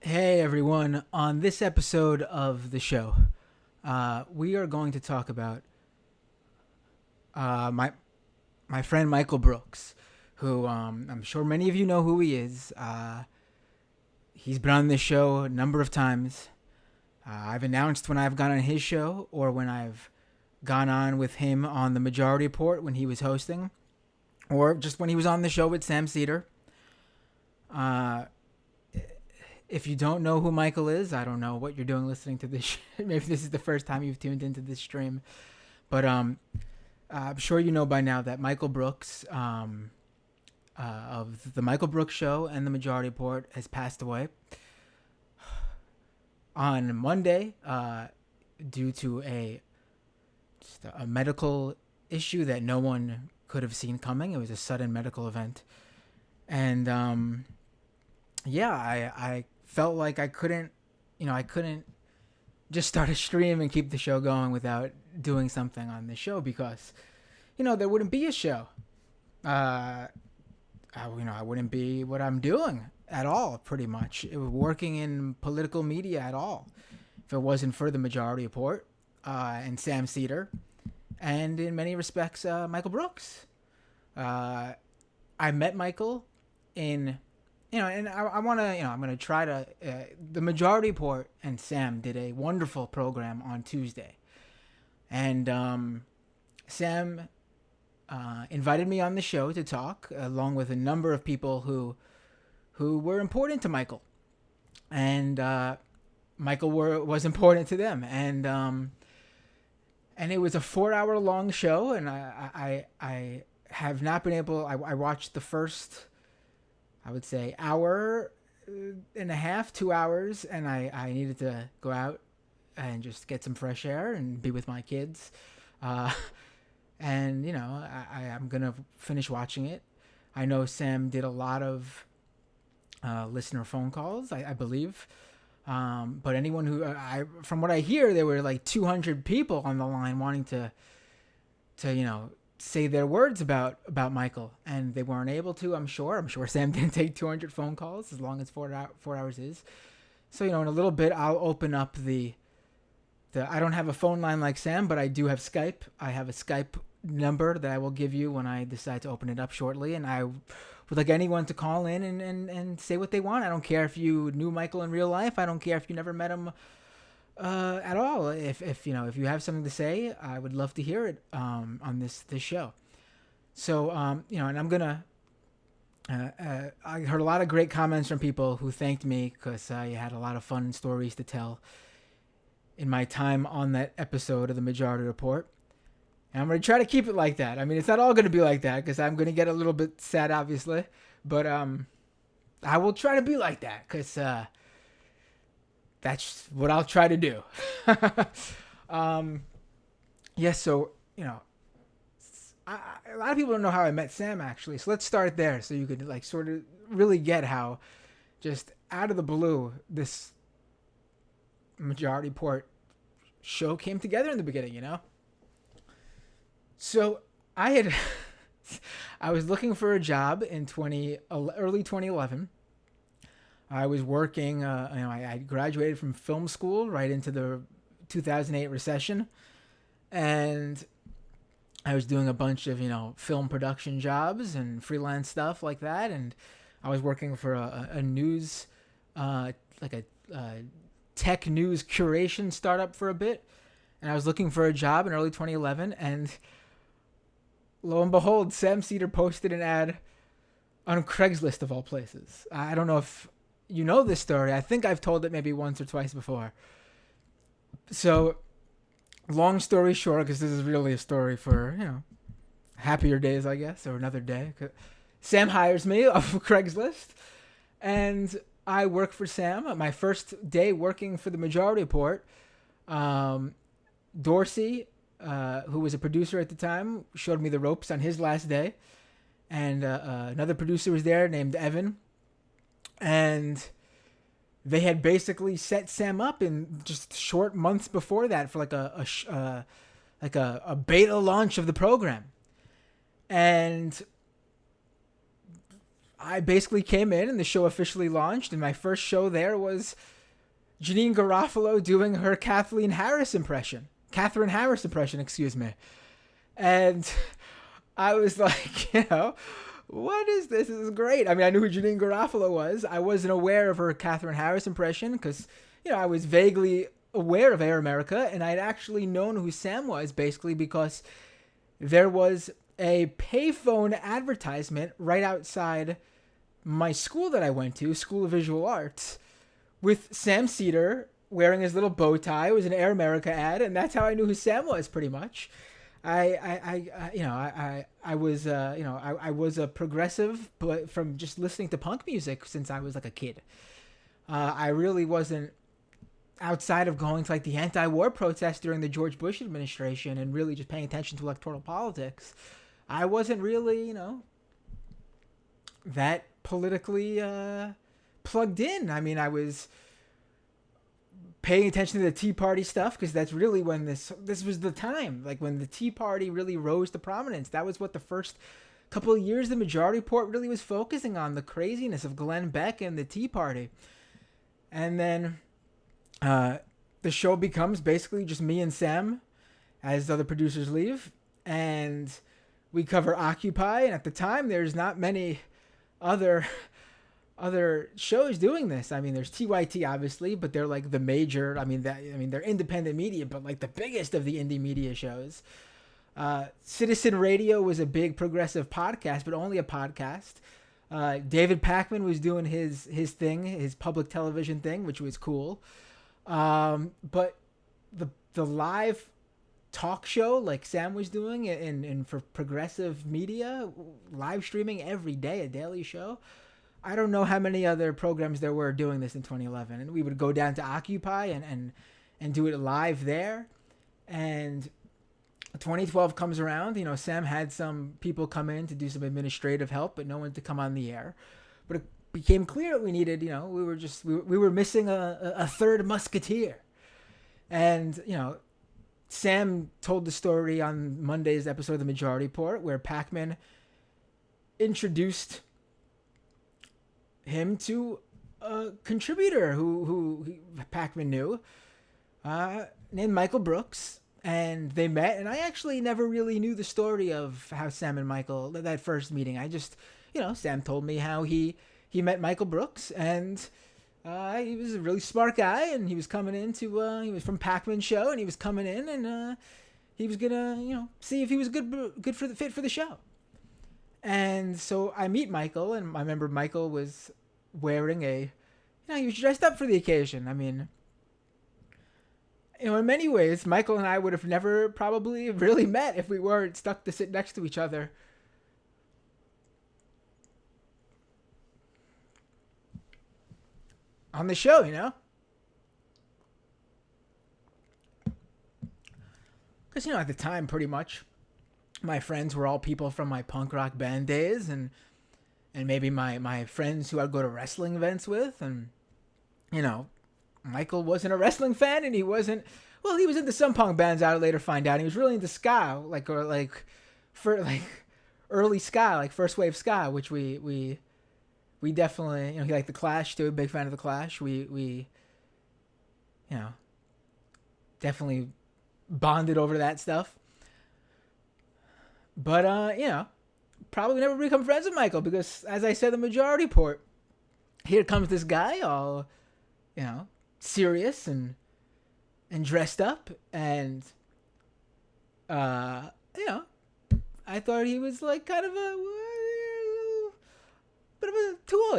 Hey everyone, on this episode of the show, we are going to talk about my friend Michael Brooks, who I'm sure many of you know who he is. He's been on this show a number of times. I've announced when I've gone on his show or when I've gone on with him on the Majority Report when he was hosting, or just when he was on the show with Sam Cedar. Uh, if you don't know who Michael is, I don't know what you're doing listening to this. Maybe this is the first time you've tuned into this stream, but I'm sure you know by now that Michael Brooks of the Michael Brooks Show and the Majority Report has passed away on Monday due to a medical issue that no one could have seen coming. It was a sudden medical event, and yeah, I felt like I couldn't just start a stream and keep the show going without doing something on the show because, there wouldn't be a show. I wouldn't be what I'm doing at all, pretty much. Working in political media at all if it wasn't for the Majority Report and Sam Cedar and in many respects, Michael Brooks. I met Michael in and I want to, I'm going to try to, the Majority Report and Sam did a wonderful program on Tuesday. And Sam invited me on the show to talk, along with a number of people who were important to Michael. And Michael was important to them. And it was a 4-hour long show, and I have not been able, I watched the first, I would say, hour and a half, 2 hours, and I needed to go out and just get some fresh air and be with my kids. And, I'm going to finish watching it. I know Sam did a lot of listener phone calls, I believe. But anyone who, from what I hear, there were like 200 people on the line wanting to say their words about Michael, and they weren't able to. I'm sure Sam didn't take 200 phone calls, as long as 4 hours is. So in a little bit I'll open up the I don't have a phone line like Sam, but I do have Skype. I have a Skype number that I will give you when I decide to open it up shortly, and I would like anyone to call in and say what they want. I don't care if you knew Michael in real life. I don't care if you never met him at all. If you have something to say, I would love to hear it on this show. So and I'm gonna. I heard a lot of great comments from people who thanked me because I had a lot of fun stories to tell in my time on that episode of the Majority Report. And I'm gonna try to keep it like that. I mean, it's not all gonna be like that because I'm gonna get a little bit sad, obviously, but I will try to be like that because that's what I'll try to do. Yes, so, a lot of people don't know how I met Sam, actually. So let's start there so you could, sort of really get how just out of the blue this Majority Report show came together in the beginning, So I was looking for a job in early 2011. I was working, I graduated from film school right into the 2008 recession, and I was doing a bunch of, film production jobs and freelance stuff like that, and I was working for a news, like a tech news curation startup for a bit, and I was looking for a job in early 2011, and lo and behold, Sam Cedar posted an ad on Craigslist of all places. I don't know if you know this story. I think I've told it maybe once or twice before. So, long story short, because this is really a story for, happier days, I guess, or another day. Sam hires me off of Craigslist, and I work for Sam. My first day working for the Majority Report, Dorsey, who was a producer at the time, showed me the ropes on his last day. And another producer was there named Evan. And they had basically set Sam up in just short months before that for like a beta launch of the program. And I basically came in and the show officially launched, and my first show there was Janine Garofalo doing her Catherine Harris impression, excuse me. And I was like, what is this? This is great. I mean, I knew who Janine Garofalo was. I wasn't aware of her Catherine Harris impression because, I was vaguely aware of Air America, and I'd actually known who Sam was basically because there was a payphone advertisement right outside my school that I went to, School of Visual Arts, with Sam Cedar wearing his little bow tie. It was an Air America ad, and that's how I knew who Sam was, pretty much. I was a progressive, but from just listening to punk music since I was like a kid. I really wasn't, outside of going to like the anti-war protests during the George Bush administration and really just paying attention to electoral politics. I wasn't really, that politically plugged in. I mean, I was paying attention to the Tea Party stuff because that's really when this was the time, like when the Tea Party really rose to prominence. That was what the first couple of years the Majority Report really was focusing on, the craziness of Glenn Beck and the Tea Party. And then the show becomes basically just me and Sam as the other producers leave, and we cover Occupy. And at the time, there's not many other shows doing this. I mean, there's TYT obviously, but they're like the major. They're independent media, but like the biggest of the indie media shows. Citizen Radio was a big progressive podcast, but only a podcast. David Pakman was doing his thing, his public television thing, which was cool. But the live talk show like Sam was doing and for progressive media, live streaming every day, a daily show. I don't know how many other programs there were doing this in 2011. And we would go down to Occupy and do it live there. And 2012 comes around. Sam had some people come in to do some administrative help, but no one to come on the air. But it became clear we needed, we were missing a third musketeer. And, Sam told the story on Monday's episode of The Majority Report where Pakman introduced him to a contributor who Pakman knew, named Michael Brooks, and they met. And I actually never really knew the story of how Sam and Michael, that first meeting. I just, Sam told me how he met Michael Brooks, and he was a really smart guy, and he was coming in to, he was from Pakman's show, and he was coming in, and he was gonna, see if he was good for the fit for the show. And so I meet Michael, and I remember Michael was wearing he was dressed up for the occasion. I mean, in many ways, Michael and I would have never probably really met if we weren't stuck to sit next to each other. On the show, Because, at the time, pretty much, my friends were all people from my punk rock band days, and maybe my friends who I'd go to wrestling events with, and, Michael wasn't a wrestling fan, and he was into some punk bands I would later find out. He was really into ska, early ska, like first wave ska, which we definitely, he liked the Clash too, big fan of the Clash. We definitely bonded over that stuff. But, probably never become friends with Michael because, as I said, the Majority Report, here comes this guy all, serious and dressed up. And, I thought he was like kind of a bit of a tool,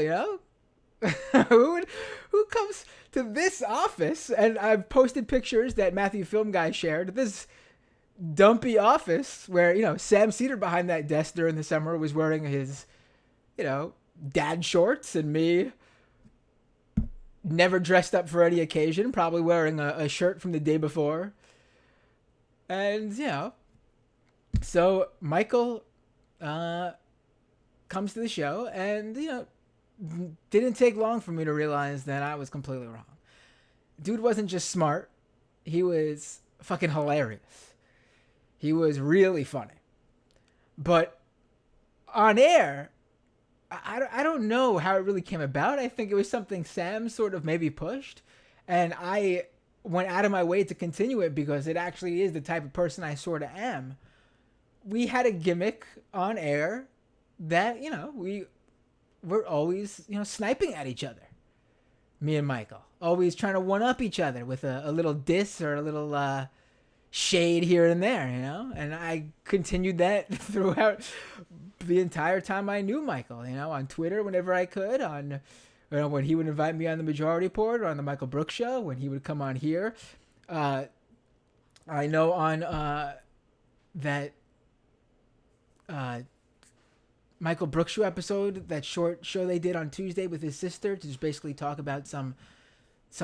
who comes to this office, and I've posted pictures that Matthew Film Guy shared, this dumpy office where, Sam Cedar behind that desk during the summer was wearing his, dad shorts, and me never dressed up for any occasion, probably wearing a shirt from the day before. And, so Michael comes to the show, and, didn't take long for me to realize that I was completely wrong. Dude wasn't just smart. He was fucking hilarious. He was really funny. But on air, I don't know how it really came about. I think it was something Sam sort of maybe pushed, and I went out of my way to continue it because it actually is the type of person I sort of am. We had a gimmick on air that, we're always, sniping at each other. Me and Michael. Always trying to one up each other with a little diss or a little shade here and there, And I continued that throughout the entire time I knew Michael, on Twitter whenever I could, on when he would invite me on the Majority Report or on the Michael Brooks Show, when he would come on here. I know on that Michael Brooks Show episode, that short show they did on Tuesday with his sister, to just basically talk about some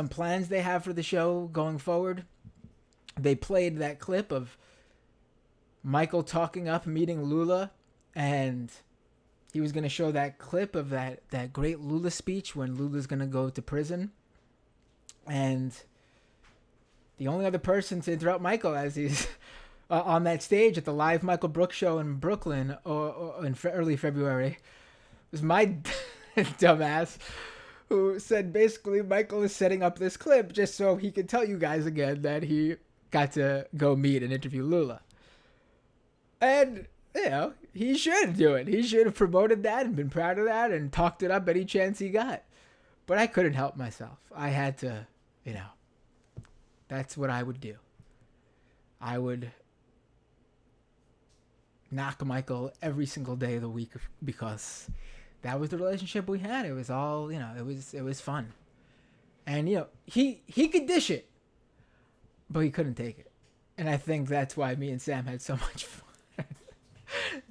plans they have for the show going forward. They played that clip of Michael talking up, meeting Lula, and he was going to show that clip of that great Lula speech when Lula's going to go to prison. And the only other person to interrupt Michael as he's on that stage at the live Michael Brooks Show in Brooklyn or in early February was my dumbass, who said basically Michael is setting up this clip just so he can tell you guys again that he got to go meet and interview Lula. And, he should do it. He should have promoted that and been proud of that and talked it up any chance he got. But I couldn't help myself. I had to, that's what I would do. I would knock Michael every single day of the week because that was the relationship we had. It was all, it was fun. And, he could dish it, but he couldn't take it. And I think that's why me and Sam had so much fun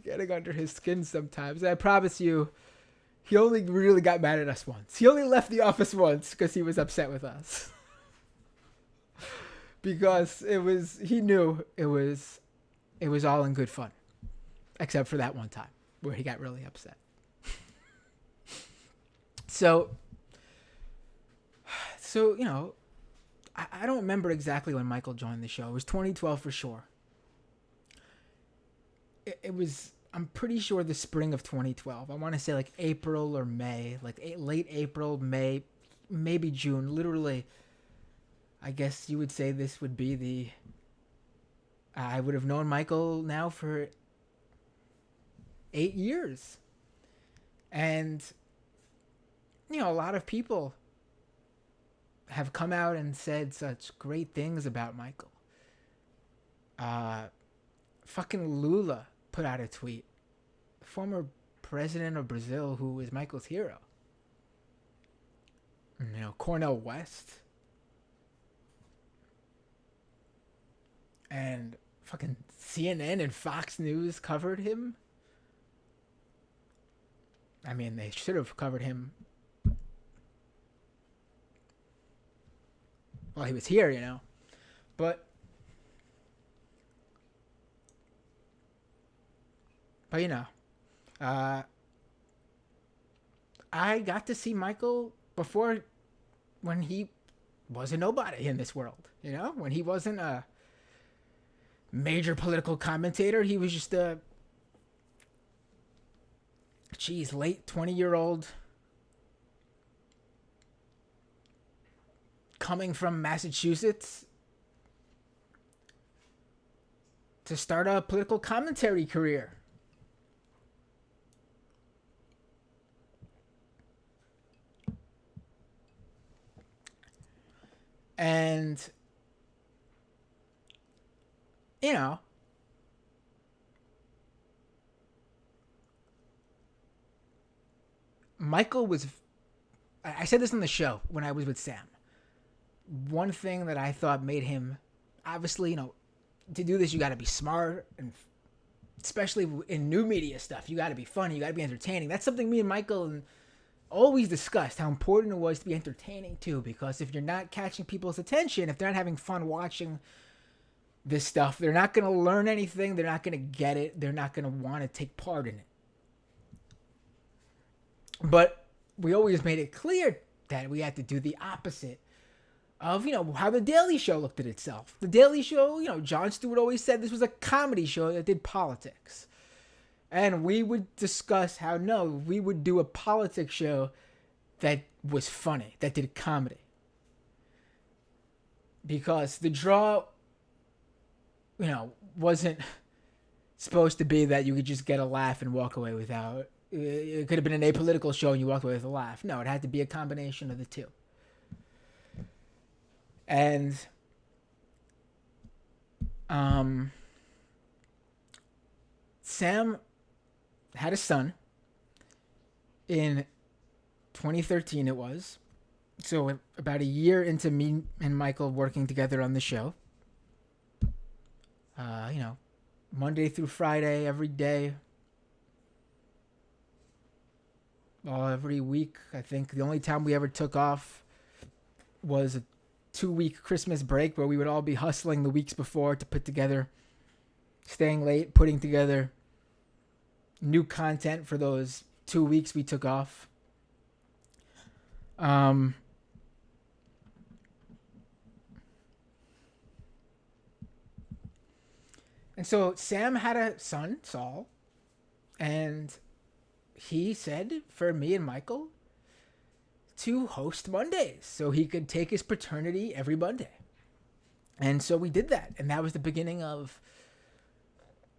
getting under his skin sometimes. And I promise you, he only really got mad at us once. He only left the office once because he was upset with us. Because he knew it was all in good fun. Except for that one time where he got really upset. So, I don't remember exactly when Michael joined the show. It was 2012 for sure. It was, I'm pretty sure, the spring of 2012. I want to say like April or May, like late April, May, maybe June. Literally, I guess you would say this would be I would have known Michael now for 8 years. And, a lot of people have come out and said such great things about Michael. Fucking Lula put out a tweet. The former president of Brazil, who is Michael's hero. Cornel West. And fucking CNN and Fox News covered him. I mean, they should have covered him while he was here, But I got to see Michael before, when he was a nobody in this world, when he wasn't a major political commentator. He was just a late 20-year-old coming from Massachusetts to start a political commentary career. And, Michael was, I said this on the show when I was with Sam. One thing that I thought made him, obviously, to do this, you got to be smart, and especially in new media stuff, you got to be funny, you got to be entertaining. That's something me and Michael always discussed, how important it was to be entertaining too, because if you're not catching people's attention, if they're not having fun watching this stuff, they're not going to learn anything, they're not going to get it, they're not going to want to take part in it. But we always made it clear that we had to do the opposite of, how The Daily Show looked at itself. The Daily Show, Jon Stewart always said this was a comedy show that did politics. And we would discuss how, no, we would do a politics show that was funny, that did comedy. Because the draw, wasn't supposed to be that you could just get a laugh and walk away without. It could have been an apolitical show and you walked away with a laugh. No, it had to be a combination of the two. And Sam had a son in 2013 it was. So about a year into me and Michael working together on the show. Monday through Friday, every day. Every week. I think the only time we ever took off was a 2-week Christmas break where we would all be hustling the weeks before to put together, staying late, putting together new content for those 2 weeks we took off. And so Sam had a son, Saul, and he said for me and Michael to host Mondays so he could take his paternity every Monday. And so we did that. And that was the beginning of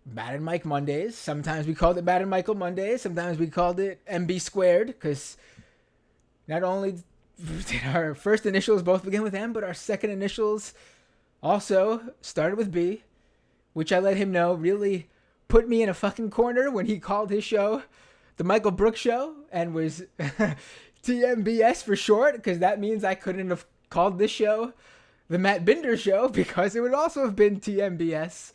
Matt and Mike Mondays. Sometimes we called it Matt and Michael Mondays. Sometimes we called it MB Squared because not only did our first initials both begin with M, but our second initials also started with B, which I let him know really put me in a fucking corner when he called his show The Michael Brooks Show and was TMBS for short, because that means I couldn't have called this show The Matt Binder Show because it would also have been TMBS.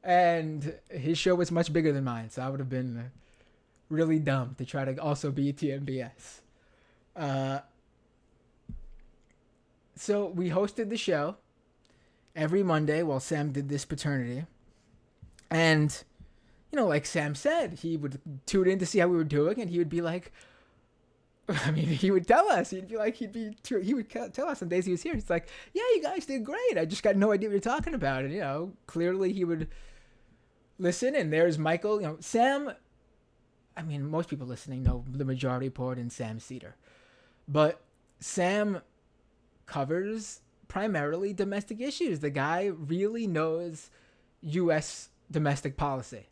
And his show was much bigger than mine, so I would have been really dumb to try to also be TMBS. So we hosted the show every Monday while Sam did this paternity. And, like Sam said, he would tune in to see how we were doing, and he would be like, he would tell us. He'd be like, he would tell us on days he was here. He's like, yeah, you guys did great. I just got no idea what you're talking about. And, clearly he would listen, and there's Michael. Sam, most people listening know the Majority Report and Sam Cedar. But Sam covers primarily domestic issues. The guy really knows U.S. domestic policy,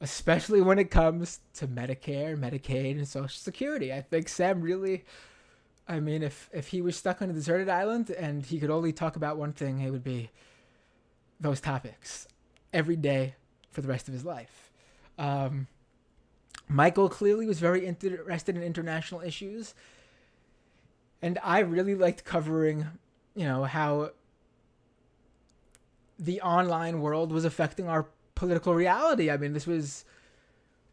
especially when it comes to Medicare, Medicaid, and Social Security. I think Sam really, if he was stuck on a deserted island and he could only talk about one thing, it would be those topics every day for the rest of his life. Michael clearly was very interested in international issues, and I really liked covering, how the online world was affecting our political reality. This was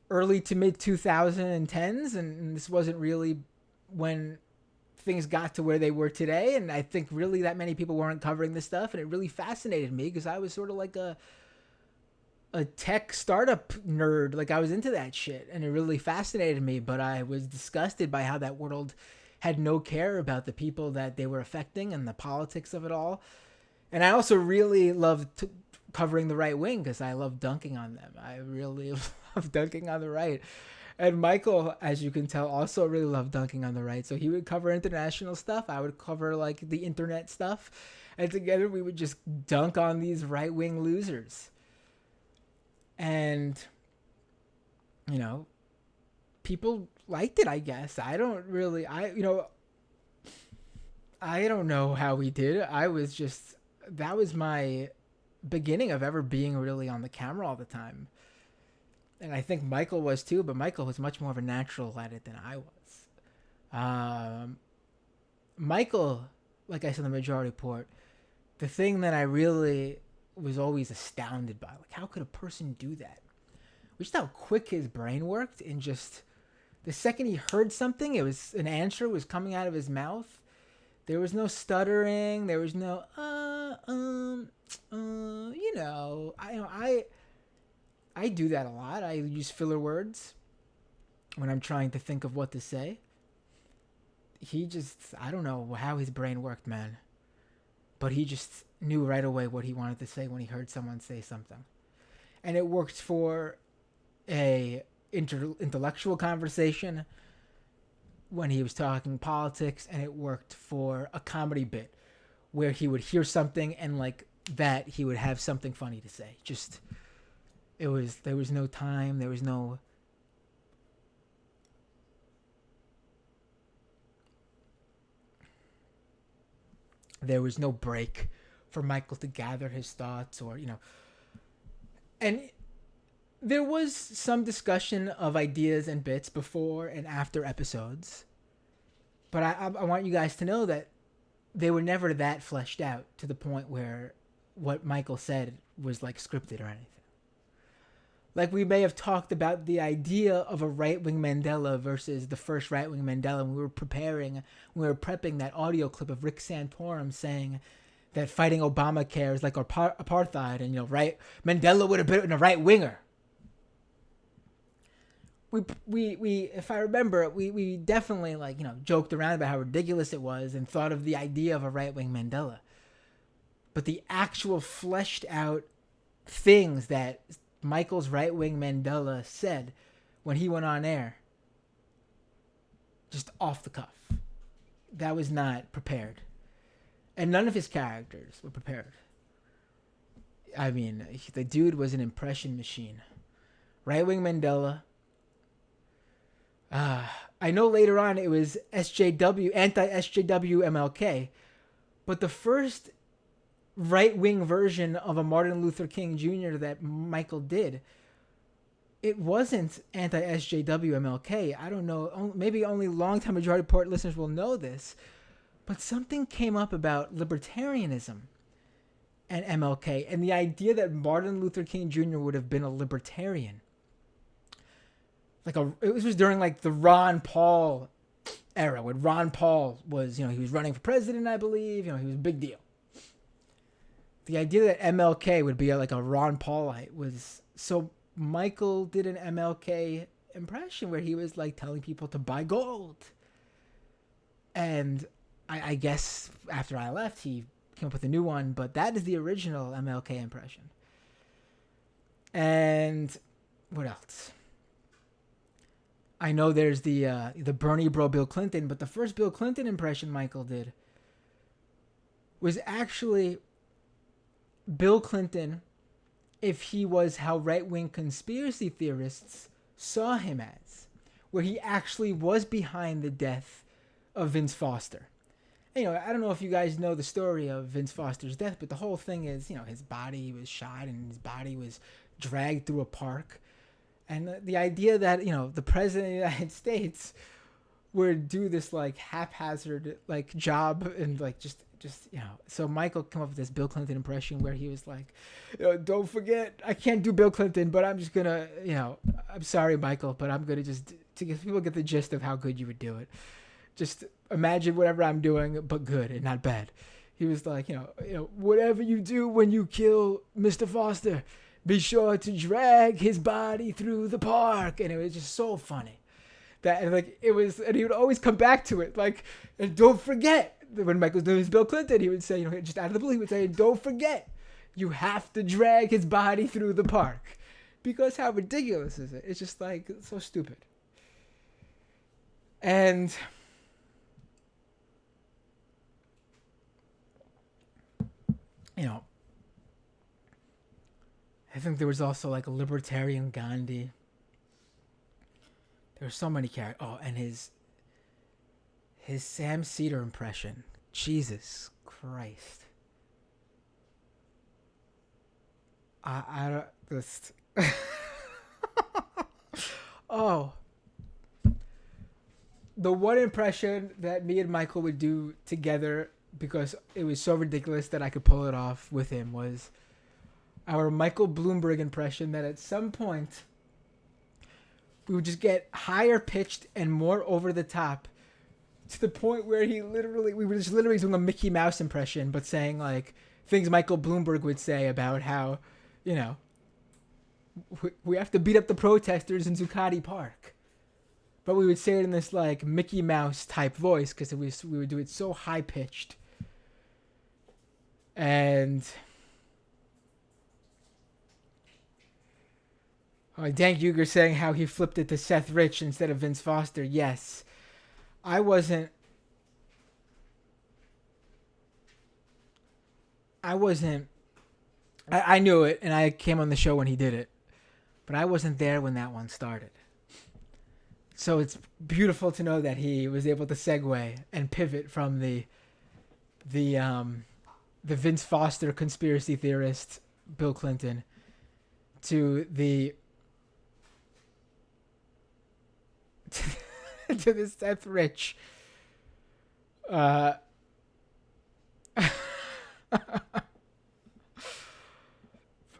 early to mid 2010s, and this wasn't really when things got to where they were today. And I think really that many people weren't covering this stuff, and it really fascinated me because I was sort of like a tech startup nerd. Like I was into that shit, and it really fascinated me, but I was disgusted by how that world had no care about the people that they were affecting and the politics of it all. And I also really loved covering the right wing because I love dunking on them. I really love dunking on the right. And Michael, as you can tell, also really loved dunking on the right. So he would cover international stuff. I would cover like the internet stuff. And together we would just dunk on these right wing losers. And, people liked it, I guess. I don't know how we did. That was my beginning of ever being really on the camera all the time. And I think Michael was too, but Michael was much more of a natural at it than I was. Michael, like I said in the Majority Report, the thing that I really was always astounded by, like how could a person do that? Just how quick his brain worked, and just the second he heard something, an answer was coming out of his mouth. There was no stuttering. There was no, I do that a lot. I use filler words when I'm trying to think of what to say. I don't know how his brain worked, man. But he just knew right away what he wanted to say when he heard someone say something. And it worked for a intellectual conversation, when he was talking politics, and it worked for a comedy bit where he would hear something and like that he would have something funny to say. Just there was no time, there was no break for Michael to gather his thoughts, or and there was some discussion of ideas and bits before and after episodes, but I want you guys to know that they were never that fleshed out to the point where what Michael said was like scripted or anything. Like, we may have talked about the idea of a right-wing Mandela versus the first right-wing Mandela when we were prepping that audio clip of Rick Santorum saying that fighting Obamacare is like apartheid, and right, Mandela would have been a right-winger. We if I remember, we definitely joked around about how ridiculous it was and thought of the idea of a right-wing Mandela. But the actual fleshed out things that Michael's right-wing Mandela said when he went on air, just off the cuff, that was not prepared. And none of his characters were prepared. I mean, the dude was an impression machine. Right-wing Mandela. I know later on it was SJW, anti-SJW MLK. But the first right-wing version of a Martin Luther King Jr. that Michael did, it wasn't anti-SJW MLK. I don't know, maybe only long-time Majority Report listeners will know this, but something came up about libertarianism and MLK, and the idea that Martin Luther King Jr. would have been a libertarian. It was during the Ron Paul era, when Ron Paul was, he was running for president, I believe, he was a big deal. The idea that MLK would be a Ron Paulite was, so Michael did an MLK impression where he was telling people to buy gold. And I guess after I left, he came up with a new one, but that is the original MLK impression. And what else? I know there's the Bernie bro Bill Clinton, but the first Bill Clinton impression Michael did was actually Bill Clinton if he was how right-wing conspiracy theorists saw him as, where he actually was behind the death of Vince Foster. And, I don't know if you guys know the story of Vince Foster's death, but the whole thing is, his body was shot and his body was dragged through a park. And the idea that, the president of the United States would do this haphazard job and just so Michael came up with this Bill Clinton impression where he was don't forget, I can't do Bill Clinton, but I'm just gonna, I'm sorry, Michael, but I'm gonna just, to get people get the gist of how good you would do it, just imagine whatever I'm doing, but good and not bad. He was whatever you do when you kill Mr. Foster, be sure to drag his body through the park. And it was just so funny that, it was, and he would always come back to it, and don't forget, when Michael was doing his Bill Clinton, he would say, just out of the blue, he would say, don't forget, you have to drag his body through the park. Because how ridiculous is it? It's just so stupid. And I think there was also a libertarian Gandhi. There were so many characters. Oh, and his Sam Cedar impression. Jesus Christ. I don't just Oh. The one impression that me and Michael would do together, because it was so ridiculous that I could pull it off with him, was our Michael Bloomberg impression that at some point we would just get higher pitched and more over the top to the point where we were just literally doing a Mickey Mouse impression, but saying things Michael Bloomberg would say about how, we have to beat up the protesters in Zuccotti Park. But we would say it in this Mickey Mouse type voice because we would do it so high pitched. And Dank Uger saying how he flipped it to Seth Rich instead of Vince Foster. Yes, I wasn't. I wasn't. I knew it, and I came on the show when he did it, but I wasn't there when that one started. So it's beautiful to know that he was able to segue and pivot from the um the Vince Foster conspiracy theorist Bill Clinton to the to the Seth Rich. Uh,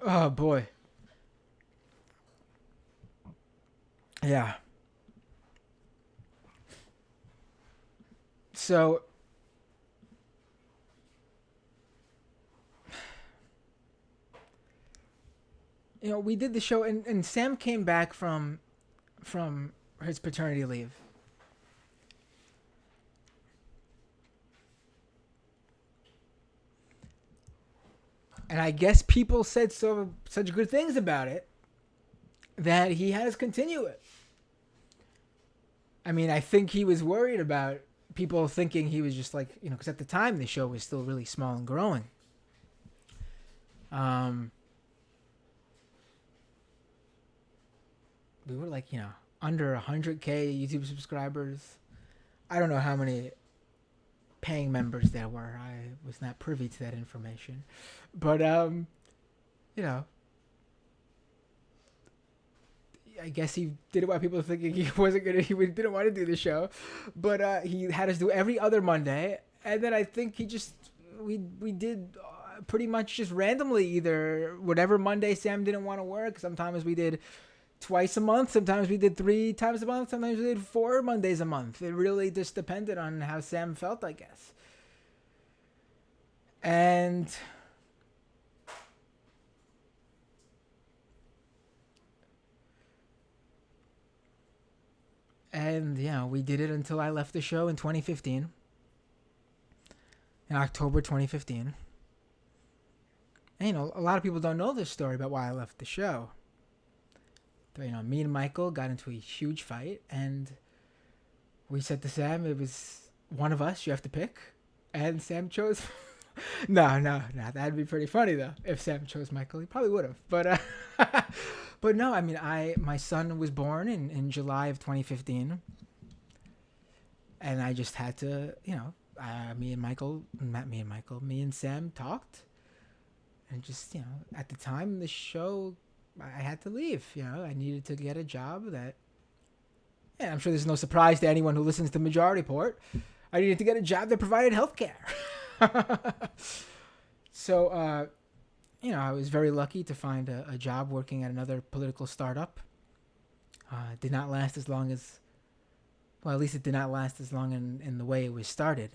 oh boy, yeah. So we did the show, and Sam came back from his paternity leave. And I guess people said such good things about it that he has continue it. I mean, I think he was worried about people thinking he was just like, because at the time the show was still really small and growing. Um, we were like, under 100K YouTube subscribers. I don't know how many paying members there were. I was not privy to that information. But, you know, I guess he did it while people were thinking he wasn't gonna. He didn't want to do the show, but he had us do every other Monday, and then I think we did pretty much just randomly either whatever Monday Sam didn't want to work. Sometimes we did twice a month. Sometimes we did 3 times a month. Sometimes we did 4 Mondays a month. It really just depended on how Sam felt, I guess. And we did it until I left the show in 2015. In October 2015. And, a lot of people don't know this story about why I left the show. But, me and Michael got into a huge fight, and we said to Sam, it was one of us, you have to pick. And Sam chose. No, that'd be pretty funny though. If Sam chose Michael, he probably would have. But no, I mean, my son was born in July of 2015, and I just had to, me and Sam talked, and just, at the time the show, I had to leave. I needed to get a job that, and I'm sure there's no surprise to anyone who listens to Majority Port. I needed to get a job that provided healthcare. So, I was very lucky to find a job working at another political startup. It did not last as long as, well, at least it did not last as long in the way it was started,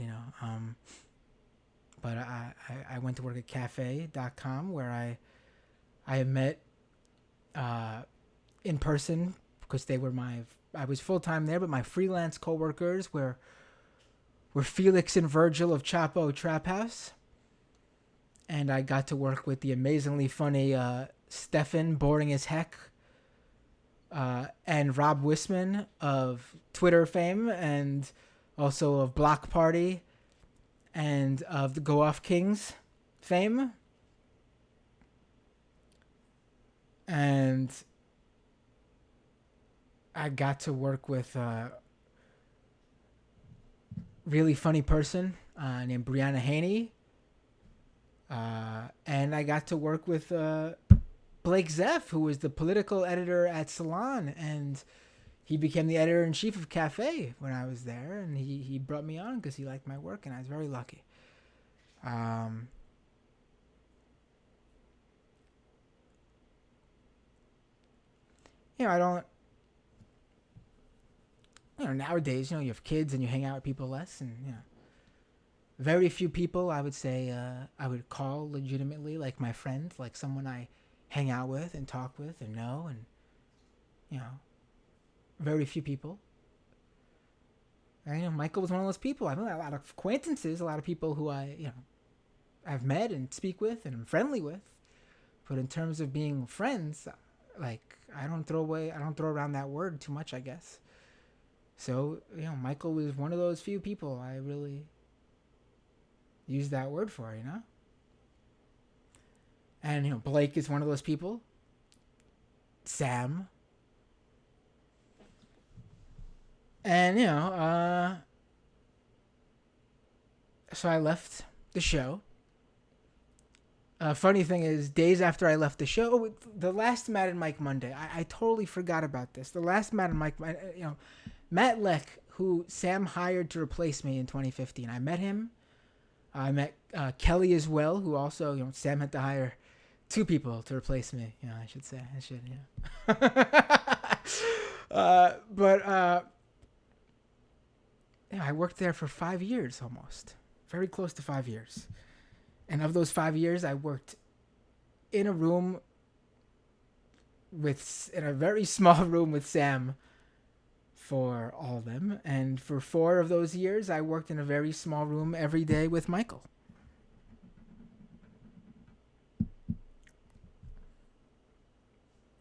But I went to work at cafe.com where I met in person because I was full-time there, but my freelance coworkers were Felix and Virgil of Chapo Trap House. And I got to work with the amazingly funny Stefan, boring as heck, and Rob Wisman of Twitter fame, and also of Block Party, and of the Go Off Kings fame. And I got to work with a really funny person named Brianna Haney. And I got to work with Blake Zeff, who was the political editor at Salon, and he became the editor-in-chief of Cafe when I was there, and he brought me on because he liked my work, and I was very lucky. I don't, nowadays, you have kids and you hang out with people less, and, very few people I would say I would call legitimately like my friend, like someone I hang out with and talk with and know, and very few people. And, Michael was one of those people. I know a lot of acquaintances, a lot of people who I've met and speak with and I'm friendly with, but in terms of being friends, like I don't throw around that word too much, I guess. So, Michael was one of those few people I really use that word for, And, Blake is one of those people. Sam. And, so I left the show. Funny thing is, days after I left the show, the last Matt and Mike Monday, I totally forgot about this. The last Matt and Mike, Matt Leck, who Sam hired to replace me in 2015. I met him. I met Kelly as well, who also, Sam had to hire two people to replace me. I should say. But I worked there for 5 years almost. Very close to 5 years. And of those 5 years, I worked in a very small room with Sam for all of them. And for 4 of those years, I worked in a very small room every day with Michael.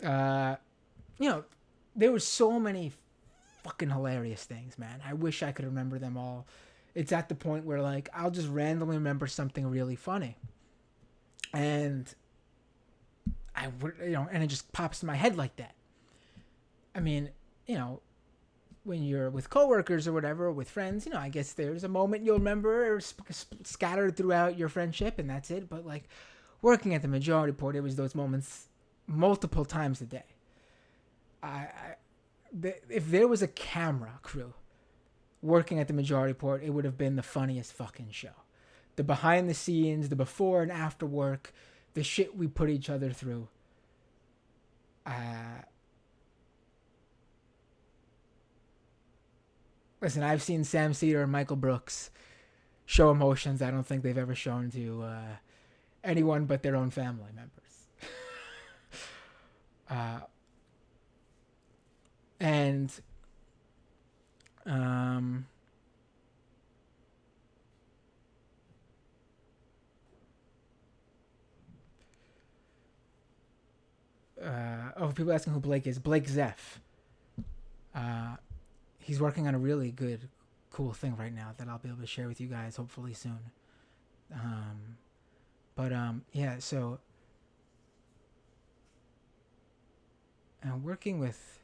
There were so many fucking hilarious things, man. I wish I could remember them all. It's at the point where, like, I'll just randomly remember something really funny. And I would, and it just pops in my head like that. I mean, when you're with coworkers or whatever, or with friends, I guess there's a moment you'll remember scattered throughout your friendship, and that's it. But, like, working at the Majority Report, it was those moments multiple times a day. If there was a camera crew working at the Majority Report, it would have been the funniest fucking show. The behind the scenes, the before and after work, the shit we put each other through. Listen, I've seen Sam Cedar and Michael Brooks show emotions I don't think they've ever shown to anyone but their own family members. And people asking who Blake is. Blake Zeff. He's working on a really good, cool thing right now that I'll be able to share with you guys hopefully soon. Yeah, so working with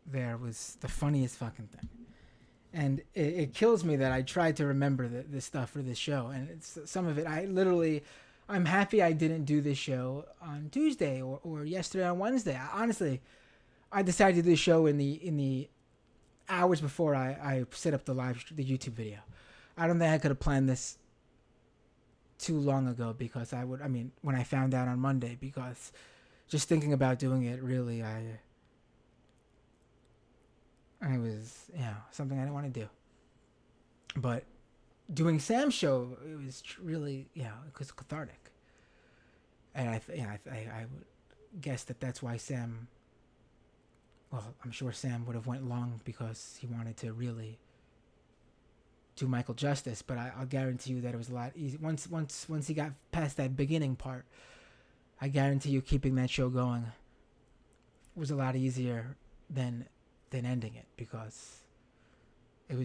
there was the funniest fucking thing. And it kills me that I tried to remember this stuff for this show. And it's some of it, I'm happy I didn't do this show on Tuesday or yesterday on Wednesday. Honestly, I decided to do the show in the hours before I set up the YouTube video. I don't think I could have planned this too long ago because when I found out on Monday, because just thinking about doing it, really, I was, something I didn't want to do. But doing Sam's show, it was really, it was cathartic. And I would guess that's why Sam, well, I'm sure Sam would have went long because he wanted to really do Michael justice, but I'll guarantee you that it was a lot easier. Once he got past that beginning part, I guarantee you keeping that show going was a lot easier than ending it, because it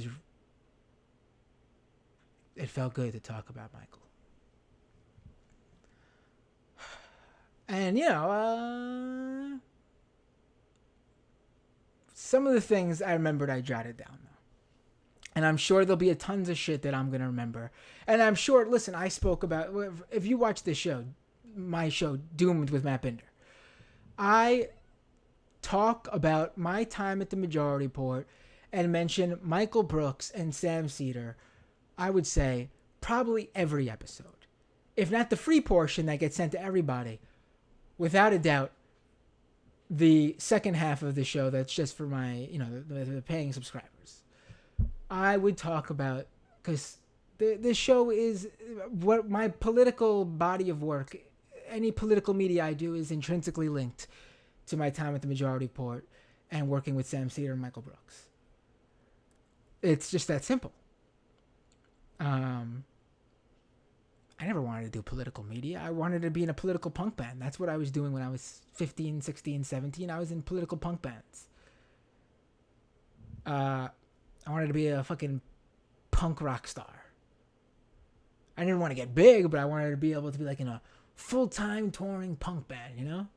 felt good to talk about Michael. And some of the things I remembered I jotted down, though. And I'm sure there'll be a tons of shit that I'm going to remember. And I'm sure, listen, I spoke about, if you watch this show, my show, Doomed with Matt Binder, I talk about my time at the Majority Report and mention Michael Brooks and Sam Cedar, I would say, probably every episode. If not the free portion that gets sent to everybody, without a doubt, the second half of the show that's just for my, the paying subscribers. I would talk about, because this show is what my political body of work, any political media I do is intrinsically linked to my time at the Majority Report and working with Sam Cedar and Michael Brooks. It's just that simple. I never wanted to do political media. I wanted to be in a political punk band. That's what I was doing when I was 15, 16, 17. I was in political punk bands. I wanted to be a fucking punk rock star. I didn't want to get big, but I wanted to be able to be like in a full-time touring punk band, you know?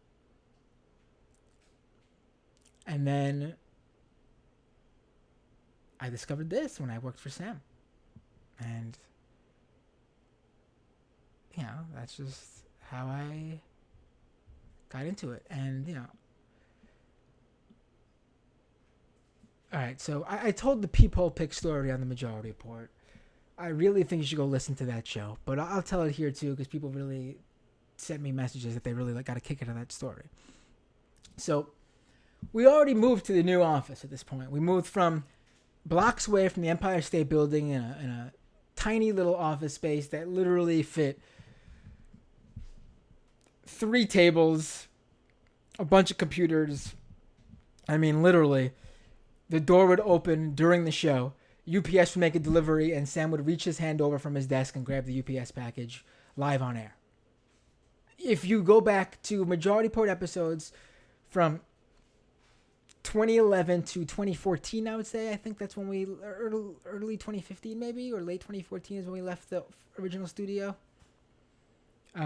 And then I discovered this when I worked for Sam. And, you know, that's just how I got into it. And, you know. Alright, so I told the Peephole Pick story on the Majority Report. I really think you should go listen to that show. But I'll tell it here, too, because people really sent me messages that they really got a kick out of that story. So, we already moved to the new office at this point. We moved from blocks away from the Empire State Building in a tiny little office space that literally fit 3 tables, a bunch of computers. I mean, literally, the door would open during the show. UPS would make a delivery, and Sam would reach his hand over from his desk and grab the UPS package live on air. If you go back to Majority Report episodes from 2011 to 2014, I would say. I think that's when we early 2015 maybe, or late 2014 is when we left the original studio. You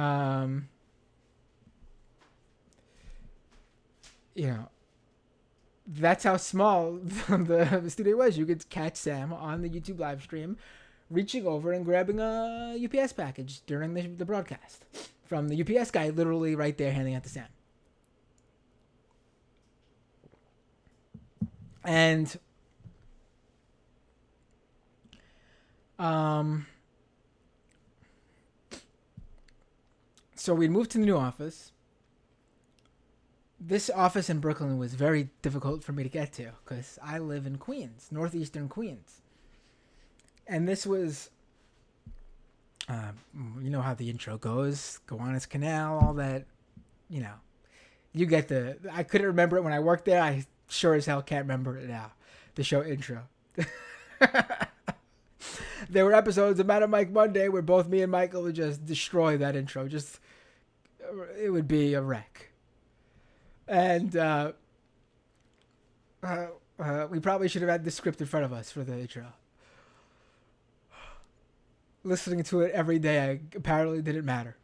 know, that's how small the studio was. You could catch Sam on the YouTube live stream reaching over and grabbing a UPS package during the broadcast from the UPS guy literally right there handing it to Sam. And so we moved to the new office. This office in Brooklyn was very difficult for me to get to because I live in Queens, northeastern Queens. And this was, you know how the intro goes, Gowanus Canal, all that, you know. You get I couldn't remember it when I worked there. I sure as hell can't remember it now. The show intro. There were episodes of Madam Mike Monday where both me and Michael would just destroy that intro. It would be a wreck. And we probably should have had the script in front of us for the intro. Listening to it every day apparently didn't matter.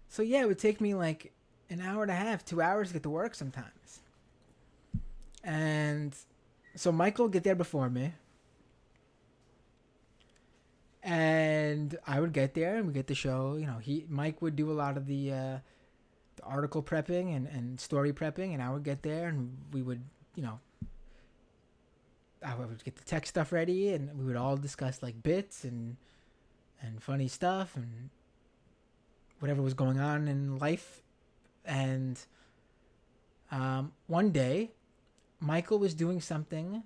So yeah, it would take me like an hour and a half, 2 hours to get to work sometimes. And so Michael would get there before me. And I would get there and we get the show. You know, Mike would do a lot of the article prepping and story prepping, and I would get there and we would, you know, I would get the tech stuff ready and we would all discuss like bits and funny stuff and whatever was going on in life. And one day, Michael was doing something.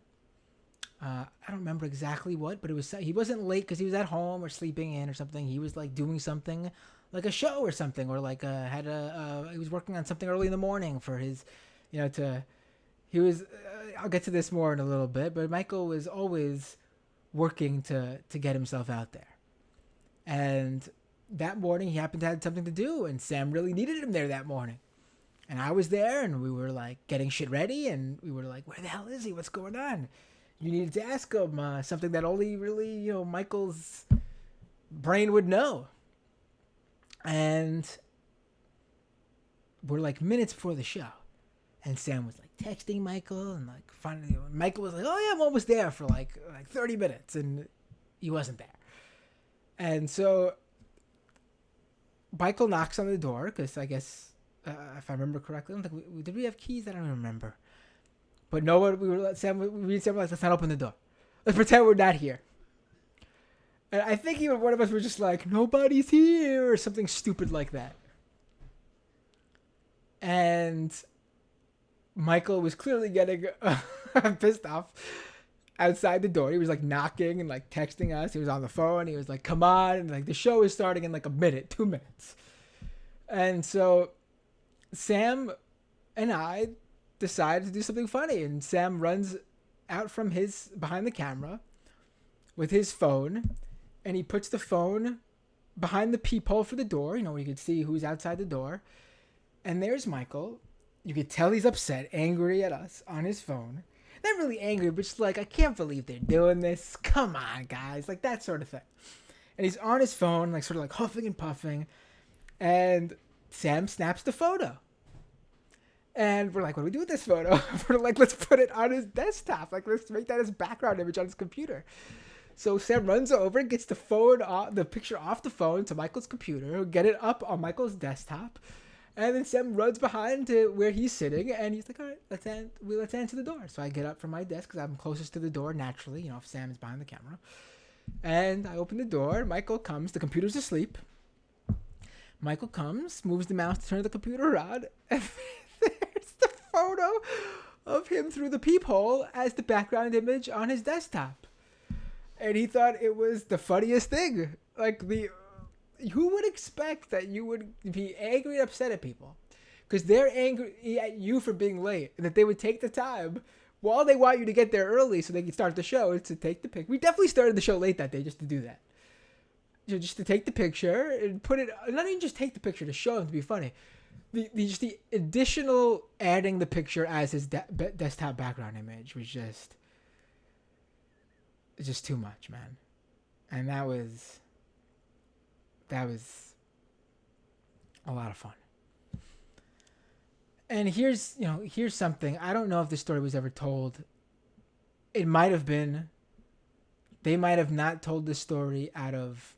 I don't remember exactly what, but he wasn't late because he was at home or sleeping in or something. He was like doing something like a show or something, or like he was working on something early in the morning for his, you know, I'll get to this more in a little bit, but Michael was always working to get himself out there. And that morning he happened to have something to do, and Sam really needed him there that morning. And I was there, and we were like getting shit ready, and we were like, where the hell is he? What's going on? You needed to ask him something that only really, you know, Michael's brain would know. And we're like minutes before the show. And Sam was like texting Michael, and like finally Michael was like, oh yeah, I'm almost there for like 30 minutes. And he wasn't there. And so Michael knocks on the door because I guess, if I remember correctly, I don't think did we have keys? I don't even remember. But no one, we were like, let's not open the door. Let's pretend we're not here. And I think even one of us were just like, nobody's here, or something stupid like that. And Michael was clearly getting pissed off outside the door. He was like knocking and like texting us. He was on the phone. He was like, come on. And like the show is starting in like a minute, 2 minutes. And so Sam and I decided to do something funny. And Sam runs out from behind the camera with his phone and he puts the phone behind the peephole for the door, where you could see who's outside the door. And there's Michael. You could tell he's upset, angry at us on his phone. Not really angry, but just like, I can't believe they're doing this. Come on, guys. Like, that sort of thing. And he's on his phone, like, sort of like huffing and puffing. And Sam snaps the photo. And we're like, what do we do with this photo? We're like, let's put it on his desktop. Like, let's make that his background image on his computer. So Sam runs over, gets the picture off the phone to Michael's computer, get it up on Michael's desktop. And then Sam runs behind to where he's sitting, and he's like, all right, let's answer the door. So I get up from my desk, because I'm closest to the door, naturally, if Sam is behind the camera. And I open the door. Michael comes. The computer's asleep. Michael comes, moves the mouse to turn the computer on, and there's the photo of him through the peephole as the background image on his desktop. And he thought it was the funniest thing. Like, who would expect that you would be angry and upset at people because they're angry at you for being late, and that they would take the time while they want you to get there early so they can start the show to take the pic. We definitely started the show late that day just to do that. Just to take the picture and put it, not even just take the picture to show him to be funny. The additional adding the picture as his desktop background image was just too much, man. And that was a lot of fun. And here's something. I don't know if this story was ever told. It might have been. They might have not told this story out of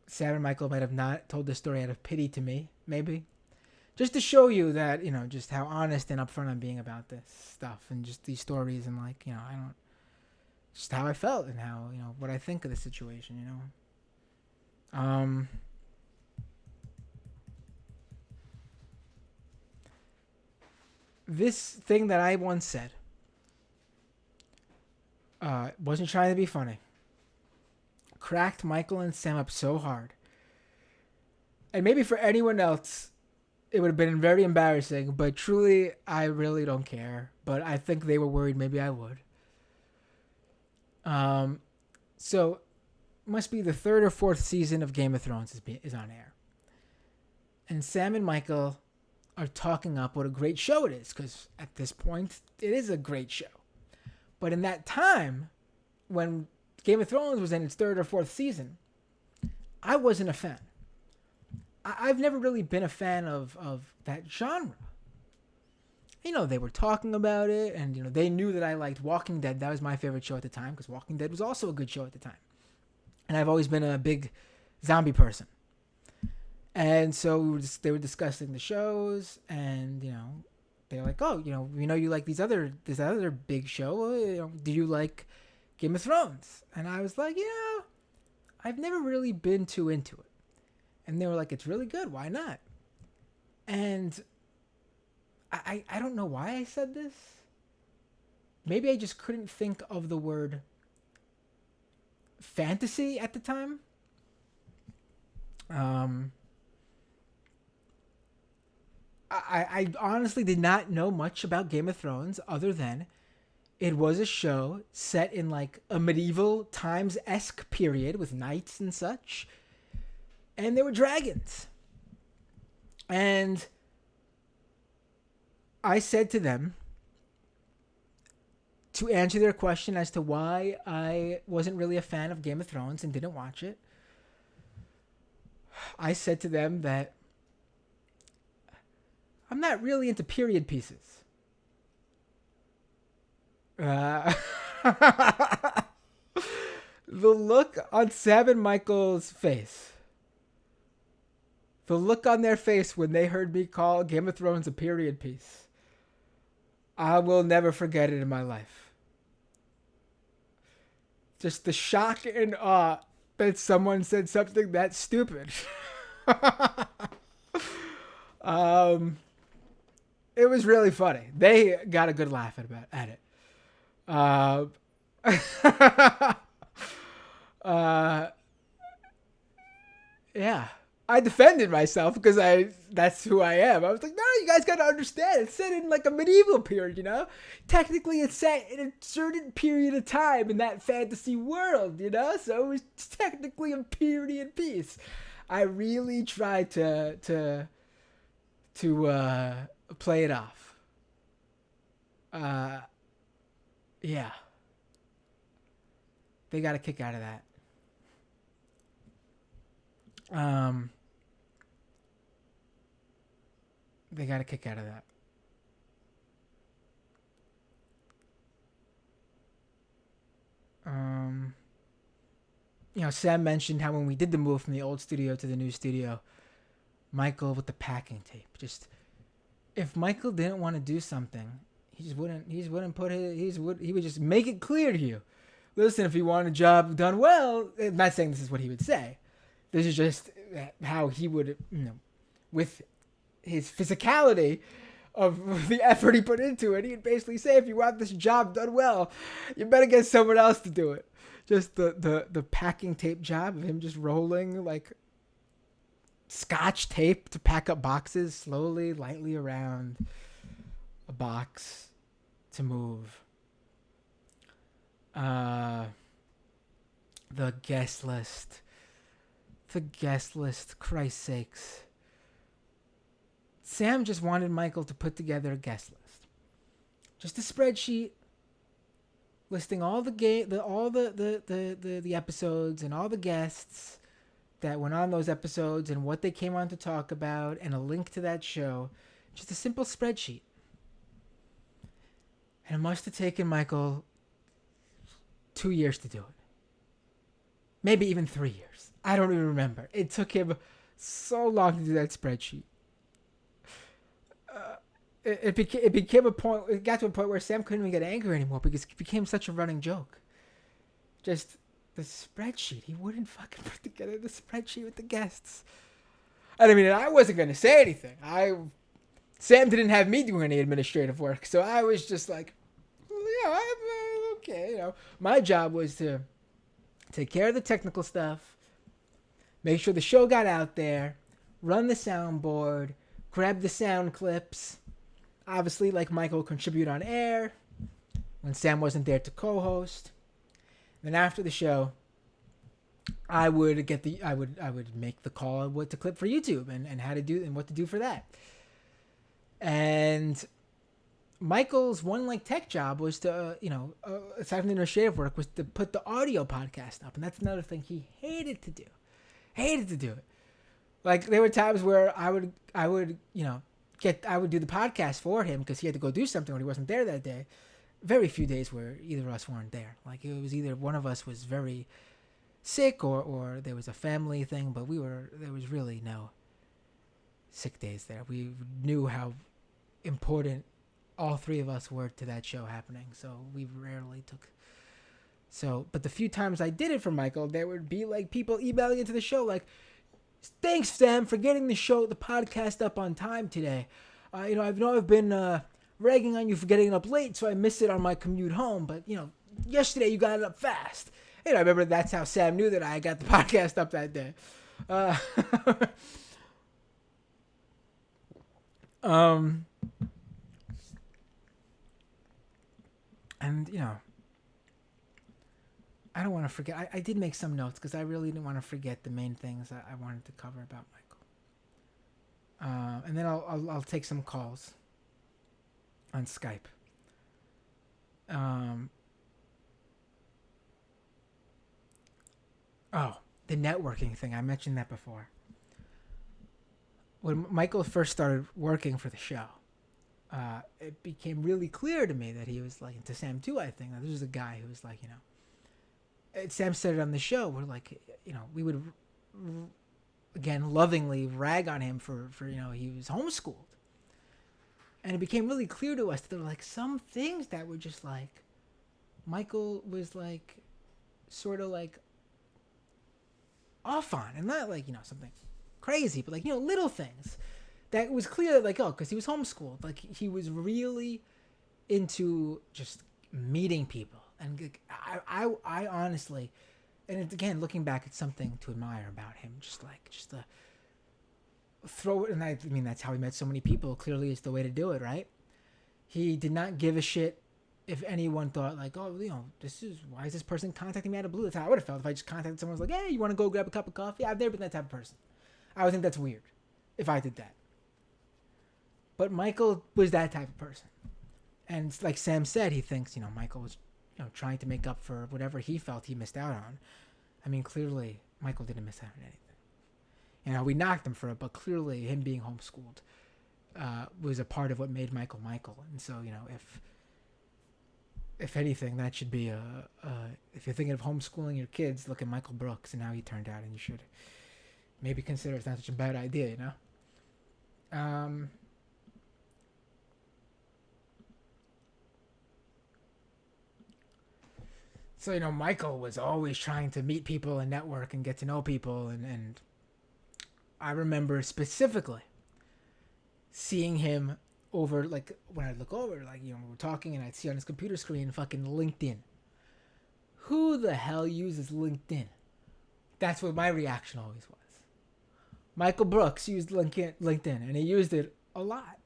Sam and Michael might have not told this story out of pity to me, maybe. Just to show you that, just how honest and upfront I'm being about this stuff and just these stories, and like, I don't, just how I felt and how, what I think of the situation, This thing that I once said, wasn't trying to be funny, cracked Michael and Sam up so hard. And maybe for anyone else, it would have been very embarrassing, but truly, I really don't care. But I think they were worried maybe I would. So, must be the third or fourth season of Game of Thrones is on air. And Sam and Michael are talking up what a great show it is, because at this point, it is a great show. But in that time, when Game of Thrones was in its third or fourth season, I wasn't a fan. I've never really been a fan of that genre. They were talking about it, and, they knew that I liked Walking Dead. That was my favorite show at the time, because Walking Dead was also a good show at the time. And I've always been a big zombie person. And so they were discussing the shows, and, they're like, oh, we know you like this other big show. Do you like Game of Thrones? And I was like, I've never really been too into it. And they were like, it's really good. Why not? And I don't know why I said this. Maybe I just couldn't think of the word fantasy at the time. I honestly did not know much about Game of Thrones other than it was a show set in like a medieval times-esque period with knights and such. And there were dragons. And I said to them, to answer their question as to why I wasn't really a fan of Game of Thrones and didn't watch it, I said to them that I'm not really into period pieces. The look on Sam and Michael's face, the look on their face when they heard me call Game of Thrones a period piece, I will never forget it in my life. Just the shock and awe that someone said something that stupid. It was really funny. They got a good laugh at it. Yeah. I defended myself because that's who I am. I was like, no, you guys got to understand. It's set in like a medieval period, you know? Technically, it's set in a certain period of time in that fantasy world, you know? So it was technically a period piece. I really tried to play it off. Yeah. They got a kick out of that. They got a kick out of that. Sam mentioned how when we did the move from the old studio to the new studio, Michael with the packing tape. Just if Michael didn't want to do something, he just wouldn't put it. He would just make it clear to you. Listen, if you want a job done well, I'm not saying this is what he would say. This is just how he would, with his physicality of the effort he put into it, he'd basically say, if you want this job done well, you better get someone else to do it. Just the packing tape job of him just rolling like scotch tape to pack up boxes slowly, lightly around a box to move. The guest list. Christ's sakes. Sam just wanted Michael to put together a guest list. Just a spreadsheet listing all the episodes and all the guests that went on those episodes and what they came on to talk about and a link to that show. Just a simple spreadsheet. And it must have taken Michael 2 years to do it. Maybe even 3 years. I don't even remember. It took him so long to do that spreadsheet. It became a point. It got to a point where Sam couldn't even get angry anymore because it became such a running joke. Just the spreadsheet. He wouldn't fucking put together the spreadsheet with the guests. I mean, I wasn't gonna say anything. Sam didn't have me doing any administrative work, so I was just like, yeah, I'm okay. My job was to take care of the technical stuff, make sure the show got out there, run the soundboard, grab the sound clips. Obviously, like Michael, contribute on air when Sam wasn't there to co-host. Then after the show, I would make the call on what to clip for YouTube and how to do and what to do for that. And Michael's one tech job was to aside from the administrative work, was to put the audio podcast up, and that's another thing he hated to do. Like there were times where I would do the podcast for him because he had to go do something when he wasn't there that day. Very few days where either of us weren't there. Like it was either one of us was very sick or there was a family thing, but there was really no sick days there. We knew how important all three of us were to that show happening, so we rarely took. So, but the few times I did it for Michael, there would be like people emailing into the show like, "Thanks, Sam, for getting the podcast up on time today. I've been ragging on you for getting it up late, so I missed it on my commute home. But yesterday you got it up fast." I remember that's how Sam knew that I got the podcast up that day. And I don't want to forget. I did make some notes because I really didn't want to forget the main things I wanted to cover about Michael. And then I'll take some calls on Skype. The networking thing. I mentioned that before. When Michael first started working for the show, it became really clear to me that he was like, to Sam too, I think, that this was a guy who was like, Sam said it on the show, where like, we would, again, lovingly rag on him for he was homeschooled. And it became really clear to us that there were like some things that were just like, Michael was like, sort of like off on, and not like, something crazy, but like, little things that was clear, like, because he was homeschooled, like he was really into just meeting people. And I honestly, and again, looking back, it's something to admire about him, just the throw it. And I mean, that's how he met so many people. Clearly, it's the way to do it, right? He did not give a shit if anyone thought like, oh, why is this person contacting me out of blue? That's how I would have felt if I just contacted someone who was like, hey, you want to go grab a cup of coffee? I've never been that type of person. I would think that's weird if I did that. But Michael was that type of person. And like Sam said, he thinks, Michael was, trying to make up for whatever he felt he missed out on. I mean, clearly, Michael didn't miss out on anything. We knocked him for it, but clearly him being homeschooled was a part of what made Michael Michael. And so, if anything, that should be if you're thinking of homeschooling your kids, look at Michael Brooks and how he turned out, and you should maybe consider it's not such a bad idea, So, Michael was always trying to meet people and network and get to know people. And I remember specifically seeing him over, like, when I'd look over, like, we were talking and I'd see on his computer screen fucking LinkedIn. Who the hell uses LinkedIn? That's what my reaction always was. Michael Brooks used LinkedIn, and he used it a lot.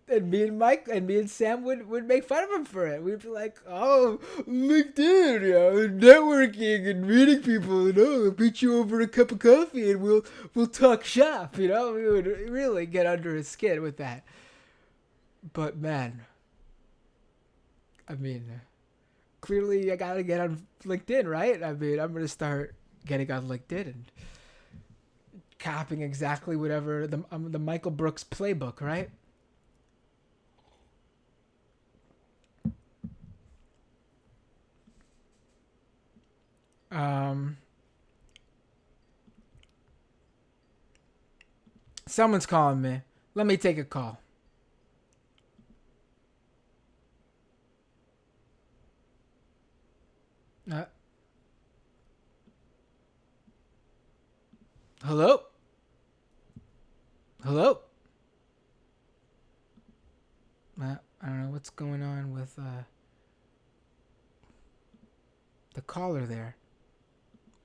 And me and Sam would make fun of him for it. We'd be like, oh, LinkedIn, networking and meeting people, I'll meet you over a cup of coffee and we'll talk shop, We would really get under his skin with that. But man, I mean, clearly I gotta get on LinkedIn, right? I mean, I'm gonna start getting on LinkedIn and copying exactly whatever the Michael Brooks playbook, right? Someone's calling me. Let me take a call. Hello? Hello? I don't know what's going on with the caller there.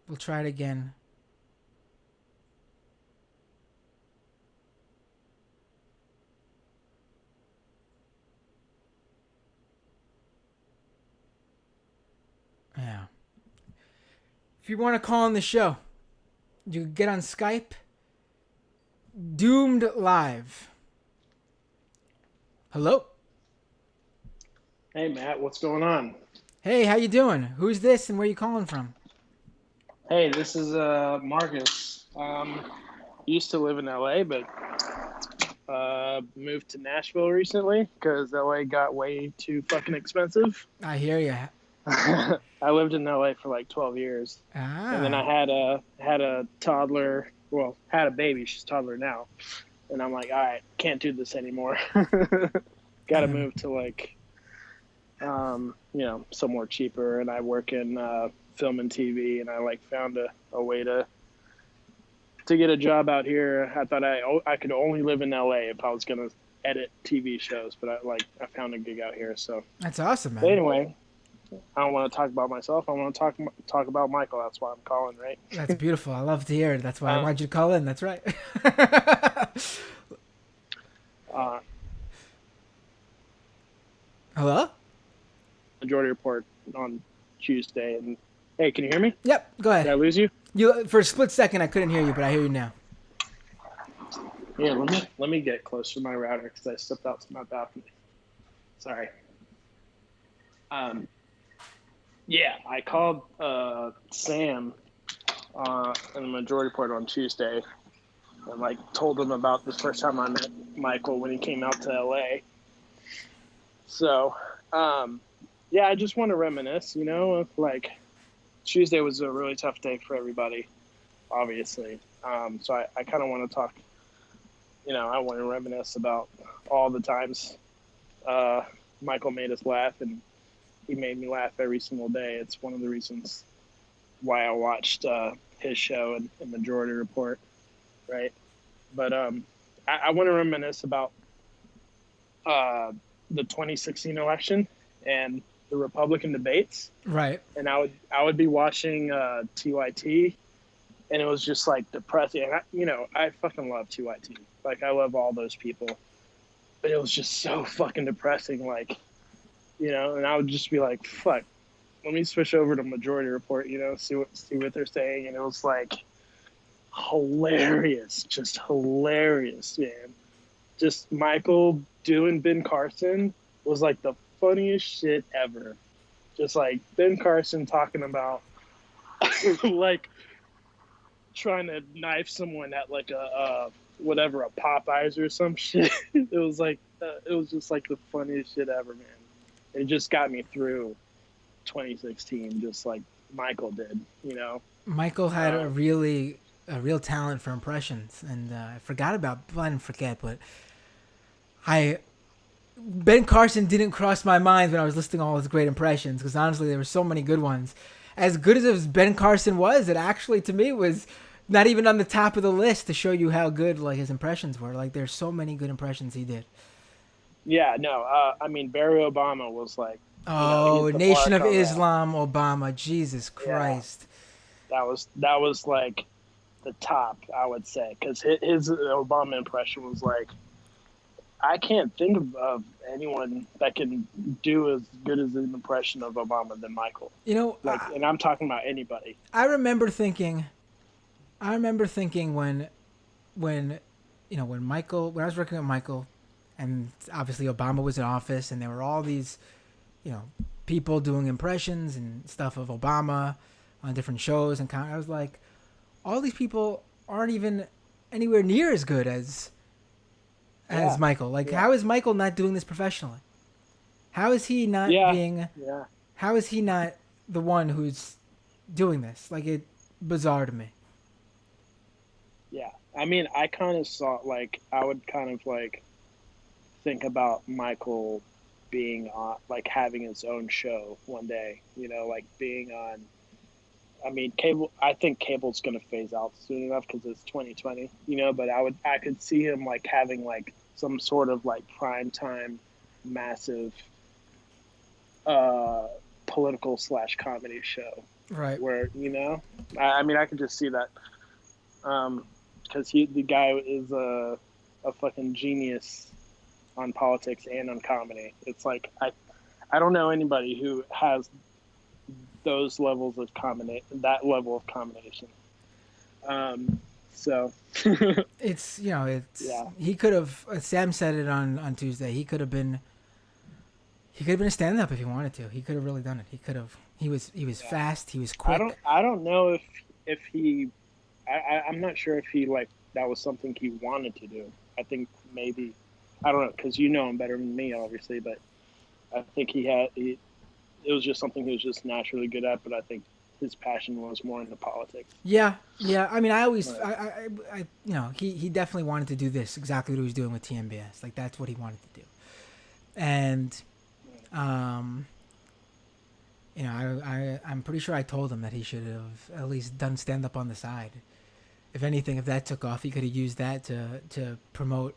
We'll try it again. Yeah. If you want to call on the show, you can get on Skype. Doomed Live. Hello? Hey, Matt, what's going on? Hey, how you doing? Who's this and where you calling from? Hey, this is Marcus. Used to live in LA, but moved to Nashville recently because LA got way too fucking expensive. I hear you. I lived in LA for like 12 years. And then I had a toddler, had a baby. She's a toddler now. And I'm like, all right, can't do this anymore. Got to move to like, somewhere cheaper. And I work in film and TV, and I like found a way to get a job out here. I thought I could only live in LA if I was gonna edit TV shows, but I found a gig out here. So that's awesome, man. But anyway, I don't want to talk about myself. I want to talk about Michael. That's why I'm calling, right? That's beautiful. I love to hear it. That's why I wanted you to call in. That's right. Hello? Majority Report on Tuesday. And hey, can you hear me? Yep. Go ahead. Did I lose you? For a split second, I couldn't hear you, but I hear you now. Yeah, let me get closer to my router because I stepped out to my balcony. Sorry. Yeah, I called Sam in the Majority Report on Tuesday and told him about the first time I met Michael when he came out to LA. So, yeah, I just want to reminisce, Tuesday was a really tough day for everybody, obviously. So I kind of want to talk, I want to reminisce about all the times Michael made us laugh, and he made me laugh every single day. It's one of the reasons why I watched his show and Majority Report, right? But I want to reminisce about the 2016 election and the Republican debates. Right. And I would be watching TYT and it was just like depressing. And I fucking love TYT. Like I love all those people, but it was just so fucking depressing. Like and I would just be like, fuck. Let me switch over to Majority Report. See what they're saying, and it was like hilarious, just hilarious, man. Just Michael doing Ben Carson was like the funniest shit ever. Just like Ben Carson talking about like trying to knife someone at like a whatever, a Popeyes or some shit. It was just like the funniest shit ever, man. It just got me through 2016, just like Michael did. Michael had Um, a real talent for impressions, and I forgot about. Well, I didn't forget, but I Ben Carson didn't cross my mind when I was listing all his great impressions, because honestly, there were so many good ones. As good as Ben Carson was, it actually to me was not even on the top of the list to show you how good like his impressions were. Like there's so many good impressions he did. yeah, no, I mean Barry Obama was like, he's Oh, the Nation mark of on that. Islam, Obama, Jesus Yeah, Christ. that was like the top, I would say, because his Obama impression was like, I can't think of anyone that can do as good as an impression of Obama than Michael. You know, Like, and I'm talking about anybody. I remember thinking, when when when I was working with Michael, and obviously Obama was in office, and there were all these you know people doing impressions and stuff of Obama on different shows, and I was like, all these people aren't even anywhere near as good as Yeah, Michael. Like, yeah, how is Michael not doing this professionally? How is he not yeah, being? yeah, How is he not the one who's doing this? Like, it bizarre to me. yeah. I mean, I kind of saw like I would kind of like think about Michael being on, like having his own show one day. Like being on. I mean, cable. I think cable's going to phase out soon enough because it's 2020. But I could see him like having like some sort of like prime time, massive, uh, political slash comedy show Right. where I mean, I could just see that because the guy is a fucking genius on politics and on comedy. It's like I don't know anybody who has those levels of that level of combination. So It's it's yeah, he could have. Sam said it on Tuesday. He could have been a stand up if he wanted to. He could have really done it. He could have. He was yeah. fast. He was I don't quick. I don't know if he I'm not sure if he like that was something he wanted to do. I think maybe I don't know because you know him better than me, obviously, but I think it was just something he was just naturally good at. But I think his passion was more into politics. Yeah, yeah. I mean, I always, But he definitely wanted to do this exactly what he was doing with TMBS. Like that's what he wanted to do. And um, I'm pretty sure I told him that he should have at least done stand up on the side. If anything, if that took off, he could have used that to promote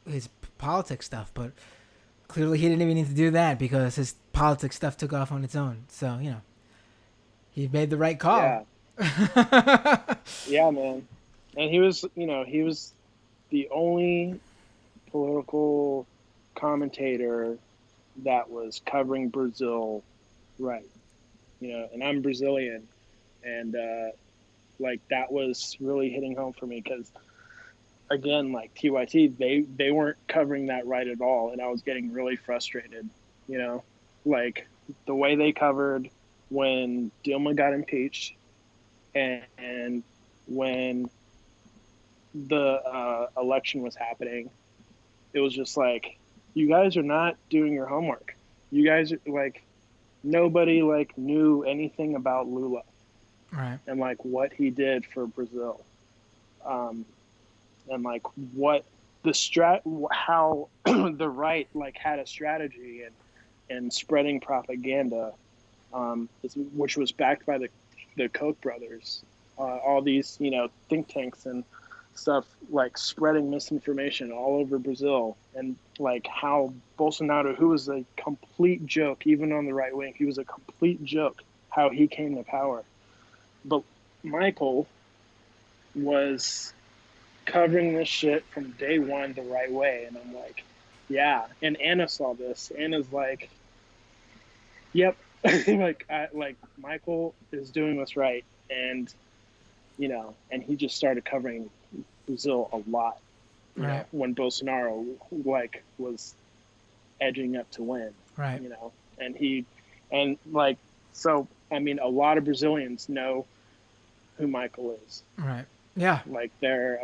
his politics stuff. But clearly, he didn't even need to do that because his politics stuff took off on its own. So he made the right call. yeah, yeah, man. And he was the only political commentator that was covering Brazil right. And I'm Brazilian, and like that was really hitting home for me because again, like TYT, they weren't covering that right at all, and I was getting really frustrated. You know, like the way they covered when Dilma got impeached, and when the election was happening, it was just like you guys are not doing your homework. You guys are like nobody like knew anything about Lula Right. and like what he did for Brazil. Um, and like what the how the right like had a strategy and spreading propaganda, which was backed by the Koch brothers, all these think tanks and stuff like spreading misinformation all over Brazil, and like how Bolsonaro, who was a complete joke, even on the right wing, he was a complete joke how he came to power. But Michael was covering this shit from day one the right way. And I'm like, yeah. And Anna saw this. Anna's like, yep. like Michael is doing this right. And, and he just started covering Brazil a lot, Right. when Bolsonaro was edging up to win, Right. and so, I mean, a lot of Brazilians know who Michael is. Right. Yeah. Like they're,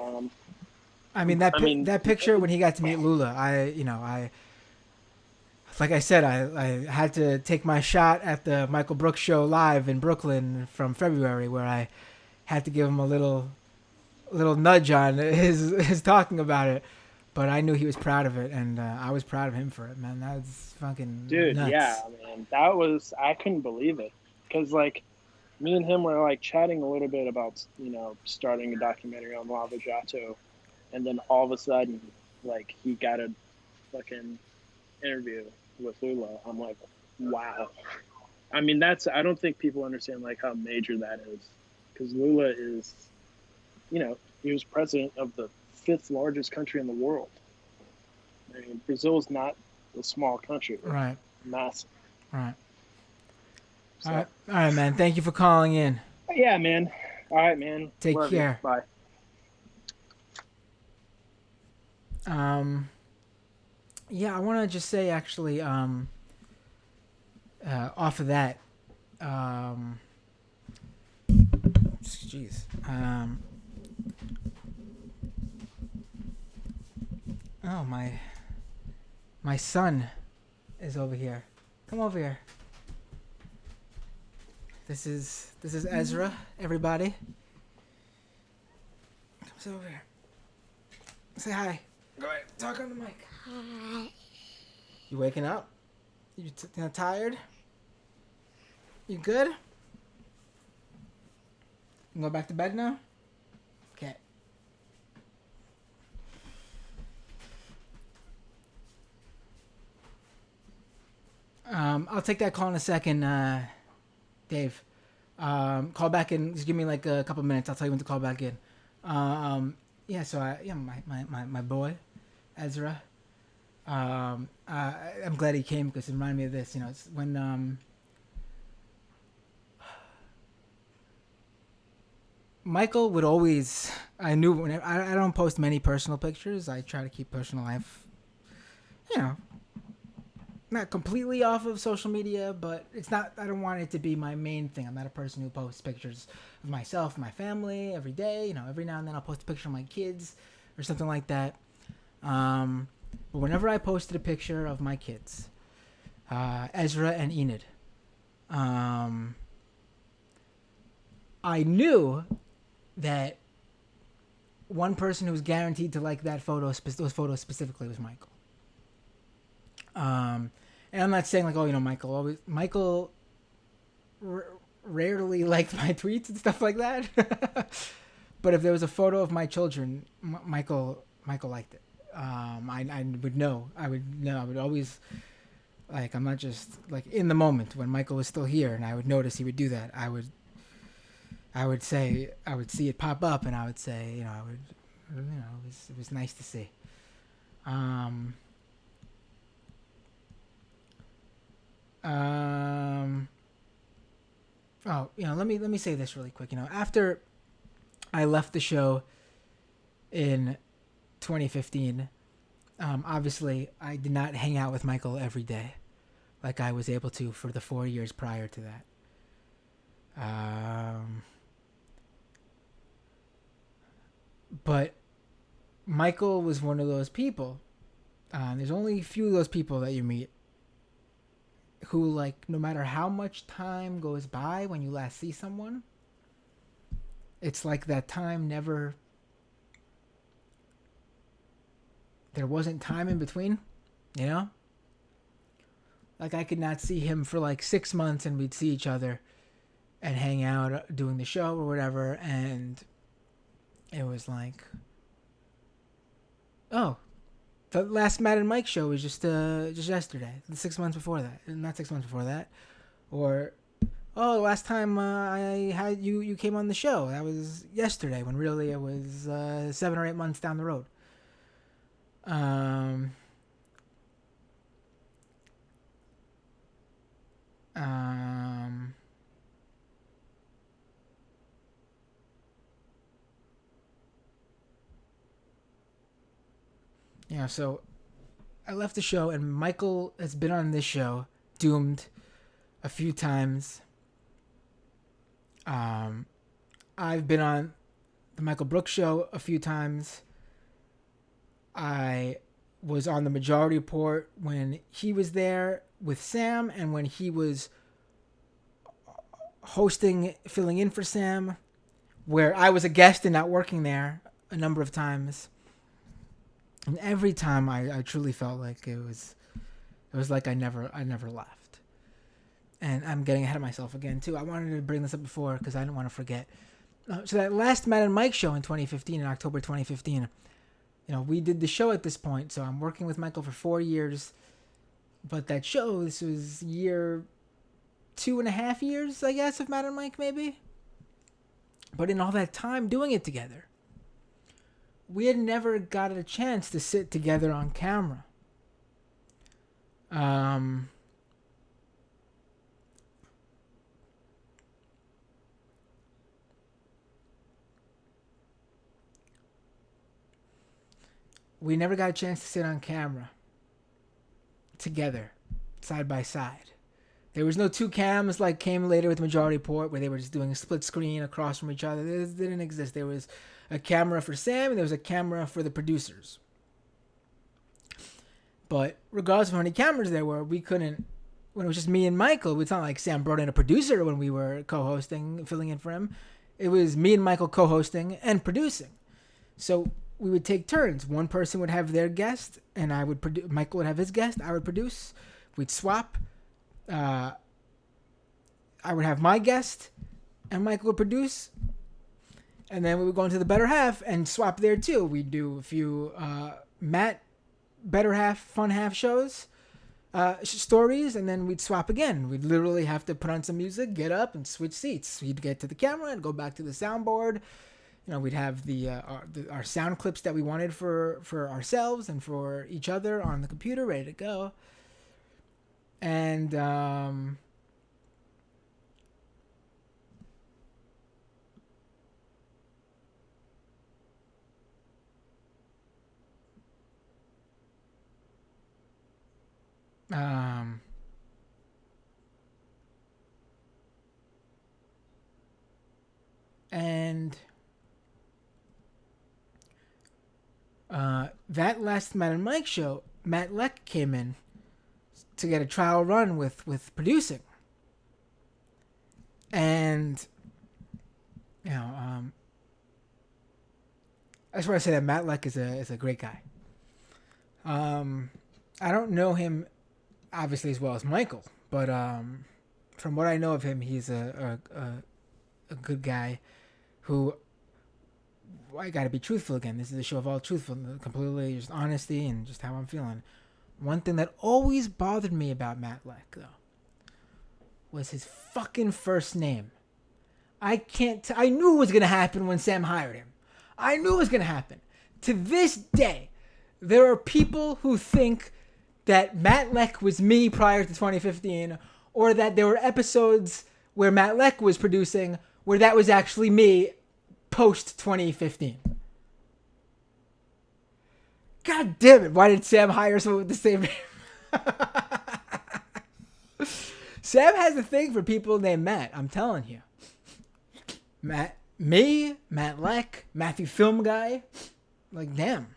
I mean that picture when he got to meet Lula, like I said, I had to take my shot at the Michael Brooks show live in Brooklyn from February, where I had to give him a little nudge on his talking about it. But I knew he was proud of it, and I was proud of him for it, man. That's fucking dude, yeah, nuts. man, I couldn't believe it, because like me and him were like chatting a little bit about starting a documentary on Lava Jato, and then all of a sudden, like, he got a fucking interview with Lula. I'm like, wow. I mean, I don't think people understand like how major that is, because Lula is, he was president of the fifth largest country in the world. I mean, Brazil is not a small country; it's Right. massive. Right. So, All right, man. Thank you for calling in. yeah, man. All right, man. Take Love you. care. Bye. Yeah, I want to just say actually, off of that, um, jeez, oh my son is over here. Come over here. This is Ezra. Everybody, come over here. Say hi. Go ahead. Talk on the mic. Hi. You waking up? You tired? You good? You can go back to bed now? Okay. I'll take that call in a second, Dave. Call back in. Just give me like a couple minutes. I'll tell you when to call back in. Yeah, so my boy, Ezra. I'm glad he came because it reminded me of this. It's when Michael would always. I knew when I don't post many personal pictures. I try to keep personal life, not completely off of social media, but it's not. I don't want it to be my main thing. I'm not a person who posts pictures of myself, my family every day. Every now and then I'll post a picture of my kids or something like that. But whenever I posted a picture of my kids, Ezra and Enid, I knew that one person who was guaranteed to like those photos specifically was Michael. And I'm not saying like, Michael rarely liked my tweets and stuff like that. But if there was a photo of my children, Michael liked it. I would know. I would always, like, I'm not just like in the moment when Michael was still here, and I would notice he would do that. I would say, I would see it pop up, and I would say, it was nice to see. Let me say this really quick. After I left the show in 2015, obviously I did not hang out with Michael every day like I was able to for the 4 years prior to that. But Michael was one of those people. There's only a few of those people that you meet who, like, no matter how much time goes by when you last see someone, it's like that time never... There wasn't time in between, Like, I could not see him for, like, 6 months, and we'd see each other and hang out doing the show or whatever, and it was like... Oh, the last Matt and Mike show was just yesterday. 6 months before that. Not 6 months before that. Or "Oh, last time I had you came on the show, that was yesterday," when really it was 7 or 8 months down the road. Um, um, so I left the show, and Michael has been on this show, Doomed, a few times. Um, I've been on the Michael Brooks show a few times. I was on the Majority Report when he was there with Sam, and when he was hosting, filling in for Sam, where I was a guest and not working there a number of times. And every time I truly felt like it was like I never left. And I'm getting ahead of myself again too. I wanted to bring this up before because I didn't want to forget. So that last Matt and Mike show in 2015, in October 2015, we did the show at this point. So I'm working with Michael for 4 years. But that show, this was year 2.5 years, I guess, of Matt and Mike, maybe. But in all that time doing it together, we had never got a chance to sit together on camera. We never got a chance to sit on camera together, side by side. There was no two cams like came later with Majority Report where they were just doing a split screen across from each other. This didn't exist. There was a camera for Sam and there was a camera for the producers. But regardless of how many cameras there were, we couldn't, when it was just me and Michael, it's not like Sam brought in a producer when we were co-hosting, filling in for him. It was me and Michael co-hosting and producing. So we would take turns. One person would have their guest and I would produce. Michael would have his guest. I would produce. We'd swap. I would have my guest and Michael would produce. And then we would go into the better half and swap there too. We'd do a few Matt better half, fun half shows, stories, and then we'd swap again. We'd literally have to put on some music, get up, and switch seats. We'd get to the camera and go back to the soundboard. We'd have our sound clips that we wanted for ourselves and for each other on the computer, ready to go. And that last Matt and Mike show, Matt Leck came in to get a trial run with producing. And, I just want to say that Matt Leck is a great guy. I don't know him obviously as well as Michael, but from what I know of him, he's a good guy who, I gotta be truthful again. This is a show of all truthful, completely just honesty and just how I'm feeling. One thing that always bothered me about Matt Leck, though, was his fucking first name. I knew it was gonna happen when Sam hired him. I knew it was gonna happen. To this day, there are people who think that Matt Leck was me prior to 2015, or that there were episodes where Matt Leck was producing where that was actually me post 2015. God damn it, why did Sam hire someone with the same name? Sam has a thing for people named Matt, I'm telling you. Matt Leck, Matthew Film Guy. Like, damn.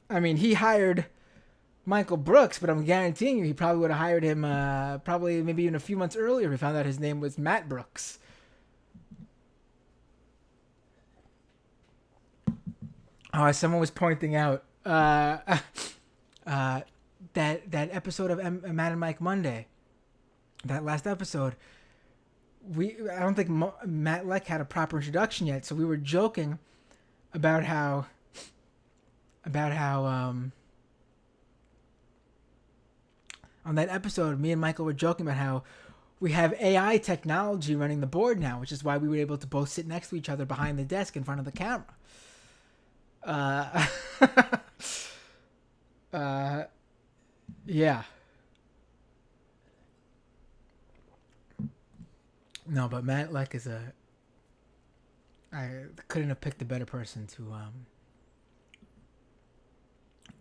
I mean, he hired Michael Brooks, but I'm guaranteeing you he probably would have hired him probably maybe even a few months earlier if he found out his name was Matt Brooks. Someone was pointing out that episode of Matt and Mike Monday, that last episode, I don't think Matt Leck had a proper introduction yet, so we were joking about how on that episode, me and Michael were joking about how we have AI technology running the board now, which is why we were able to both sit next to each other behind the desk in front of the camera. Uh, yeah. No, but Matt Leck is a. I couldn't have picked a better person to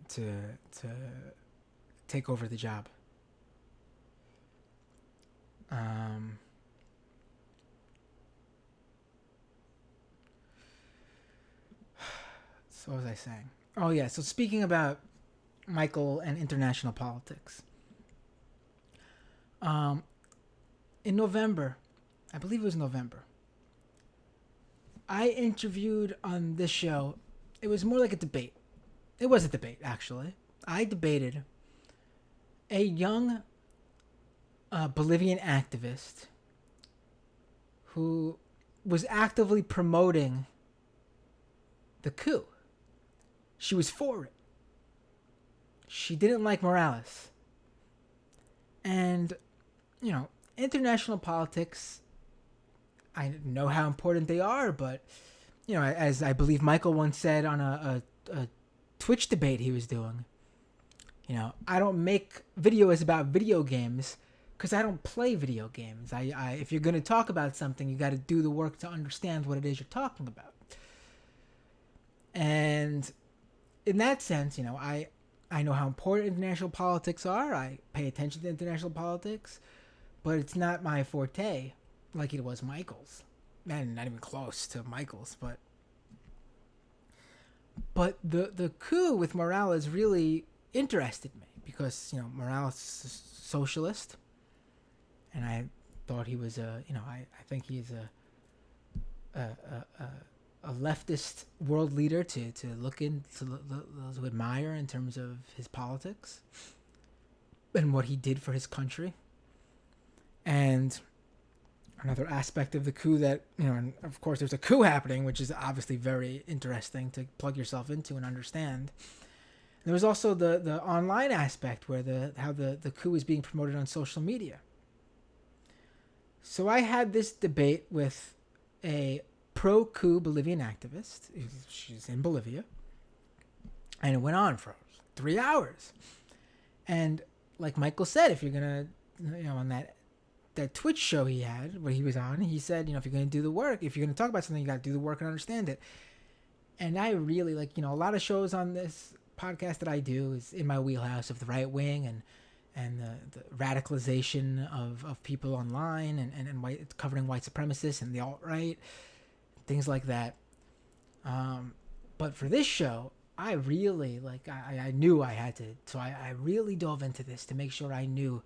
to take over the job. Um, so what was I saying? Oh yeah. So speaking about Michael and international politics, um, in November, I believe it was November, I interviewed on this show. It was more like a debate. It was a debate, actually. I debated a young Bolivian activist who was actively promoting the coup. She was for it. She didn't like Morales. And, you know, international politics, I know how important they are, but, you know, as I believe Michael once said on a Twitch debate he was doing, you know, I don't make videos about video games because I don't play video games. I if you're going to talk about something, you got to do the work to understand what it is you're talking about. And in that sense, you know, I know how important international politics are. I pay attention to international politics, but it's not my forte like it was Michael's. Man, not even close to Michael's, but the coup with Morales really interested me because, you know, Morales is a socialist, and I thought he was I think he's a leftist world leader to look in to admire in terms of his politics and what he did for his country. And another aspect of the coup that, you know, and of course there's a coup happening, which is obviously very interesting to plug yourself into and understand. There was also the online aspect where how the coup is being promoted on social media. So I had this debate with a pro-coup Bolivian activist. She's in Bolivia. And it went on for 3 hours. And like Michael said, if you're going to, you know, on that Twitch show he had, where he was on, he said, you know, if you're going to do the work, if you're going to talk about something, you got to do the work and understand it. And I really, like, you know, a lot of shows on this podcast that I do is in my wheelhouse of the right wing and the radicalization of people online and white, covering white supremacists and the alt-right, things like that. But for this show, I really, like, I knew I had to, so I really dove into this to make sure I knew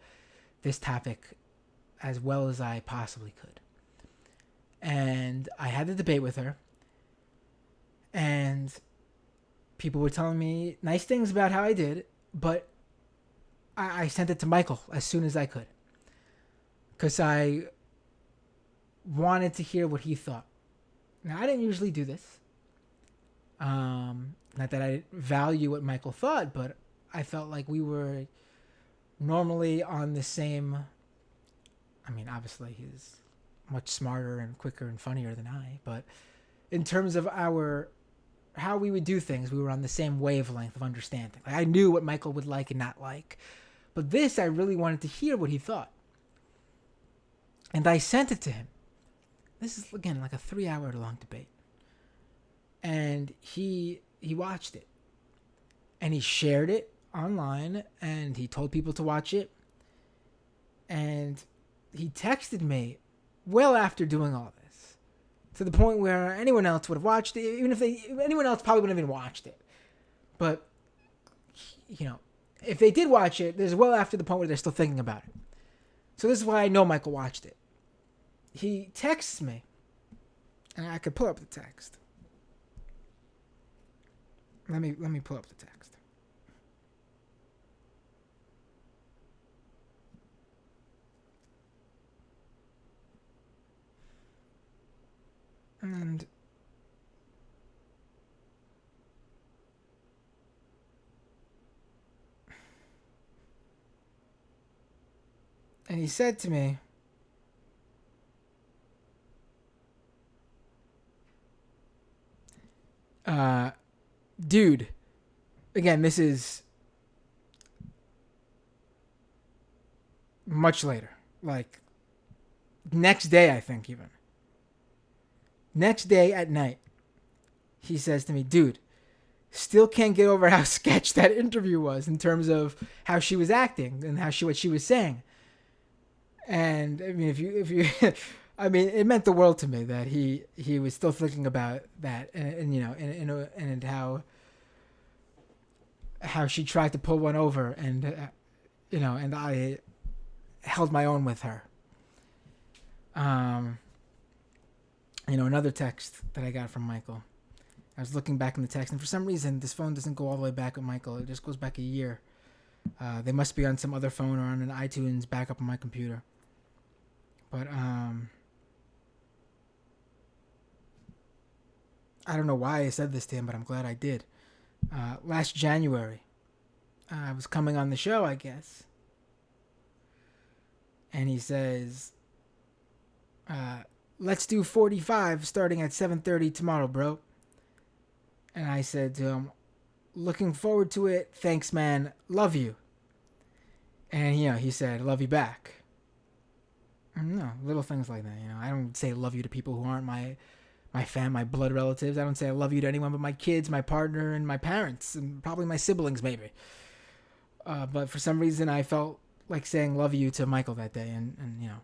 this topic as well as I possibly could. And I had the debate with her, and people were telling me nice things about how I did, but I sent it to Michael as soon as I could, because I wanted to hear what he thought. Now, I didn't usually do this. Not that I didn't value what Michael thought, but I felt like we were normally on the same. I mean, obviously he's much smarter and quicker and funnier than I, but in terms of how we would do things, we were on the same wavelength of understanding. Like, I knew what Michael would like and not like, but this I really wanted to hear what he thought, and I sent it to him. This is again like a 3-hour long debate, and he watched it, and he shared it online, and he told people to watch it, and he texted me well after doing all this, to the point where anyone else would have watched it. Even if anyone else probably wouldn't have even watched it. But, you know, if they did watch it, there's well after the point where they're still thinking about it. So this is why I know Michael watched it. He texts me, and I could pull up the text. Let me pull up the text. And And he said to me, uh, dude, again, this is much later. Like, next day, I think, even. Next day at night, he says to me, dude, still can't get over how sketch that interview was in terms of how she was acting and what she was saying. And I mean, if you, I mean, it meant the world to me that he was still thinking about that, and you know, and how she tried to pull one over, and you know, and I held my own with her. Um, you know, another text that I got from Michael. I was looking back in the text, and for some reason, this phone doesn't go all the way back with Michael. It just goes back a year. They must be on some other phone or on an iTunes backup on my computer. But I don't know why I said this to him, but I'm glad I did. Last January, I was coming on the show, I guess, and he says, "Let's do 45 starting at 7:30 tomorrow, bro." And I said to him, "Looking forward to it. Thanks, man. Love you." And you know, he said, "Love you back." No, little things like that. You know, I don't say love you to people who aren't my blood relatives. I don't say I love you to anyone but my kids, my partner, and my parents, and probably my siblings, maybe. But for some reason, I felt like saying love you to Michael that day, and you know,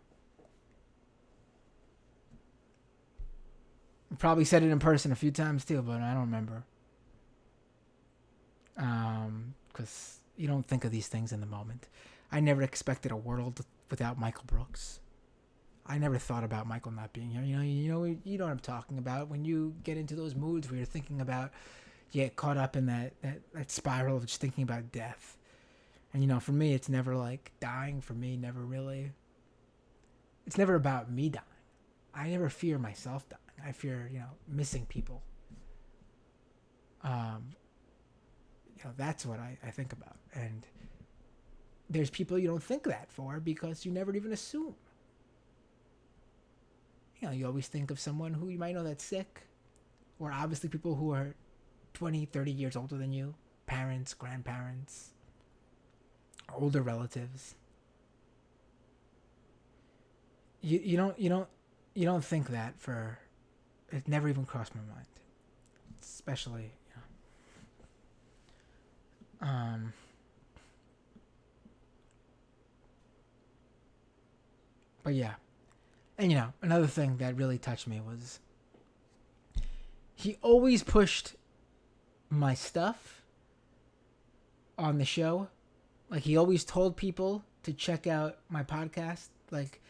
probably said it in person a few times too, but I don't remember. Because you don't think of these things in the moment. I never expected a world without Michael Brooks. I never thought about Michael not being here. You know what I'm talking about. When you get into those moods where you're thinking about, you get caught up in that spiral of just thinking about death. And you know, for me, it's never like dying. For me, never really. It's never about me dying. I never fear myself dying. I fear, you know, missing people. Um, you know, that's what I think about. And there's people you don't think that for because you never even assume. You know, you always think of someone who you might know that's sick, or obviously people who are 20, 30 years older than you, parents, grandparents, older relatives. You don't think that for. It never even crossed my mind, especially you know. But yeah, and you know, another thing that really touched me was he always pushed my stuff on the show. Like he always told people to check out my podcast. Like,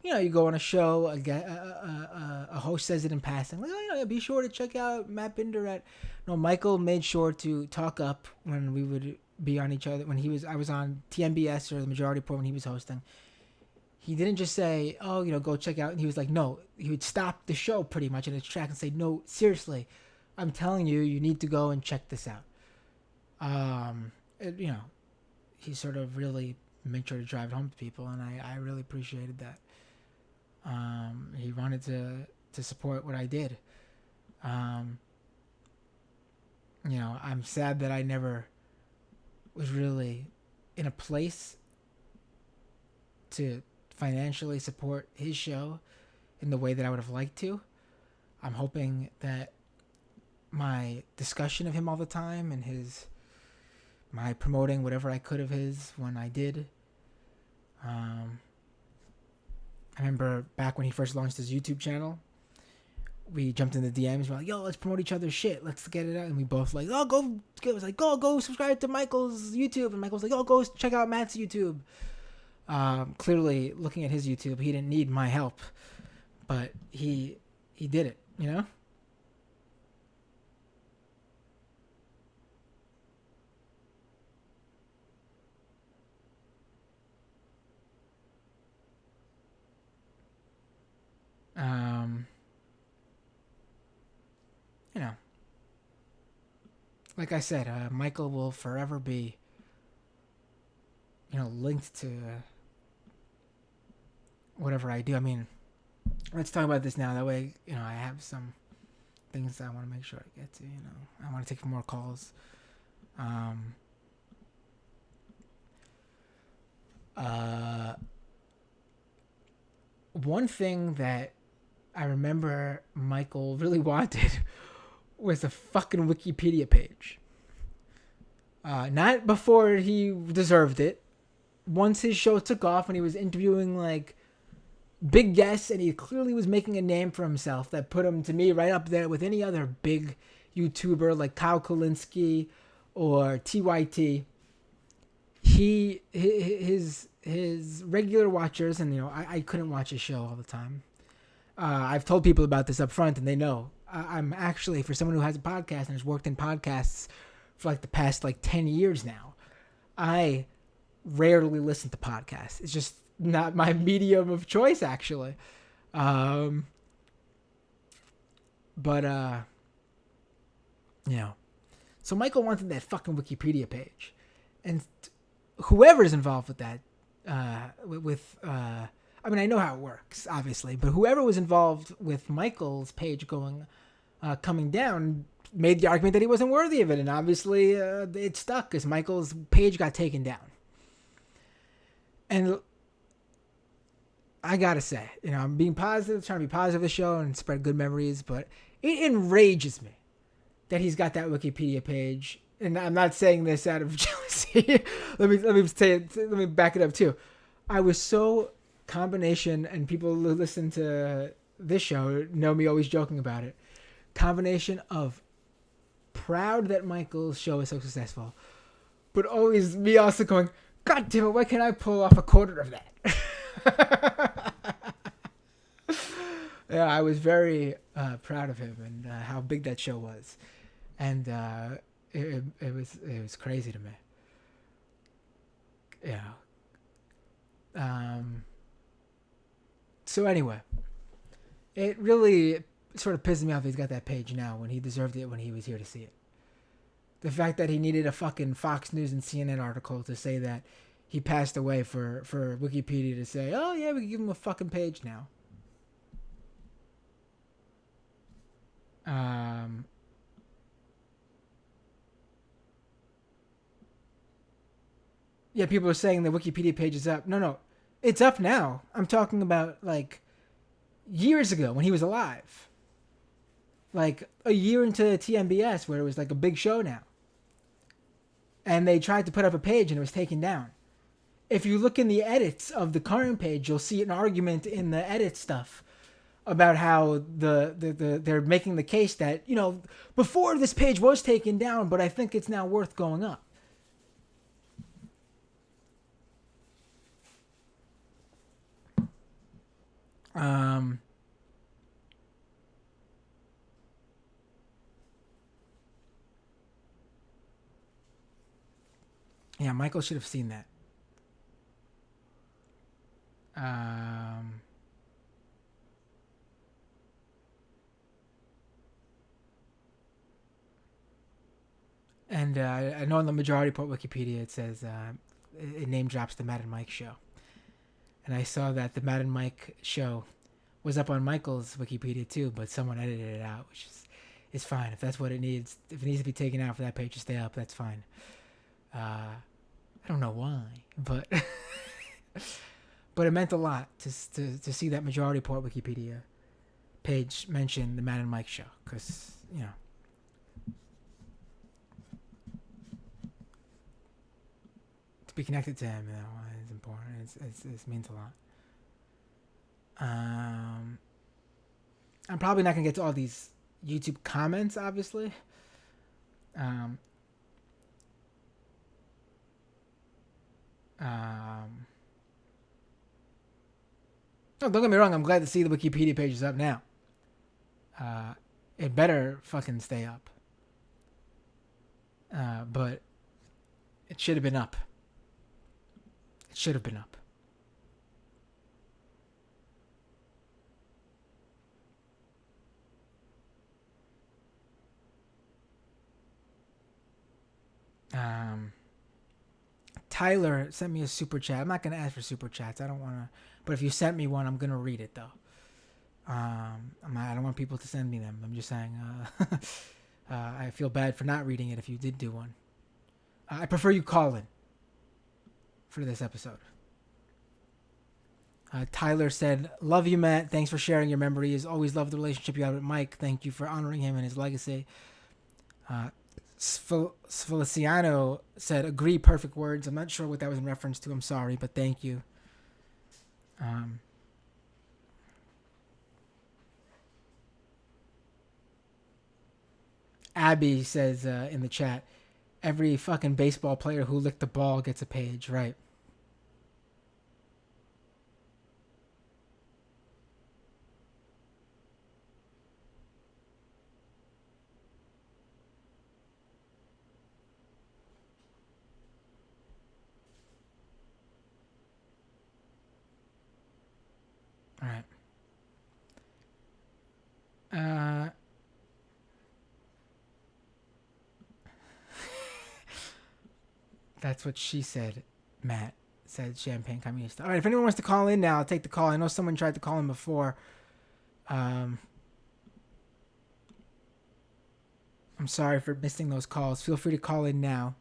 you know, you go on a show, a host says it in passing. Like, oh yeah, be sure to check out Matt Binder at. No, Michael made sure to talk up when we would be on each other. When I was on TMBS or the Majority Report when he was hosting. He didn't just say, oh, you know, go check out. And he was like, no, he would stop the show pretty much in its track and say, no, seriously, I'm telling you, you need to go and check this out. You know, he sort of really made sure to drive it home to people, and I really appreciated that. He wanted to support what I did. Um, you know, I'm sad that I never was really in a place to financially support his show in the way that I would have liked to. I'm hoping that my discussion of him all the time and my promoting whatever I could of his when I did. I remember back when he first launched his YouTube channel, we jumped in the DMs. We're like, "Yo, let's promote each other's shit. Let's get it out." And we both like, "Oh, go!" It was like, "Go subscribe to Michael's YouTube." And Michael's like, "Oh, go check out Matt's YouTube." Clearly, looking at his YouTube, he didn't need my help, but he did it. You know. Um, you know, like I said, Michael will forever be, you know, linked to whatever I do. I mean, let's talk about this now. That way, I have some things that I want to make sure I get to. I want to take more calls. One thing that I remember Michael really wanted was a fucking Wikipedia page. Not before he deserved it. Once his show took off and he was interviewing like big guests and he clearly was making a name for himself that put him to me right up there with any other big YouTuber like Kyle Kalinske or TYT. His regular watchers, and I couldn't watch his show all the time. I've told people about this up front and they know. I'm actually, for someone who has a podcast and has worked in podcasts for like the past like 10 years now, I rarely listen to podcasts. It's just not my medium of choice, actually. But so Michael wanted that fucking Wikipedia page, and whoever's involved with that, I mean, I know how it works, obviously, but whoever was involved with Michael's page coming down made the argument that he wasn't worthy of it, and obviously it stuck because Michael's page got taken down. And I gotta say, I'm being positive, trying to be positive of the show and spread good memories, but it enrages me that he's got that Wikipedia page. And I'm not saying this out of jealousy. let me back it up too. I was so combination, and people who listen to this show know me always joking about it. Combination of proud that Michael's show is so successful, but always me also going, God damn it, why can't I pull off a quarter of that? Yeah, I was very proud of him and how big that show was, and it was crazy to me. Yeah. So anyway, it really sort of pisses me off he's got that page now when he deserved it when he was here to see it. The fact that he needed a fucking Fox News and CNN article to say that he passed away for Wikipedia to say, oh yeah, we can give him a fucking page now. Yeah, people are saying the Wikipedia page is up. No, it's up now. I'm talking about like years ago when he was alive. Like a year into TMBS where it was like a big show now. And they tried to put up a page and it was taken down. If you look in the edits of the current page, you'll see an argument in the edit stuff about how they're making the case that, before this page was taken down, but I think it's now worth going up. Yeah, Michael should have seen that. And I know in the majority report Wikipedia it says it name drops the Matt and Mike show, and I saw that the Matt and Mike show was up on Michael's Wikipedia too, but someone edited it out, which is fine if that's what it needs. If it needs to be taken out for that page to stay up, that's fine. I don't know why, but but it meant a lot to see that majority report Wikipedia page mention the Matt and Mike show, because to be connected to him is important. It means a lot. I'm probably not gonna get to all these YouTube comments, obviously. No, don't get me wrong. I'm glad to see the Wikipedia page is up now. It better fucking stay up. But it should have been up. It should have been up. Tyler sent me a super chat. I'm not gonna ask for super chats. I don't want to. But if you sent me one, I'm gonna read it though. I don't want people to send me them. I'm just saying. I feel bad for not reading it if you did do one. I prefer you call in for this episode. Tyler said, "Love you, Matt. Thanks for sharing your memories. Always loved the relationship you had with Mike. Thank you for honoring him and his legacy." Feliciano said, "Agree, perfect words." I'm not sure what that was in reference to. I'm sorry, but thank you. Abby says in the chat, "Every fucking baseball player who licked the ball gets a page." Right. All right. That's what she said, Matt said, Champagne Communist. All right, if anyone wants to call in now, I'll take the call. I know someone tried to call in before. I'm sorry for missing those calls. Feel free to call in now.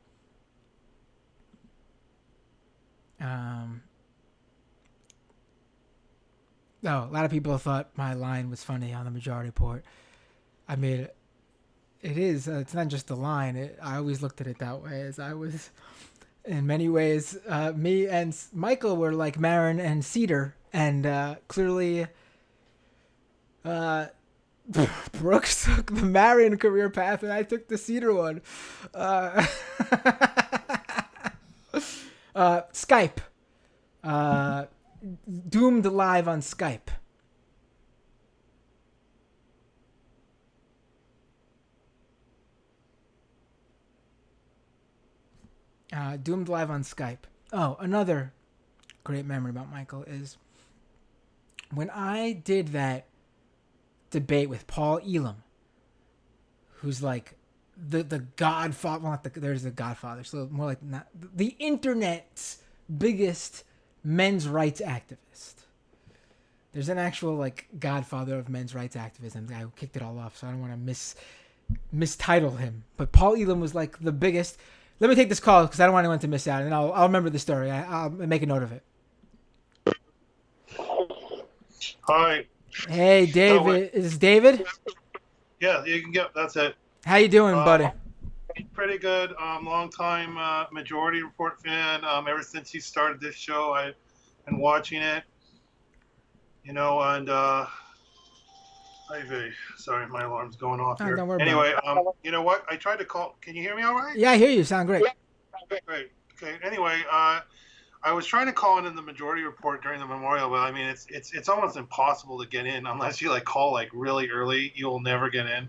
A lot of people thought my line was funny on the Majority Report. I mean, it is. It's not just the line. I always looked at it that way, as I was, in many ways, me and Michael were like Marin and Cedar, and clearly, Brooks took the Marion career path, and I took the Cedar one. Skype. Doomed live on Skype. Doomed live on Skype. Oh, another great memory about Michael is when I did that debate with Paul Elam, who's like the godfather. Well, there's the godfather, so more like not the internet's biggest men's rights activist. There's an actual like godfather of men's rights activism, the guy who kicked it all off. So I don't want to mistitle him. But Paul Elam was like the biggest. Let me take this call because I don't want anyone to miss out, and I'll remember the story. I'll make a note of it. Hi. Hey, David. Is this David? Yeah, you can get. That's it. How you doing, buddy? Pretty good. Long time Majority Report fan. Ever since you started this show, I've been watching it. And sorry, my alarm's going off here. Don't worry anyway, about it. You know what? I tried to call. Can you hear me all right? Yeah, I hear you. Sound great. Yeah. Great. Okay. Anyway, I was trying to call in the Majority Report during the memorial, but I mean, it's almost impossible to get in unless you like call like really early. You'll never get in.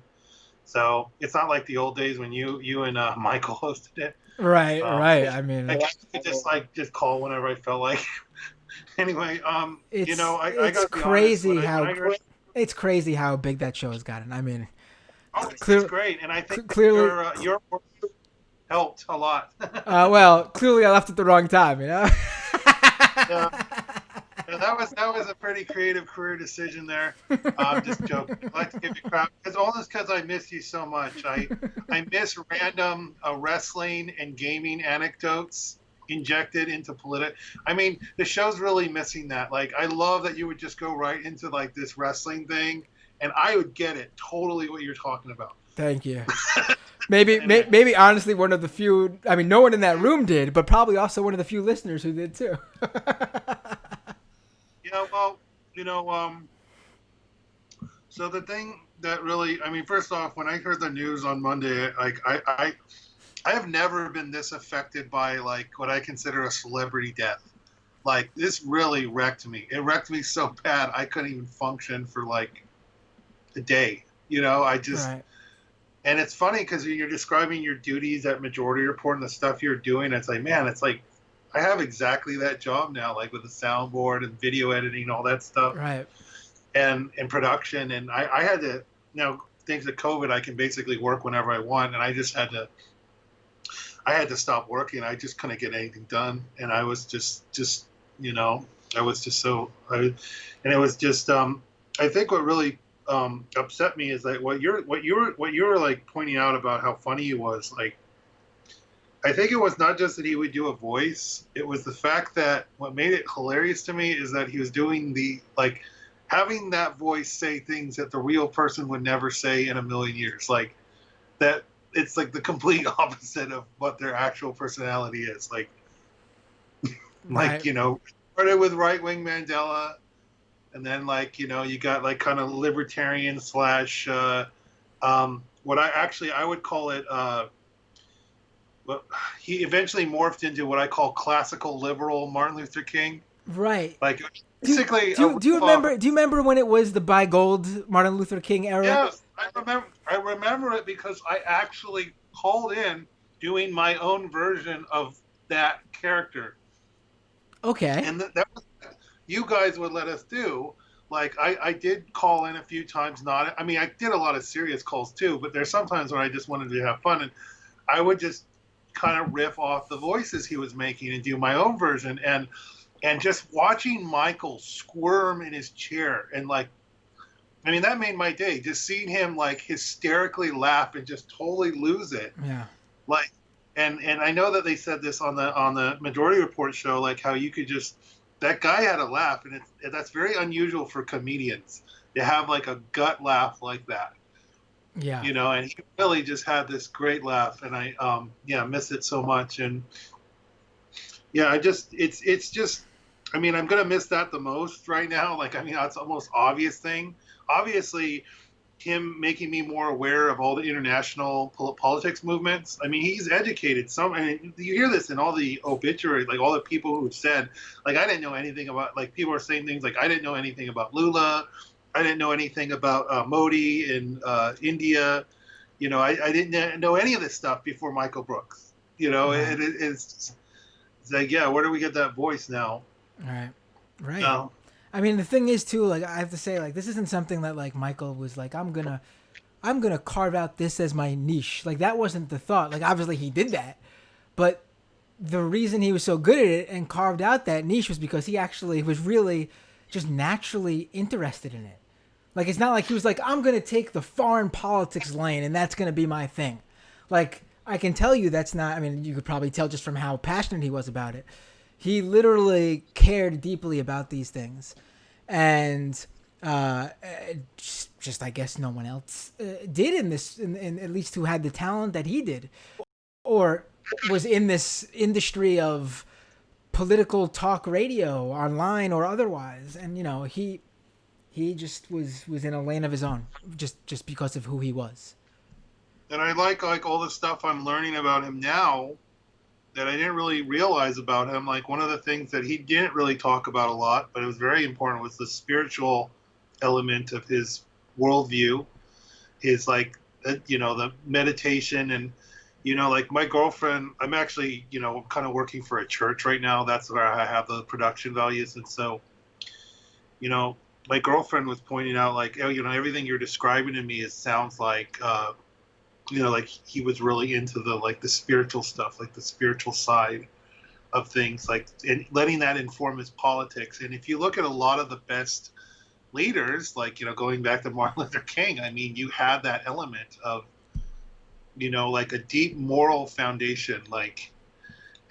So it's not like the old days when you and Michael hosted it. Right. I mean, I could just call whenever I felt like. Anyway, it's got crazy it's crazy how big that show has gotten. I mean, it's great, and I think clearly your helped a lot. Well, clearly I left at the wrong time, you know. Yeah, that was a pretty creative career decision there. I'm just joking. I like to give you crap because I miss you so much. I miss random wrestling and gaming anecdotes injected into politics. I mean, the show's really missing that. Like, I love that you would just go right into like this wrestling thing, and I would get it totally what you're talking about. Thank you. Maybe honestly one of the few. I mean, no one in that room did, but probably also one of the few listeners who did too. Yeah, well, so the thing that really, I mean, first off, when I heard the news on Monday, like I have never been this affected by like what I consider a celebrity death. Like, this really wrecked me. It wrecked me so bad I couldn't even function for like a day. I just. Right. And it's funny because you're describing your duties at Majority Report and the stuff you're doing. It's like, man, it's like I have exactly that job now, like with the soundboard and video editing, all that stuff, right? And production. And I had to thanks to COVID, I can basically work whenever I want, and I just had to. I had to stop working. I just couldn't get anything done, and I was just you know, I was just so and it was just I think what really upset me is that what you were like pointing out about how funny he was. Like, I think it was not just that he would do a voice; it was the fact that what made it hilarious to me is that he was doing the like having that voice say things that the real person would never say in a million years. Like that, it's like the complete opposite of what their actual personality is. Right. You know, started with right wing Mandela, and then like you know you got like kind of libertarian slash what I would call it. Well, he eventually morphed into what I call classical liberal Martin Luther King. Right. Like Do, basically a do you ripoff. remember? Do you remember when it was the buy gold Martin Luther King era? Yes, I remember. I remember it because I actually called in doing my own version of that character, Okay. and that was you guys would let us do. Like I did call in a few times. Not, I mean, I did a lot of serious calls too, but there's sometimes when I just wanted to have fun, and I would just kind of riff off the voices he was making and do my own version, and just watching Michael squirm in his chair and like, I mean, that made my day. Just seeing him like hysterically laugh and just totally lose it. Yeah. Like, and I know that they said this on the Majority Report show, like how you could just that guy had a laugh, and that's very unusual for comedians to have like a gut laugh like that. Yeah. You know, and he really just had this great laugh, and I yeah miss it so much, and yeah, I just it's just, I mean, I'm gonna miss that the most right now. Like, I mean, that's the most obvious thing. Obviously, him making me more aware of all the international politics movements. I mean, he's educated. I mean, you hear this in all the obituaries, like all the people who've said, like, I didn't know anything about, like, people are saying things like, I didn't know anything about Lula. I didn't know anything about Modi in India. You know, I didn't know any of this stuff before Michael Brooks. You know, Right. it's like, yeah, where do we get that voice now? Right. Right. No. I mean, the thing is too, like I have to say, like this isn't something that like Michael was like, I'm gonna carve out this as my niche. Like that wasn't the thought. Like obviously he did that, but the reason he was so good at it and carved out that niche was because he actually was really just naturally interested in it. Like it's not like he was like, I'm gonna take the foreign politics lane and that's gonna be my thing. Like I can tell you that's not. I mean, you could probably tell just from how passionate he was about it. He literally cared deeply about these things, and just I guess no one else did in this, in at least who had the talent that he did, or was in this industry of political talk radio, online or otherwise. And you know, he just was in a lane of his own, just because of who he was. And I like all the stuff I'm learning about him now that I didn't really realize about him. Like one of the things that he didn't really talk about a lot, but it was very important, was the spiritual element of his worldview. His like, you know, the meditation and, you know, like my girlfriend. I'm actually, you know, kind of working for a church right now. That's where I have the production values, and so, you know, my girlfriend was pointing out like, oh, you know, everything you're describing to me sounds like. You know, like he was really into the like the spiritual stuff, like the spiritual side of things, like and letting that inform his politics. And if you look at a lot of the best leaders, like, you know, going back to Martin Luther King, I mean, you had that element of, you know, like a deep moral foundation, like,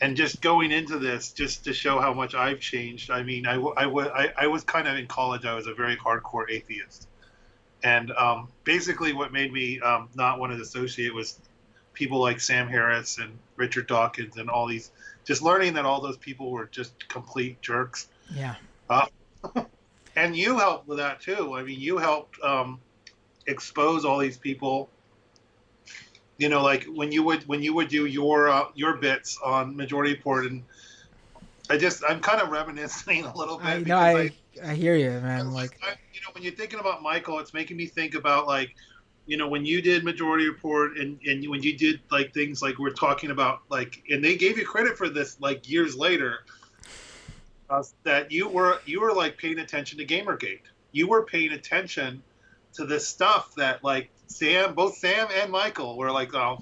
and just going into this just to show how much I've changed. I mean, I was kind of in college, I was a very hardcore atheist. And basically, what made me not want to associate was people like Sam Harris and Richard Dawkins and all these. Just learning that all those people were just complete jerks. Yeah. Uh, and you helped with that too. I mean, you helped expose all these people. You know, like when you would do your bits on Majority Report, and I'm kind of reminiscing a little I bit know. because I hear you, man. Like you know, when you're thinking about Michael, it's making me think about like, you know, when you did Majority Report and when you did like things like we're talking about, like, and they gave you credit for this like years later, that you were like paying attention to Gamergate. You were paying attention to this stuff that like both Sam and Michael were like, oh,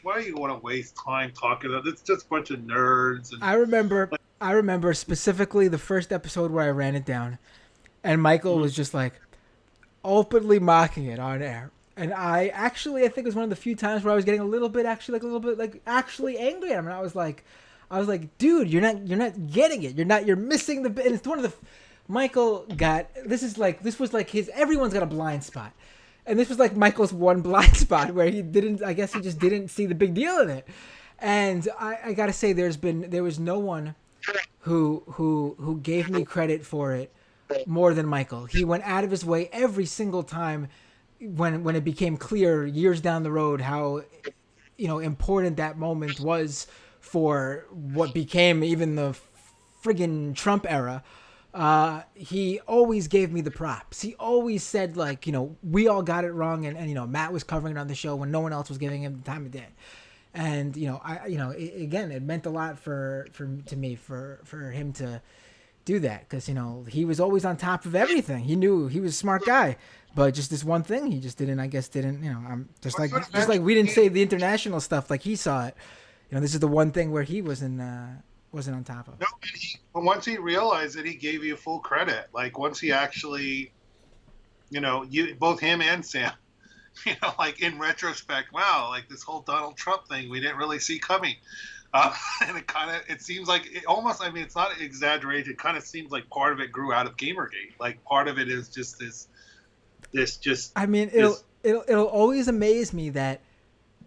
why do you want to waste time talking about? It's just a bunch of nerds and I remember specifically the first episode where I ran it down, and Michael was just like openly mocking it on air. And I think it was one of the few times where I was getting a little bit actually angry at him. And I was like, dude, you're not getting it. You're missing the bit. And it's one of the Michael got this was like his everyone's got a blind spot. And this was like Michael's one blind spot where he just didn't see the big deal in it. And I gotta say there was no one who gave me credit for it more than Michael. He went out of his way every single time when it became clear years down the road how important that moment was for what became even the friggin' Trump era. He always gave me the props. He always said we all got it wrong, and Matt was covering it on the show when no one else was giving him the time of day. And it meant a lot to me for him to do that, because he was always on top of everything. He knew he was a smart guy, but just this one thing he just didn't. Just like we didn't say the international stuff like he saw it. This is the one thing where he wasn't on top of. No, once he realized it, he gave you full credit. Like once he actually, both him and Sam, like in retrospect, wow, like this whole Donald Trump thing we didn't really see coming. And it seems like it's not exaggerated. It kind of seems like part of it grew out of Gamergate. Like part of it is just this. It'll always amaze me that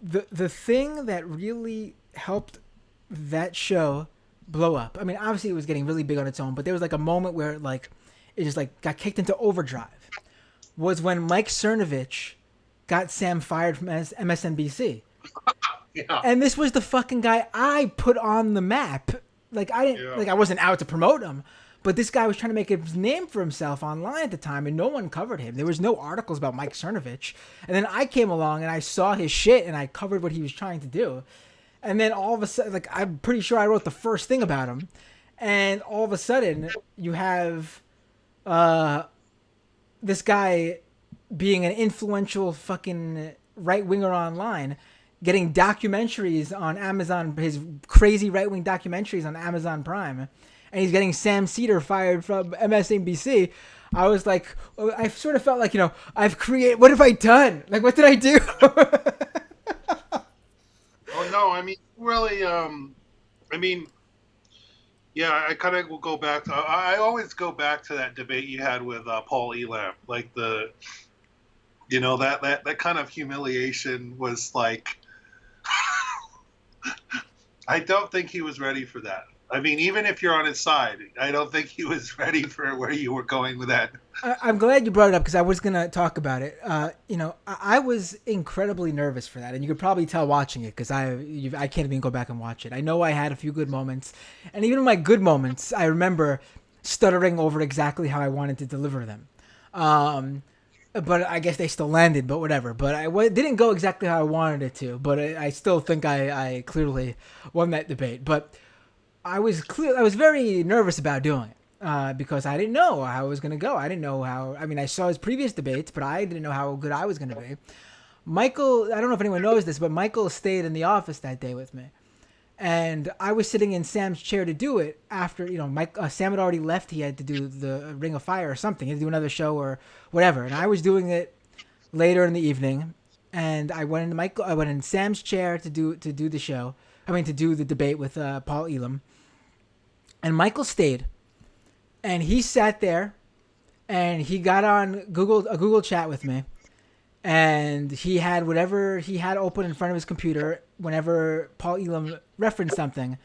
the thing that really helped that show blow up. I mean, obviously it was getting really big on its own, but there was like a moment where it just got kicked into overdrive. Was when Mike Cernovich got Sam fired from MSNBC. Yeah. And this was the fucking guy I put on the map. I wasn't out to promote him, but this guy was trying to make his name for himself online at the time, and no one covered him. There was no articles about Mike Cernovich. And then I came along and I saw his shit and I covered what he was trying to do. And then all of a sudden, I'm pretty sure I wrote the first thing about him. And all of a sudden, you have this guy being an influential fucking right-winger online, getting documentaries on Amazon, his crazy right-wing documentaries on Amazon Prime, and he's getting Sam Cedar fired from MSNBC. I was like, I sort of felt like, I've created, what have I done? Like, what did I do? Oh, no, really, yeah, I kind of will go back to, I always go back to that debate you had with Paul Elam. Like that kind of humiliation was like, I don't think he was ready for that. I mean, even if you're on his side, I don't think he was ready for where you were going with that. I'm glad you brought it up because I was going to talk about it. I was incredibly nervous for that, and you could probably tell watching it because I can't even go back and watch it. I know I had a few good moments, and even in my good moments, I remember stuttering over exactly how I wanted to deliver them. But I guess they still landed, but whatever. But it didn't go exactly how I wanted it to, but I still think I clearly won that debate. But I was very nervous about doing it because I didn't know how it was going to go. I didn't know how. I mean, I saw his previous debates, but I didn't know how good I was going to be. Michael, I don't know if anyone knows this, but Michael stayed in the office that day with me, and I was sitting in Sam's chair to do it after Sam had already left. He had to do the Ring of Fire or something. He had to do another show or whatever, and I was doing it later in the evening. And I went in Sam's chair to do the show. To do the debate with Paul Elam. And Michael stayed, and he sat there, and he got on a Google chat with me, and he had whatever he had open in front of his computer whenever Paul Elam referenced something,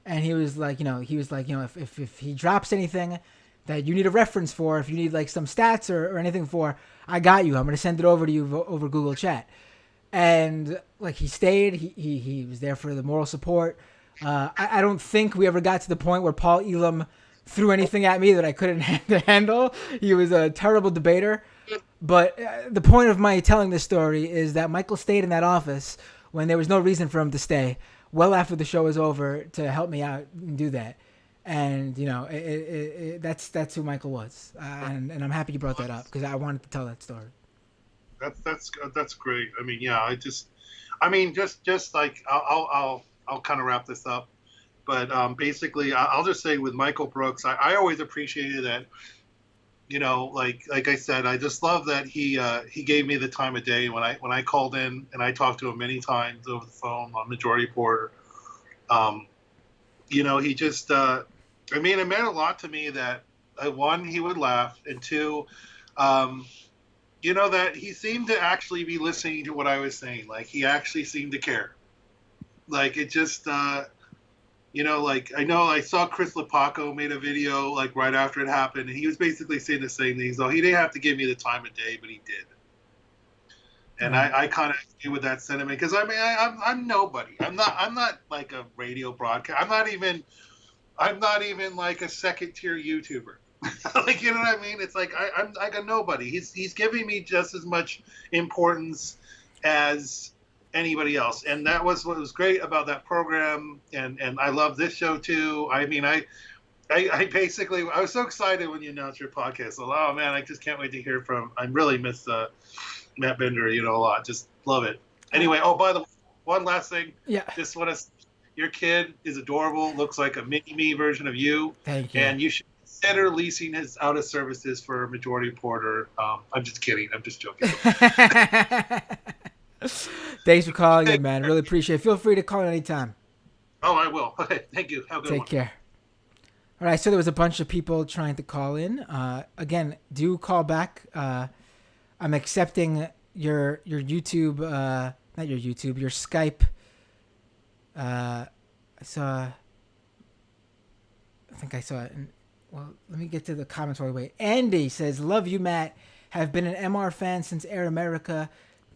and he was like, if he drops anything that you need a reference for, if you need like some stats or anything for, I got you. I'm gonna send it over to you over Google Chat. And he stayed. He was there for the moral support. I don't think we ever got to the point where Paul Elam threw anything at me that I couldn't handle. He was a terrible debater. But the point of my telling this story is that Michael stayed in that office when there was no reason for him to stay, well after the show was over, to help me out and do that. And that's who Michael was. And I'm happy you brought that up because I wanted to tell that story. That's great. I mean, yeah, I mean, just like I'll kind of wrap this up, but basically, I'll just say with Michael Brooks, I always appreciated that. Like I said, I just love that he gave me the time of day when I called in, and I talked to him many times over the phone on Majority Report. Um, he just I mean, it meant a lot to me that one, he would laugh, and two, um, that he seemed to actually be listening to what I was saying. Like, he actually seemed to care. Like, it just, like, I know I saw Chris Lepaco made a video, like, right after it happened, and he was basically saying the same thing. So he didn't have to give me the time of day, but he did. And I kind of agree with that sentiment, because, I mean, I'm nobody. I'm not like a radio broadcast. I'm not even like a second tier YouTuber. Like, you know what I mean? It's like I'm like a nobody. He's giving me just as much importance as anybody else, and that was what was great about that program. And I love this show too. I mean, I basically, I was so excited when you announced your podcast. So, oh man, I just can't wait to hear from. I really miss Matt Bender, a lot. Just love it. Anyway, oh, by the way, one last thing. Yeah. Just want to. Your kid is adorable. Looks like a mini me version of you. Thank you. And you should consider leasing his out of services for Majority Reporter. I'm just kidding. I'm just joking. Thanks for calling in, man. Really appreciate it. Feel free to call anytime. Oh, I will. Okay, thank you. Have a good one. Take care. All right, so there was a bunch of people trying to call in. Again, do call back. I'm accepting your YouTube, not your YouTube, your Skype. I think I saw it. Well, let me get to the comments right away. Andy says, "Love you, Matt. Have been an MR fan since Air America.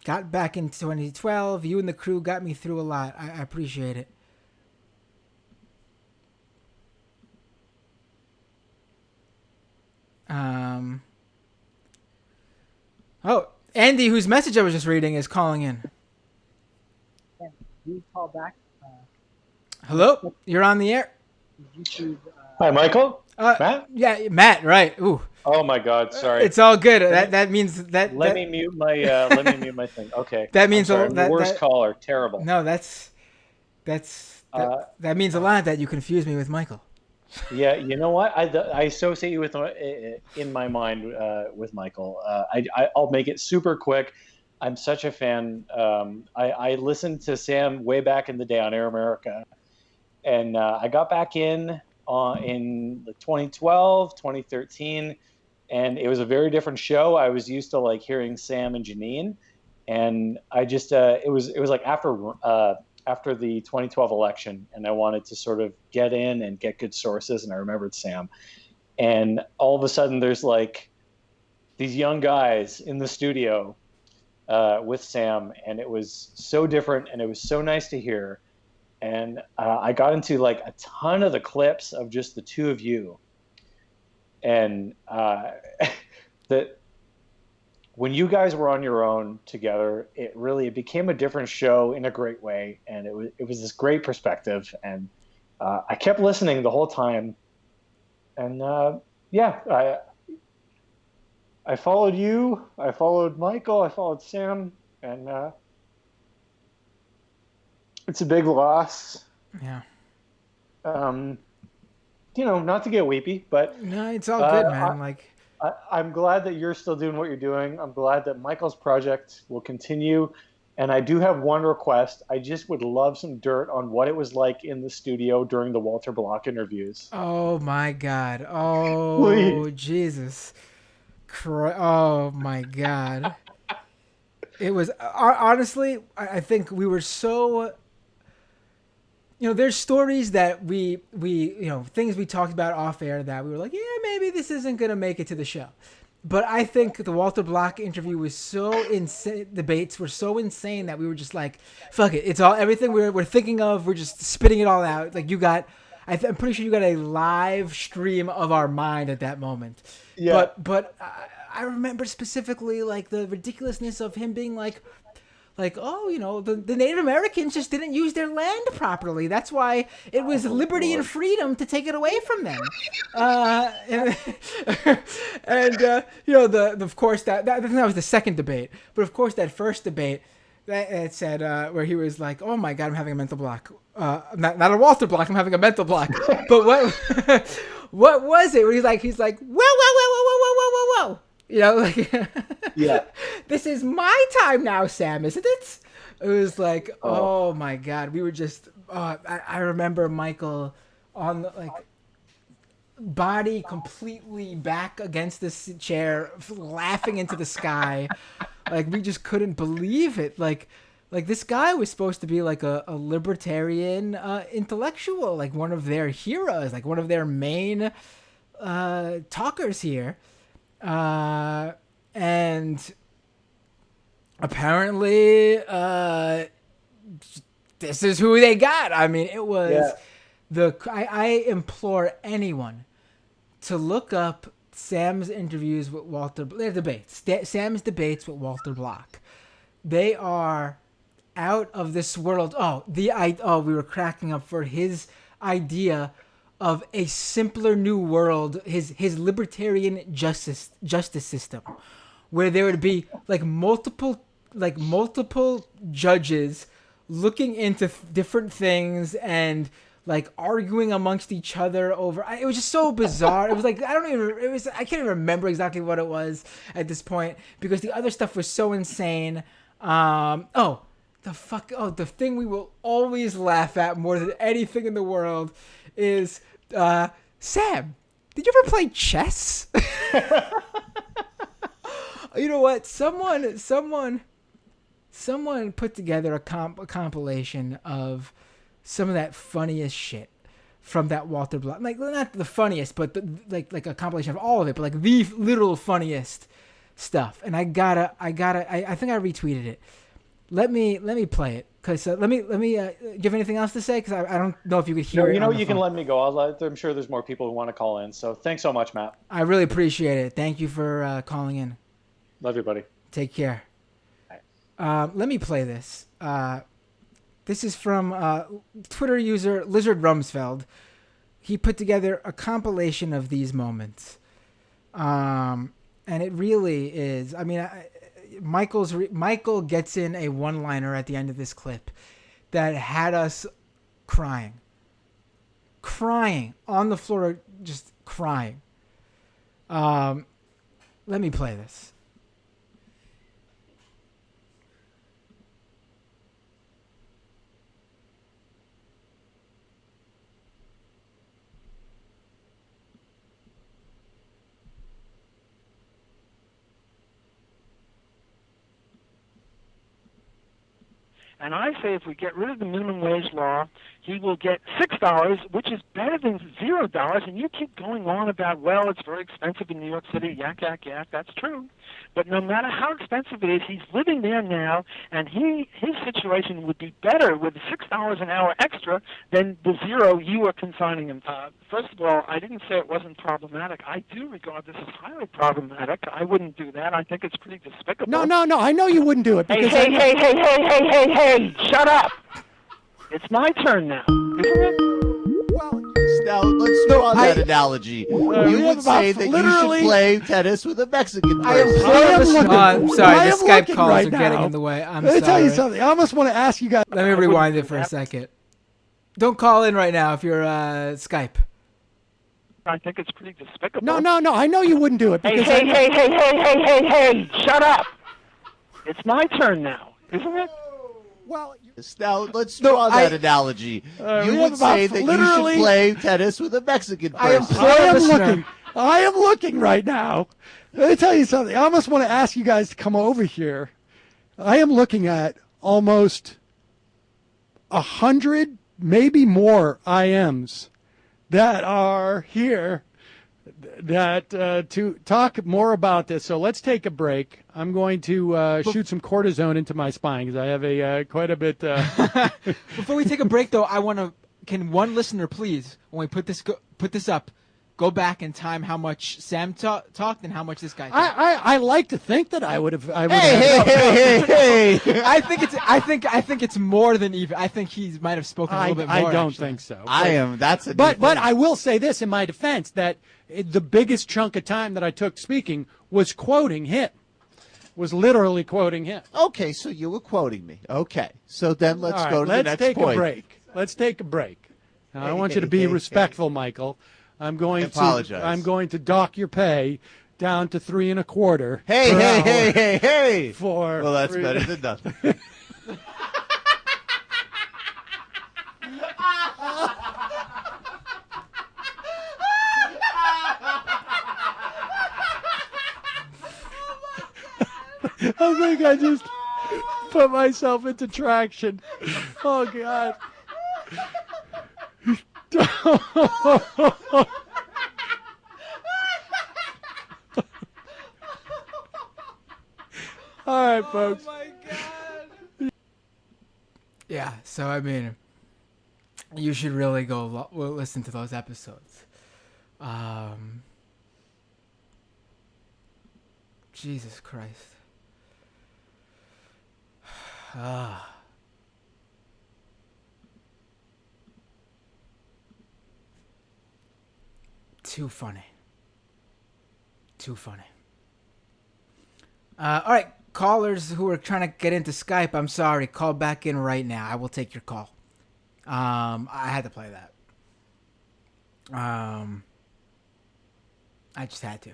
Got back in 2012. You and the crew got me through a lot. I appreciate it." Oh, Andy, whose message I was just reading, is calling in. Yeah, you call back. Hello, you're on the air. YouTube. Hi, Michael. Matt. Yeah, Matt. Right. Ooh. Oh my God. Sorry. It's all good. That means that. Let me mute my thing. Okay. That means I'm the worst caller. Terrible. No, that means a lot that you confuse me with Michael. Yeah, you know what? I associate you with in my mind with Michael. I'll make it super quick. I'm such a fan. I listened to Sam way back in the day on Air America, and I got back in 2012, 2013, and it was a very different show. I was used to like hearing Sam and Janine, and I just it was like after the 2012 election, and I wanted to sort of get in and get good sources, and I remembered Sam. And all of a sudden there's like these young guys in the studio with Sam, and it was so different, and it was so nice to hear. And I got into like a ton of the clips of just the two of you. And that when you guys were on your own together, it became a different show in a great way, and it was this great perspective, and I kept listening the whole time, and I followed you, I followed Michael, I followed Sam, and it's a big loss. Yeah. Not to get weepy, but no, it's all good, man. I'm glad that you're still doing what you're doing. I'm glad that Michael's project will continue. And I do have one request. I just would love some dirt on what it was like in the studio during the Walter Block interviews. Oh, my God. Oh, Please. Jesus. Oh, my God. It was, honestly, I think we were so... there's stories that we things we talked about off air that we were like, yeah, maybe this isn't going to make it to the show. But I think the Walter Block interview was so insane. Debates were so insane that we were just like, fuck it. It's all, everything we're thinking of. We're just spitting it all out. Like I'm pretty sure you got a live stream of our mind at that moment. Yeah. But I remember specifically like the ridiculousness of him being like, oh, the Native Americans just didn't use their land properly. That's why it was liberty and freedom to take it away from them. Of course that was the second debate. But of course that first debate, It said where he was like, "Oh my God, I'm having a mental block. Not a Walter block. I'm having a mental block." But what what was it? Where he's like, whoa, whoa, whoa, whoa, whoa, whoa, whoa, whoa, whoa. You know, like, Yeah. This is my time now, Sam, isn't it? It was like, oh my God, we were just. I remember Michael on the, like, body completely back against this chair, laughing into the sky. Like, we just couldn't believe it. Like this guy was supposed to be like a libertarian intellectual, like one of their heroes, like one of their main talkers here. And apparently this is who they got. I mean, it was I implore anyone to look up Sam's interviews with Walter. They're debates. Sam's debates with Walter Block. They are out of this world. We were cracking up for his idea of a simpler new world. His libertarian justice system, where there would be like multiple judges looking into different things and like arguing amongst each other over. It was just so bizarre. It was like I can't even remember exactly what it was at this point because the other stuff was so insane. The thing we will always laugh at more than anything in the world is Sam, did you ever play chess? You know what? Someone put together a compilation of some of that funniest shit from that Walter Block. Like, not the funniest, but like a compilation of all of it, but like the literal funniest stuff. And I think I retweeted it. Let me play it. Cause let me. Do you have anything else to say? Cause I don't know if you could hear it. You know, you can let me go. I'm sure there's more people who want to call in. So thanks so much, Matt. I really appreciate it. Thank you for calling in. Love you, buddy. Take care. Let me play this. This is from Twitter user Lizard Rumsfeld. He put together a compilation of these moments. And it really is. I mean, Michael gets in a one-liner at the end of this clip that had us crying on the floor, just crying. Let me play this. And I say if we get rid of the minimum wage law, he will get $6, which is better than $0. And you keep going on about, well, it's very expensive in New York City. Yak, yak, yak. That's true. But no matter how expensive it is, he's living there now, and his situation would be better with $6 an hour extra than the $0 you are consigning him. First of all, I didn't say it wasn't problematic. I do regard this as highly problematic. I wouldn't do that. I think it's pretty despicable. No. I know you wouldn't do it. Because Hey, shut up. It's my turn now, isn't it? Well, now let's draw that analogy. You would say that you should play tennis with a Mexican person. I'm sorry, the Skype calls right are getting now. in the way. I'm Let me sorry. tell you something. I almost want to ask you guys. Let me rewind it for a second. Don't call in right now if you're Skype. I think it's pretty despicable. No. I know you wouldn't do it. Because Hey, shut up. It's my turn now, isn't it? Well, now let's draw that analogy. You would say that you should play tennis with a Mexican person. I am looking right now. Let me tell you something. I almost want to ask you guys to come over here. I am looking at almost 100, maybe more IMs that are here that to talk more about this. So let's take a break. I'm going to shoot some cortisone into my spine because I have a quite a bit. Before we take a break, though, can one listener please, when we put this up, go back and time how much Sam talked and how much this guy talked? I like to think that I would have. Hey! I think it's more than even. I think he might have spoken a little bit more. I don't think so. But I will say this in my defense that the biggest chunk of time that I took speaking was quoting him. was literally quoting him. Okay, so you were quoting me. Okay, so then let's All right, go to the next take point. a break. Let's take a break. Now, I want you to Hey, be hey, respectful, Michael. I apologize. I'm going to dock your pay down to $3.25. Hey! For well, that's better than nothing. I think I just put myself into traction. Oh, God. All right, folks. Oh, my God. Yeah, so, I mean, you should really go listen to those episodes. Jesus Christ. Too funny. Too funny. All right, callers who are trying to get into Skype, I'm sorry. Call back in right now. I will take your call. I had to play that. I just had to.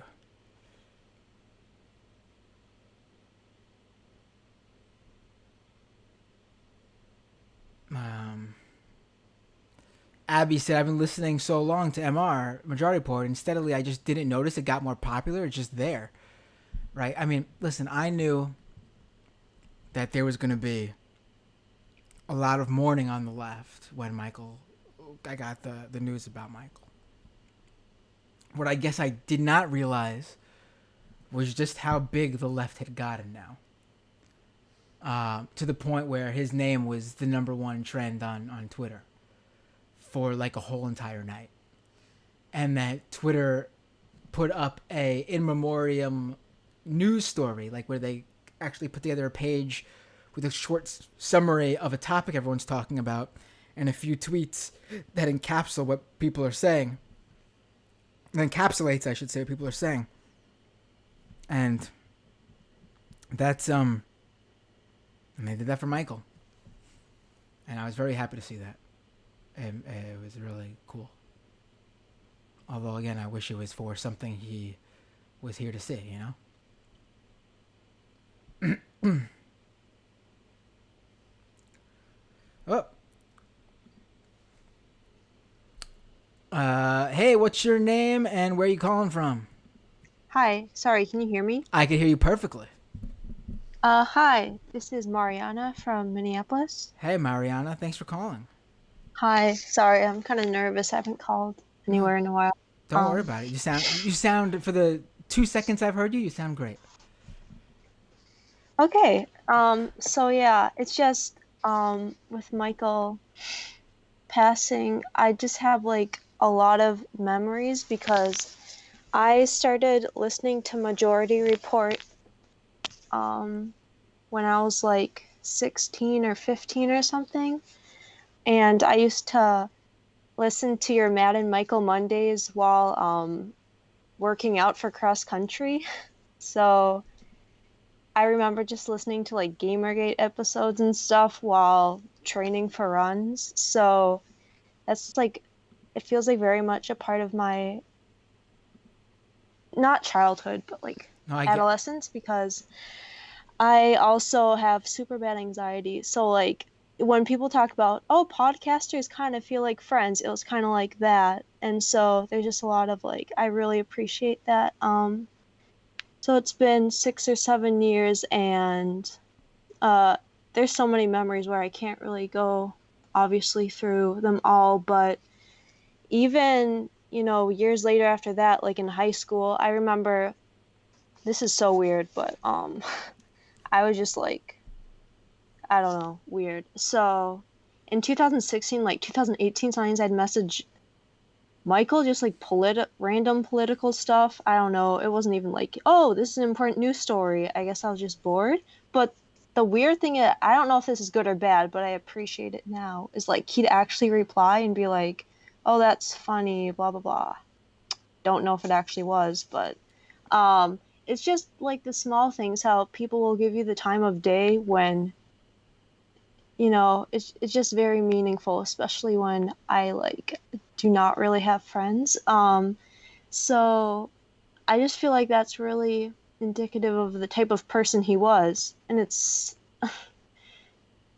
Abby said, I've been listening so long to MR, Majority Report, and steadily I just didn't notice it got more popular. It's just there. Right? I mean, listen, I knew that there was going to be a lot of mourning on the left when I got the news about Michael. What I guess I did not realize was just how big the left had gotten now. To the point where his name was the #1 trend on Twitter for like a whole entire night. And that Twitter put up a in memoriam news story, like where they actually put together a page with a short summary of a topic everyone's talking about and a few tweets that encapsulate what people are saying. Encapsulates, I should say, what people are saying. And that's, and they did that for Michael. And I was very happy to see that. It was really cool. Although, again, I wish it was for something he was here to see, you know? Hey, what's your name and where are you calling from? Hi, sorry, can you hear me? I can hear you perfectly. Hi, this is Mariana from Minneapolis. Hey, Mariana, thanks for calling. Hi, sorry, I'm kind of nervous. I haven't called anywhere in a while. Don't worry about it. You sound for the 2 seconds I've heard you, you sound great. Okay, so yeah, it's just, with Michael passing, I just have like a lot of memories because I started listening to Majority Report when I was like 16 or 15 or something. And I used to listen to your Matt and Michael Mondays while working out for cross country. So I remember just listening to like Gamergate episodes and stuff while training for runs. So that's like, it feels like very much a part of my, not childhood, but like adolescence, because I also have super bad anxiety. So like when people talk about, oh, podcasters kind of feel like friends, it was kind of like that. And so there's just a lot of like, I really appreciate that. So it's been 6 or 7 years, and there's so many memories where I can't really go obviously through them all, but even, you know, years later after that, like in high school, I remember, this is so weird, but I was just like, I don't know, weird. So in 2016, like 2018, sometimes I'd message Michael just like random political stuff. I don't know. It wasn't even like, oh, this is an important news story. I guess I was just bored. But the weird thing is, I don't know if this is good or bad, but I appreciate it now, is like he'd actually reply and be like, oh, that's funny, blah, blah, blah. Don't know if it actually was, but it's just like the small things, how people will give you the time of day when, it's just very meaningful, especially when I like do not really have friends. So I just feel like that's really indicative of the type of person he was. And it's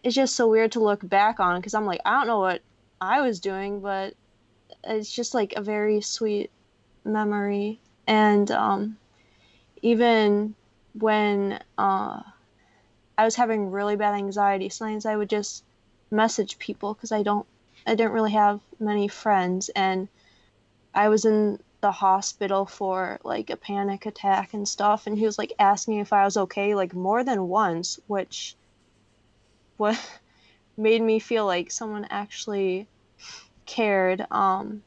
just so weird to look back on because I'm like, I don't know what I was doing, but it's just like a very sweet memory. And even when I was having really bad anxiety, sometimes I would just message people because I didn't really have many friends, and I was in the hospital for like a panic attack and stuff, and he was like asking if I was okay like more than once, which what made me feel like someone actually cared. And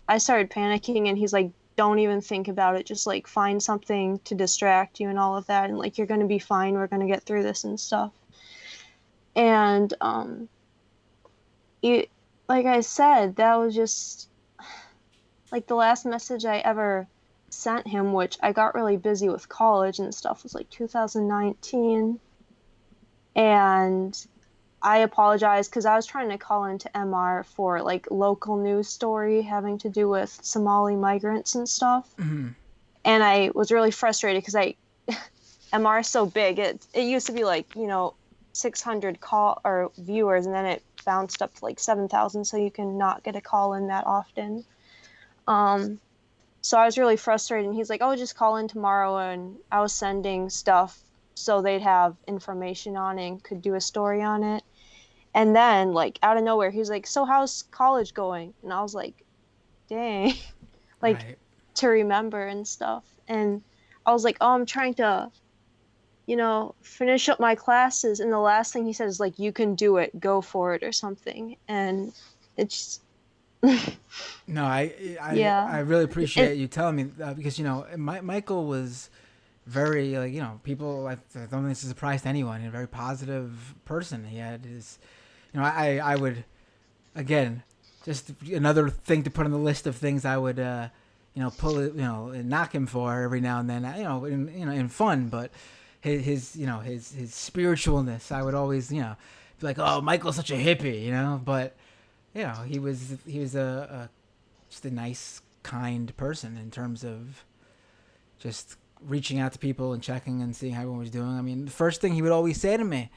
I started panicking, and he's like, don't even think about it, just like find something to distract you and all of that, and like you're gonna be fine, we're gonna get through this and stuff. And like I said, that was just like the last message I ever sent him, which I got really busy with college and stuff, was like 2019. And I apologize because I was trying to call into MR for like local news story having to do with Somali migrants and stuff. Mm-hmm. And I was really frustrated because MR is so big. It used to be like, 600 call or viewers, and then it bounced up to like 7,000, so you can not get a call in that often. So I was really frustrated, and he's like, oh, just call in tomorrow. And I was sending stuff so they'd have information on it and could do a story on it. And then, like, out of nowhere, he was like, so how's college going? And I was like, dang, like, right. to remember and stuff. And I was like, oh, I'm trying to, finish up my classes. And the last thing he said is like, you can do it, go for it or something. And it's No, yeah. I really appreciate you telling me because Michael was very people. I don't think this is a surprise to anyone. A very positive person. He had his, I would, again, just another thing to put on the list of things I would pull it and knock him for every now and then in fun, but his spiritualness I would always be like, oh, Michael's such a hippie, but he was a just a nice, kind person in terms of just reaching out to people and checking and seeing how everyone was doing. I mean, the first thing he would always say to me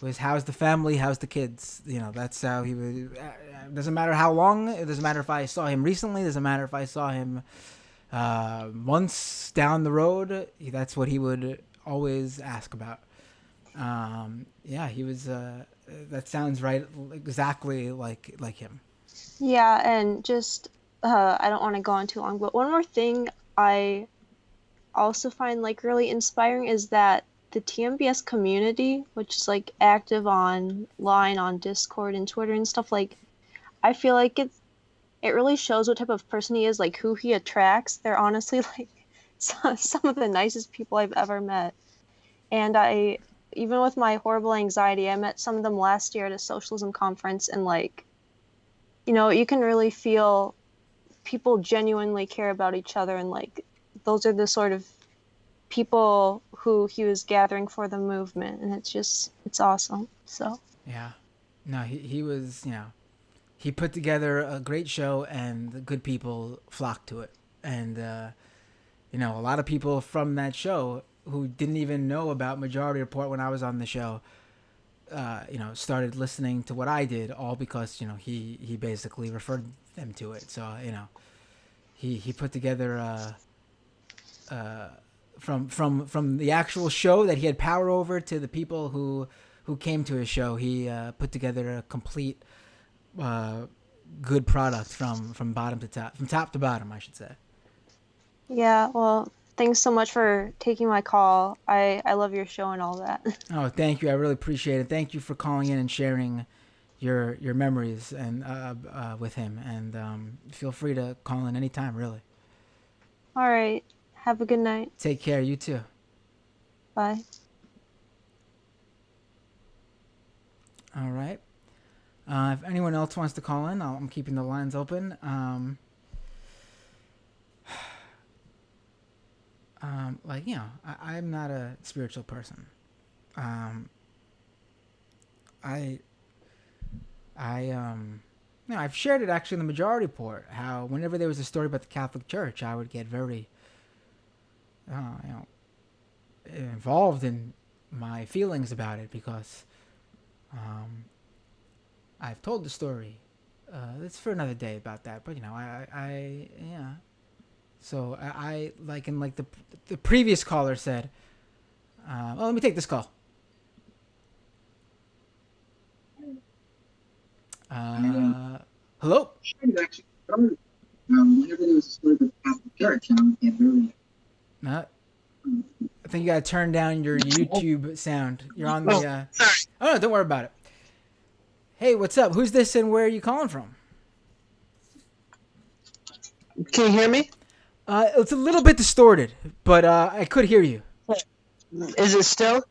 was, how's the family? How's the kids? That's how he would. It doesn't matter how long. It doesn't matter if I saw him recently. It doesn't matter if I saw him months down the road. That's what he would always ask about. He was. That sounds right. Exactly like him. Yeah, and just I don't want to go on too long, but one more thing I also find like really inspiring is that the TMBS community, which is like active online on Discord and Twitter and stuff, like I feel like it really shows what type of person he is, like who he attracts. They're honestly like some of the nicest people I've ever met. And even with my horrible anxiety, I met some of them last year at a socialism conference, and like, you can really feel people genuinely care about each other, and like those are the sort of people who he was gathering for the movement, and it's awesome. So yeah, no, he was he put together a great show, and the good people flocked to it, and a lot of people from that show who didn't even know about Majority Report when I was on the show started listening to what I did, all because he basically referred them to it. So he put together from the actual show that he had power over to the people who came to his show. He put together a complete good product from bottom to top, from top to bottom, I should say. Yeah, well, thanks so much for taking my call. I love your show and all that. Oh, thank you. I really appreciate it. Thank you for calling in and sharing your memories and with him. And feel free to call in anytime, really. All right. Have a good night. Take care. You too. Bye. All right. If anyone else wants to call in, I'm keeping the lines open. like, you know, I'm not a spiritual person. I you know, I've shared it actually in the majority report. How whenever there was a story about the Catholic Church, I would get very, you know, involved in my feelings about it because, I've told the story. It's for another day about that, but you know, yeah. So I like in like the previous caller said. Well, let me take this call. Hello? Whenever there was a story about the Catholic Church, I would get very. I think you gotta turn down your YouTube sound. You're on the. Sorry. Oh, no, don't worry about it. Hey, what's up? Who's this and where are you calling from? Can you hear me? It's a little bit distorted, but I could hear you. Is it still?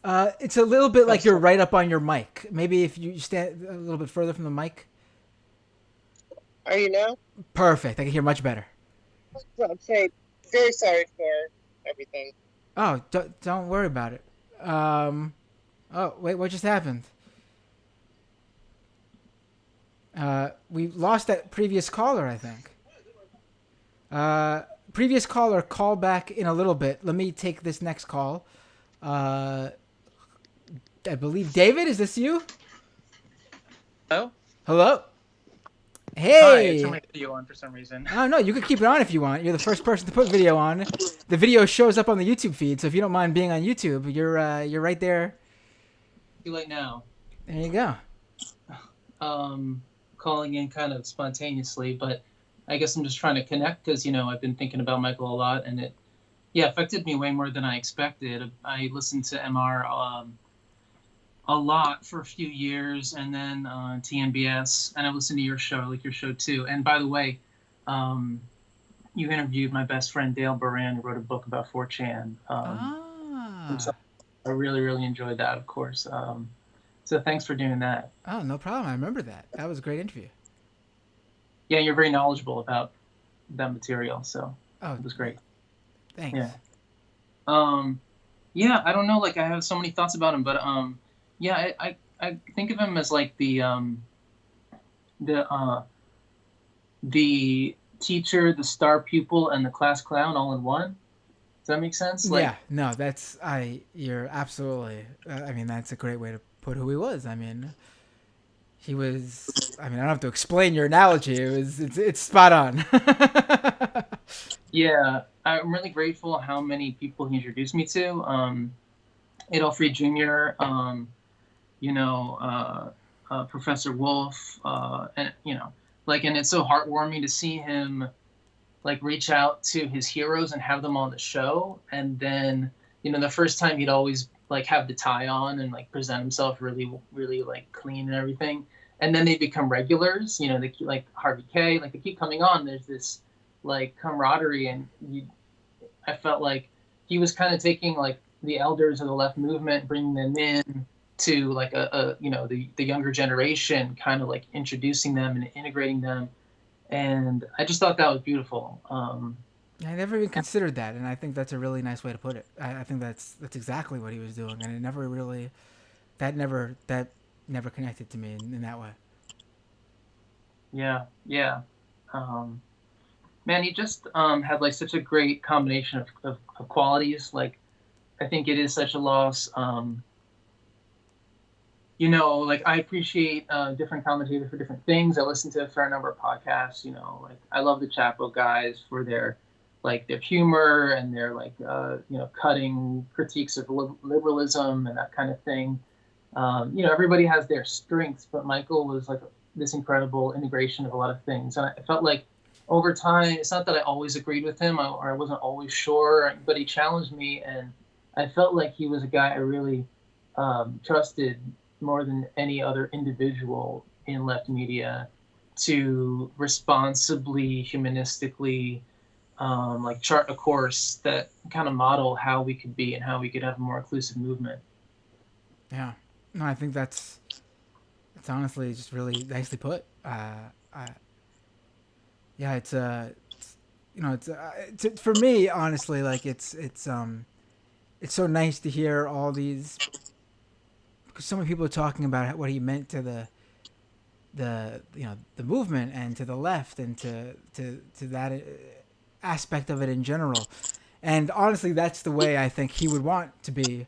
It's a little bit like you're right up on your mic. Maybe if you stand a little bit further from the mic. Are you now? Perfect. I can hear much better. I'm very sorry for everything. Oh, don't worry about it. Oh, wait, what just happened? We lost that previous caller, I think. Previous caller, call back in a little bit. Let me take this next call. I believe David, is this you? Hello? Hello? Hi, Hey! I turned my video on for some reason. Oh, no, you could keep it on if you want. You're the first person to put video on. The video shows up on the YouTube feed, so if you don't mind being on YouTube, you're right there. Too late now. There you go. Calling in kind of spontaneously, but I guess I'm just trying to connect because, you know, I've been thinking about Michael a lot, and it, affected me way more than I expected. I listened to MR a lot for a few years, and then TNBS, and I listened to your show too. And by the way, you interviewed my best friend Dale Baran, who wrote a book about 4chan. So I really, really enjoyed that, of course. So thanks for doing that. Oh, no problem. I remember that. That was a great interview. Yeah, you're very knowledgeable about that material, so it was great. Thanks. Yeah. Yeah, I don't know, like I have so many thoughts about him, but yeah, I think of him as like the teacher, the star pupil, and the class clown all in one. Does that make sense? Like, yeah, no, you're absolutely, I mean, that's a great way to put who he was. I mean, he was, I mean, I don't have to explain your analogy. It's spot on. Yeah, I'm really grateful how many people he introduced me to. Adolf Jr., you know, Professor Wolf, and, you know, like, and it's so heartwarming to see him, like, reach out to his heroes and have them on the show. And then, you know, the first time he'd always, like, have the tie on and, like, present himself really, really, like, clean and everything. And then they become regulars, you know, they like Harvey K, like, they keep coming on. There's this, like, camaraderie, and I felt like he was kind of taking, like, the elders of the left movement, bringing them in to, like, you know, the younger generation, kind of, like, introducing them and integrating them. And I just thought that was beautiful. I never even considered that, and I think that's a really nice way to put it. I think that's exactly what he was doing, and it never really, that never connected to me in that way. Yeah. Man, he just had, like, such a great combination of qualities. Like, I think it is such a loss. You know, like, I appreciate different commentators for different things. I listen to a fair number of podcasts. You know, like, I love the Chapo guys for their humor and their, like, you know, cutting critiques of liberalism and that kind of thing. You know, everybody has their strengths, but Michael was, like, this incredible integration of a lot of things. And I felt like over time, it's not that I always agreed with him or I wasn't always sure, but he challenged me, and I felt like he was a guy I really trusted more than any other individual in left media to responsibly, humanistically, like, chart a course that kind of model how we could be and how we could have a more inclusive movement. Yeah. No, I think it's honestly just really nicely put. Yeah, it's for me, honestly, like it's so nice to hear all these, because so many people are talking about what he meant to the movement and to the left and to that aspect of it in general. And honestly, that's the way I think he would want to be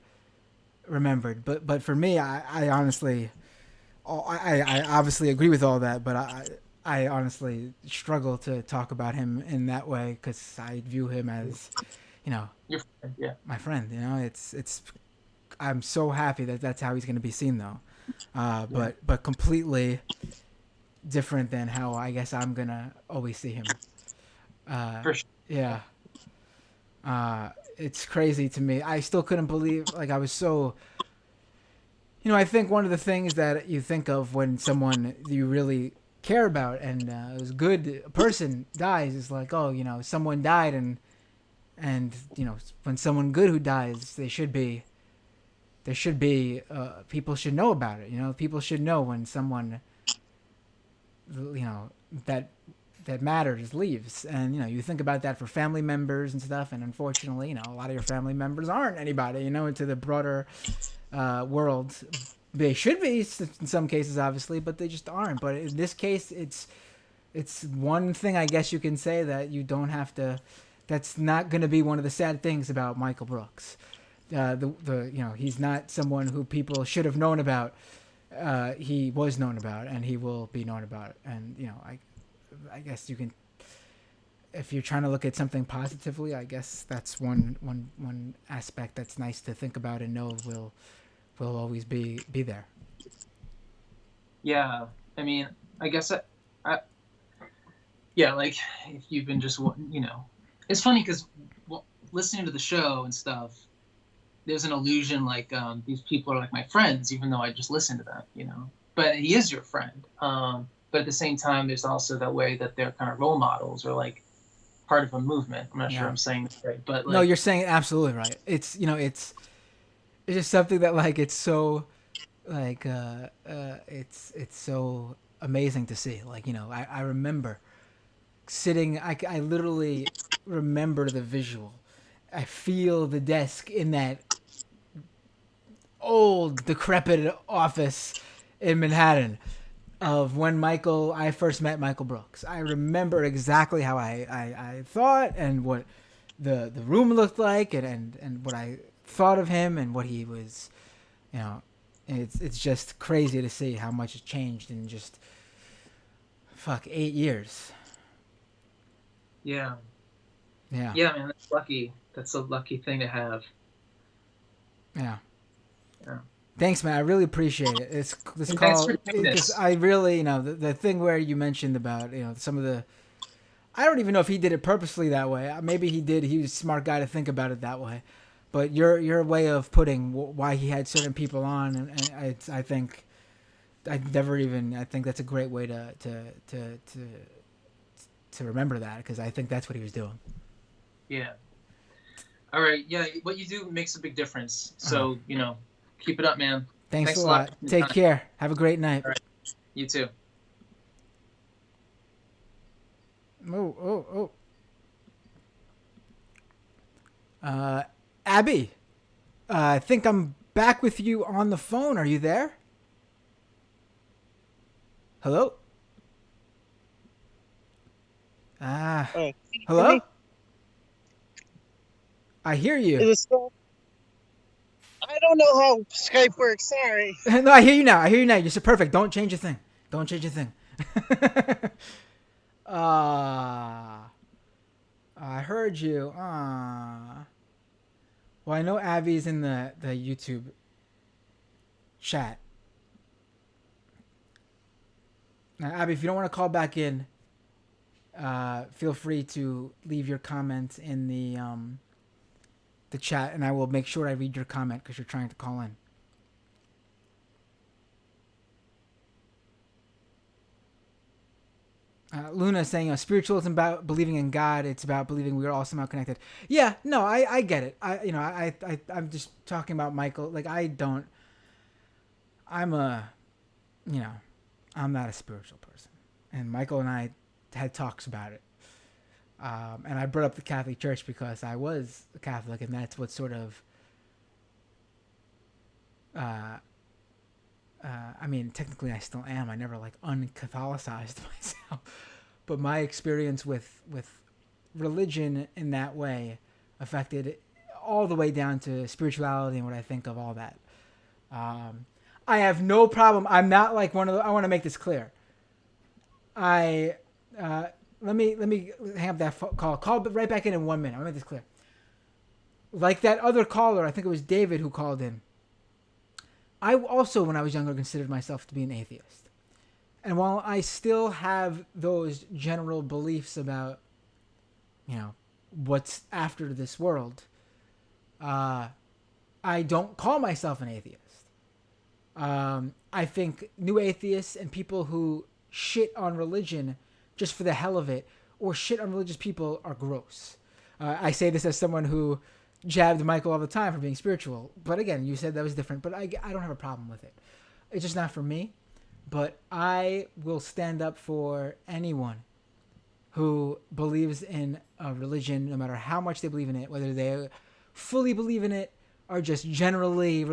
remembered. But for me, I honestly, I obviously agree with all that, but I honestly struggle to talk about him in that way, because I view him as, Your friend, yeah. my friend. It's I'm so happy that that's how he's going to be seen, though. But completely different than how I guess I'm gonna always see him. For sure. Yeah. It's crazy to me. I still couldn't believe, like, I was so, I think one of the things that you think of when someone you really care about and is good, a person dies, is like, oh, someone died, and when someone good who dies, there should be people should know about it. People should know when someone that matters leaves. And you think about that for family members and stuff, and unfortunately, a lot of your family members aren't anybody, into the broader world. They should be in some cases, obviously, but they just aren't. But in this case, it's one thing, I guess you can say, that you don't have to, that's not going to be one of the sad things about Michael Brooks. He's not someone who people should have known about. He was known about, and he will be known about. And I guess you can, if you're trying to look at something positively, I guess that's one aspect that's nice to think about and know will always be there. Yeah, I mean, I guess yeah, like, if you've been just, it's funny because listening to the show and stuff, there's an illusion like these people are like my friends, even though I just listen to them, but he is your friend. But at the same time, there's also that way that they're kind of role models or like part of a movement. I'm not sure I'm saying this right, but like, no, you're saying it absolutely right. It's it's just something that, like, it's so, like, it's so amazing to see. Like, I remember sitting, I literally remember the visual. I feel the desk in that old decrepit office in Manhattan of when I first met Michael Brooks. I remember exactly how I thought and what the room looked like and what I thought of him and what he was, it's just crazy to see how much has changed in just 8 years. Yeah, man, that's lucky. That's a lucky thing to have. Yeah. Thanks, man. I really appreciate it. This call, because I really, the thing where you mentioned about, some of the, I don't even know if he did it purposely that way. Maybe he did. He was a smart guy to think about it that way. But your way of putting why he had certain people on, and I think that's a great way to remember that, because I think that's what he was doing. Yeah. All right. Yeah, what you do makes a big difference. So, keep it up, man. Thanks a lot. Take care. Have a great night. All right. You too. Oh. Abby, I think I'm back with you on the phone. Are you there? Hello? Hello? I hear you. Is it still? I don't know how Skype works. Sorry. No, I hear you now. You're so perfect. Don't change a thing. I heard you. Well, I know Abby's in the YouTube chat. Now, Abby, if you don't want to call back in, feel free to leave your comment in the chat, and I will make sure I read your comment because you're trying to call in. Luna is saying, spiritualism about believing in God. It's about believing we are all somehow connected. Yeah, no, I get it. I'm just talking about Michael. Like, I'm not a spiritual person. And Michael and I had talks about it. And I brought up the Catholic Church because I was a Catholic, and that's what sort of. I mean, technically, I still am. I never like uncatholicized myself, but my experience with religion in that way affected all the way down to spirituality and what I think of all that. I have no problem. I'm not like one of the, I want to make this clear. Let me hang up that call. Call right back in 1 minute. I'll make this clear. Like that other caller, I think it was David who called in. I also, when I was younger, considered myself to be an atheist. And while I still have those general beliefs about, what's after this world, I don't call myself an atheist. I think new atheists and people who shit on religion just for the hell of it or shit on religious people are gross. I say this as someone who jabbed Michael all the time for being spiritual. But again, you said that was different, but I don't have a problem with it. It's just not for me. But I will stand up for anyone who believes in a religion, no matter how much they believe in it, whether they fully believe in it or just generally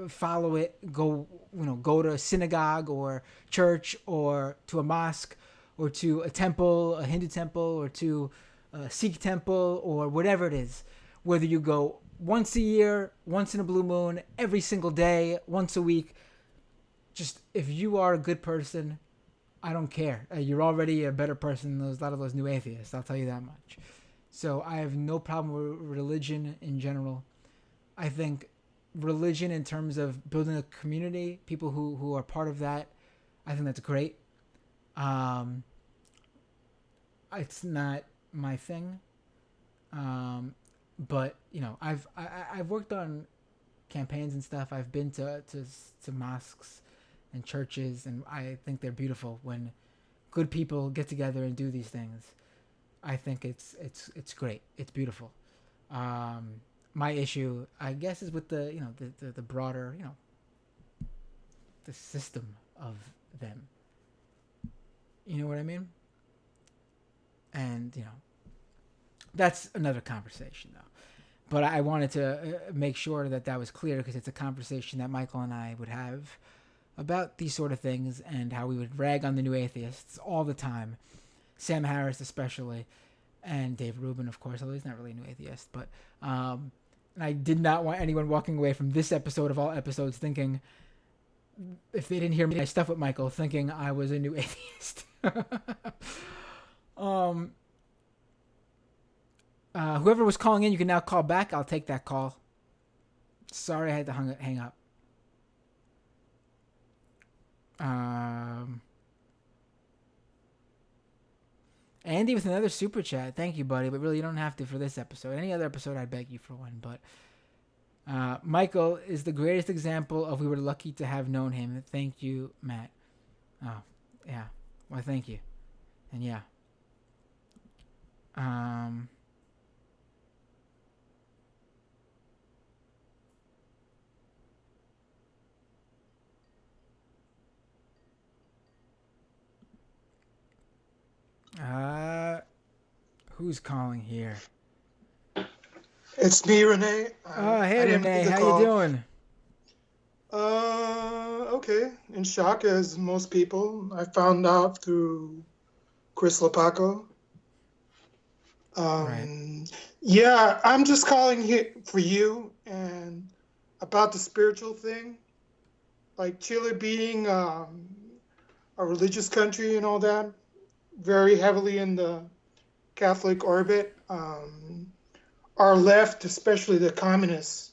follow it, go to a synagogue or church or to a mosque or to a temple, a Hindu temple, or to a Sikh temple or whatever it is. Whether you go once a year, once in a blue moon, every single day, once a week, just if you are a good person, I don't care. You're already a better person than a lot of those new atheists. I'll tell you that much. So I have no problem with religion in general. I think religion in terms of building a community, people who are part of that, I think that's great. It's not my thing. But I've worked on campaigns and stuff. I've been to mosques and churches, and I think they're beautiful when good people get together and do these things. I think it's great. It's beautiful. My issue, I guess, is with the broader the system of them. You know what I mean? And that's another conversation, though. But I wanted to make sure that was clear because it's a conversation that Michael and I would have about these sort of things and how we would rag on the new atheists all the time. Sam Harris especially, and Dave Rubin, of course, although he's not really a new atheist. But and I did not want anyone walking away from this episode of all episodes thinking, if they didn't hear my stuff with Michael, thinking I was a new atheist. Whoever was calling in, you can now call back. I'll take that call. Sorry I had to hang up. Andy with another super chat. Thank you, buddy. But really, you don't have to for this episode. Any other episode, I'd beg you for one. But Michael is the greatest example of we were lucky to have known him. Thank you, Matt. Oh, yeah. Well, thank you. And yeah. Who's calling here? It's me, Renee. Hey, Renee. How you doing? Okay. In shock, as most people. I found out through Chris Lopaco. Right. Yeah, I'm just calling here for you and about the spiritual thing. Like Chile being a religious country and all that, very heavily in the Catholic orbit. Our left, especially the communists,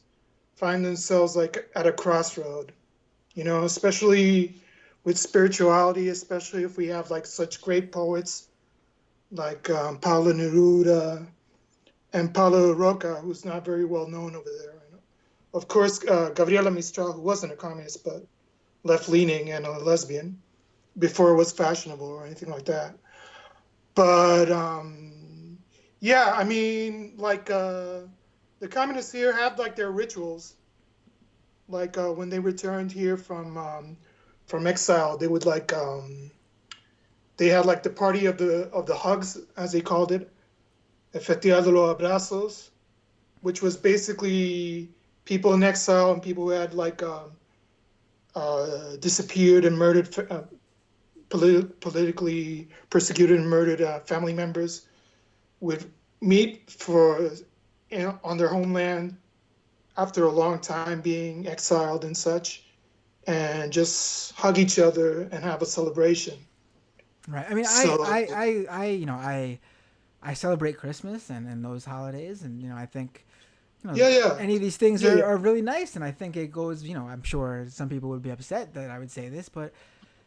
find themselves like at a crossroad, especially with spirituality, especially if we have like such great poets like Paulo Neruda and Paulo Roca, who's not very well known over there. Of course, Gabriela Mistral, who wasn't a communist, but left-leaning and a lesbian before it was fashionable or anything like that. But yeah, I mean, like the communists here have like their rituals. Like when they returned here from exile, they would like they had like the party of the hugs, as they called it, Efectivo los Abrazos, which was basically people in exile and people who had like disappeared and murdered, politically persecuted and murdered family members would meet on their homeland after a long time being exiled and such, and just hug each other and have a celebration. Right. I mean, So- I celebrate Christmas and those holidays, and I think Yeah. any of these things Yeah. are really nice, and I think it goes. I'm sure some people would be upset that I would say this, but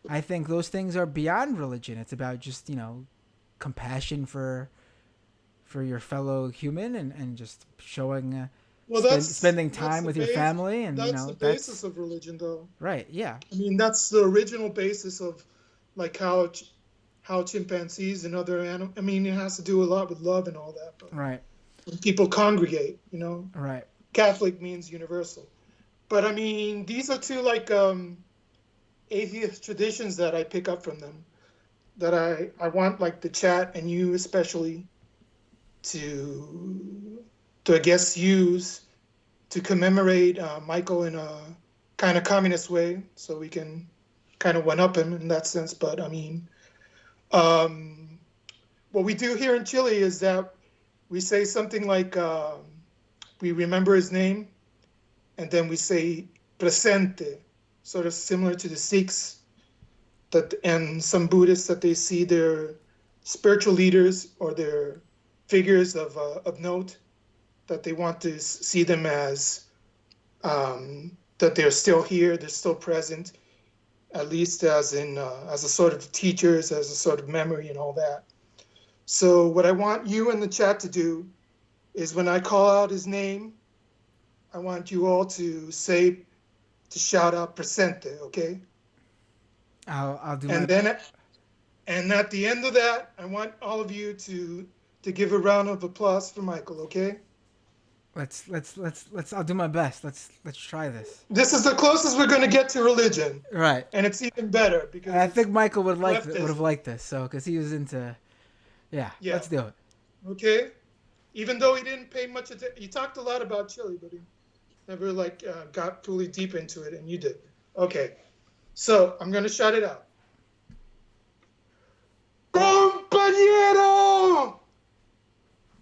I think those things are beyond religion. It's about just compassion for your fellow human and just showing spending time with your family, and that's the basis of religion, though. Right. Yeah. I mean, that's the original basis of like how chimpanzees and other animals. I mean, it has to do a lot with love and all that. But right. When people congregate, Right. Catholic means universal. But I mean, these are two like atheist traditions that I pick up from them, that I want like the chat and you especially to I guess use to commemorate Michael in a kind of communist way, so we can kind of one up him in that sense. But I mean, what we do here in Chile is that we say something like we remember his name, and then we say presente, sort of similar to the Sikhs and some Buddhists, that they see their spiritual leaders or their figures of note, that they want to see them as that they're still here, they're still present, at least as a sort of teachers, as a sort of memory and all that. So what I want you in the chat to do is, when I call out his name, I want you all to shout out presente, okay? I'll do. And and at the end of that, I want all of you to give a round of applause for Michael, okay? Let's. I'll do my best. Let's try this. This is the closest we're going to get to religion, right? And it's even better because I think Michael would have liked this, so because he was into. Yeah. Let's do it. Okay. Even though he didn't pay much attention, he talked a lot about Chile, but he never got fully deep into it, and you did. Okay. So I'm going to shout it out. Compañero!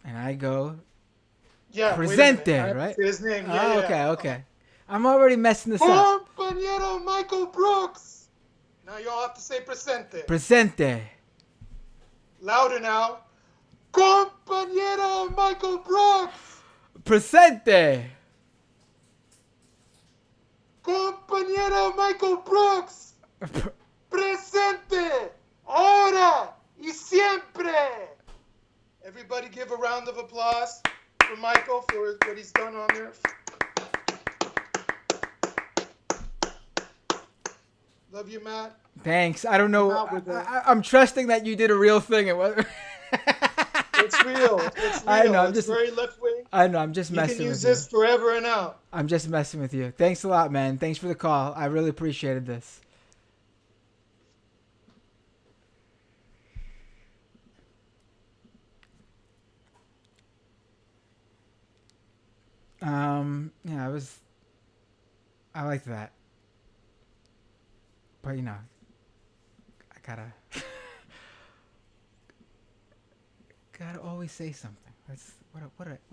And I go. Yeah, Presente, right? His name. Yeah, okay. I'm already messing this up. Compañero Michael Brooks. Now you all have to say presente. Presente. Louder now. Compañero Michael Brooks. Presente. Compañero Michael Brooks. Presente. Ahora y siempre. Everybody give a round of applause for Michael for what he's done on there. Love you, Matt. Thanks. I don't know. I'm trusting that you did a real thing. It's real. It's real. I know. It's very left wing. I know. I'm just messing with you. You can use this forever and out. I'm just messing with you. Thanks a lot, man. Thanks for the call. I really appreciated this. Yeah, I like that. But I gotta always say something. That's what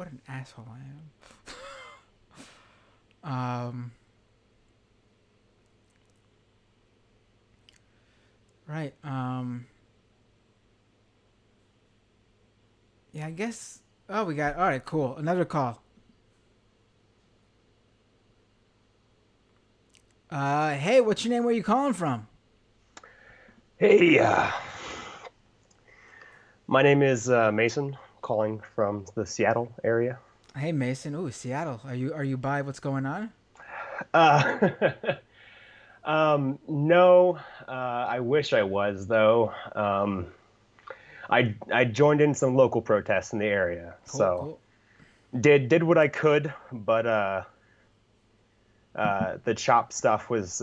an asshole I am. Right. Yeah, I guess. Oh, all right, cool. Another call. Hey, what's your name? Where are you calling from? Hey, my name is Mason, calling from the Seattle area. Hey, Mason. Ooh, Seattle. Are you by what's going on? No. I wish I was, though. I joined in some local protests in the area, cool. Did what I could, but the CHOP stuff was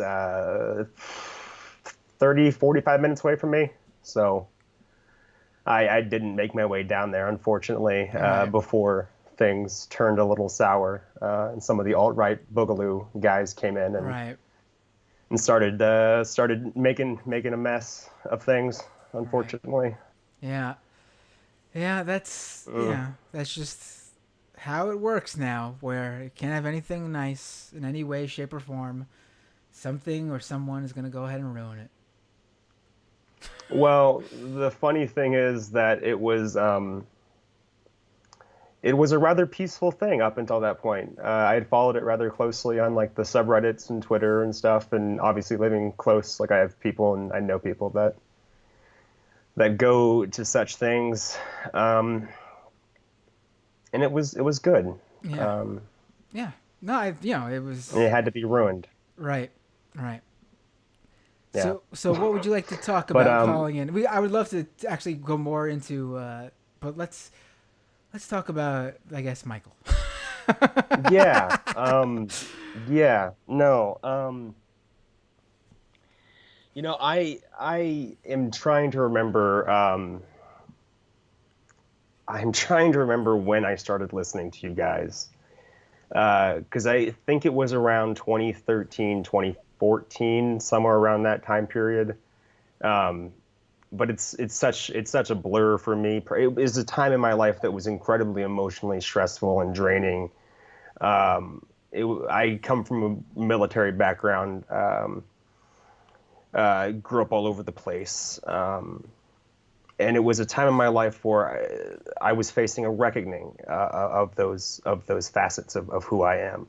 30, 45 minutes away from me, so I didn't make my way down there, unfortunately, Right. before things turned a little sour, and some of the alt-right boogaloo guys came in and Right. and started making a mess of things, unfortunately. Yeah. Yeah, that's that's just how it works now, where you can't have anything nice in any way, shape, or form. Something or someone is gonna go ahead and ruin it. Well, the funny thing is that it was a rather peaceful thing up until that point. I had followed it rather closely on like the subreddits and Twitter and stuff, and obviously living close, like I have people and I know people that go to such things, and it was good. Yeah. Yeah. No, it was. It had to be ruined. Right. Right. Yeah. So what would you like to talk But, about calling in? I would love to actually go more into, but let's talk about, I guess, Michael. Yeah. Yeah. No. I am trying to remember. I'm trying to remember when I started listening to you guys, because I think it was around 2013, 2014, somewhere around that time period. But it's such a blur for me. It was a time in my life that was incredibly emotionally stressful and draining. I come from a military background. Grew up all over the place. And it was a time in my life where I was facing a reckoning of those facets of who I am.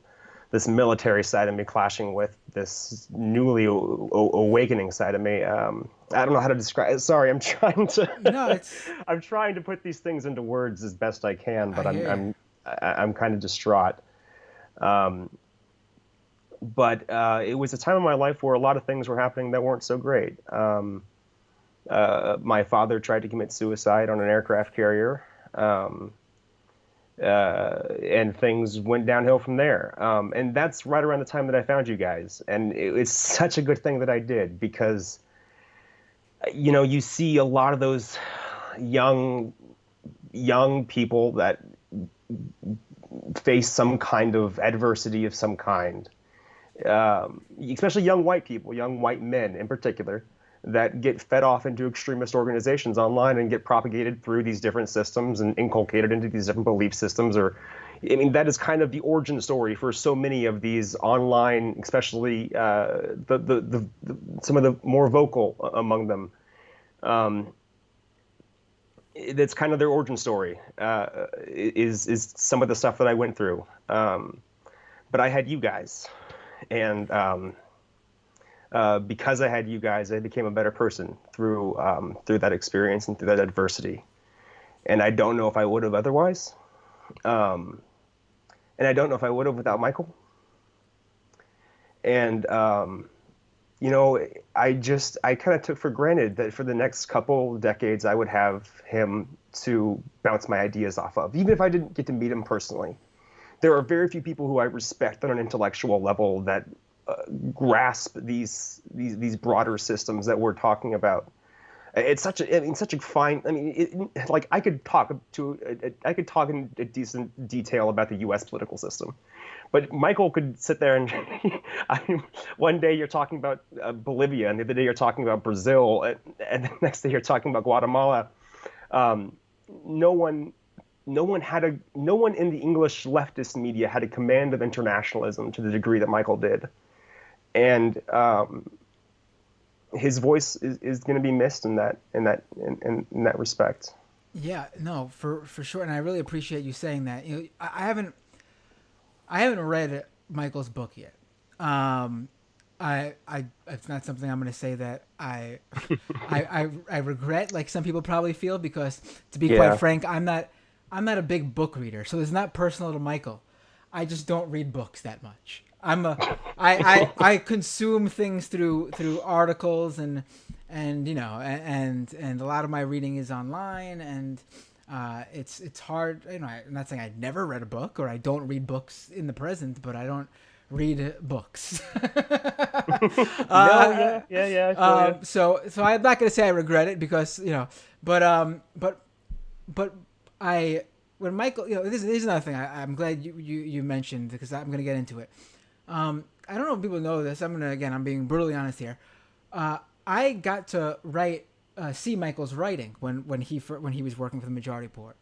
This military side of me clashing with this newly awakening side of me. I don't know how to describe it. Sorry, I'm trying to. No, I'm trying to put these things into words as best I can, but I'm kind of distraught. But it was a time in my life where a lot of things were happening that weren't so great. My father tried to commit suicide on an aircraft carrier, and things went downhill from there. And that's right around the time that I found you guys. And it's such a good thing that I did, because, you see a lot of those young people that face some kind of adversity of some kind, especially young white people, young white men in particular, that get fed off into extremist organizations online and get propagated through these different systems and inculcated into these different belief systems. That is kind of the origin story for so many of these online, especially the some of the more vocal among them. That's kind of their origin story, is some of the stuff that I went through. But I had you guys, and because I had you guys, I became a better person through that experience and through that adversity. And I don't know if I would have otherwise. And I don't know if I would have without Michael. And, I kind of took for granted that for the next couple decades, I would have him to bounce my ideas off of, even if I didn't get to meet him personally. There are very few people who I respect on an intellectual level that grasp these broader systems that we're talking about. It's such a fine. Like I could talk in a decent detail about the U.S. political system, but Michael could sit there and one day you're talking about Bolivia, and the other day you're talking about Brazil, and the next day you're talking about Guatemala. No one in the English leftist media had a command of internationalism to the degree that Michael did. And his voice is going to be missed in that respect. Yeah, no, for sure, and I really appreciate you saying that. I haven't read Michael's book yet. It's not something I'm going to say that I regret, like some people probably feel, because to be quite frank, I'm not a big book reader, so it's not personal to Michael. I just don't read books that much. I consume things through articles and a lot of my reading is online, and it's hard. I'm not saying I've never read a book or I don't read books in the present, but I don't read books. Yeah. So I'm not gonna say I regret it because but when Michael, this is another thing I'm glad you mentioned because I'm gonna get into it. I don't know if people know this. I'm being brutally honest here. I got to see Michael's writing when he was working for the Majority Report.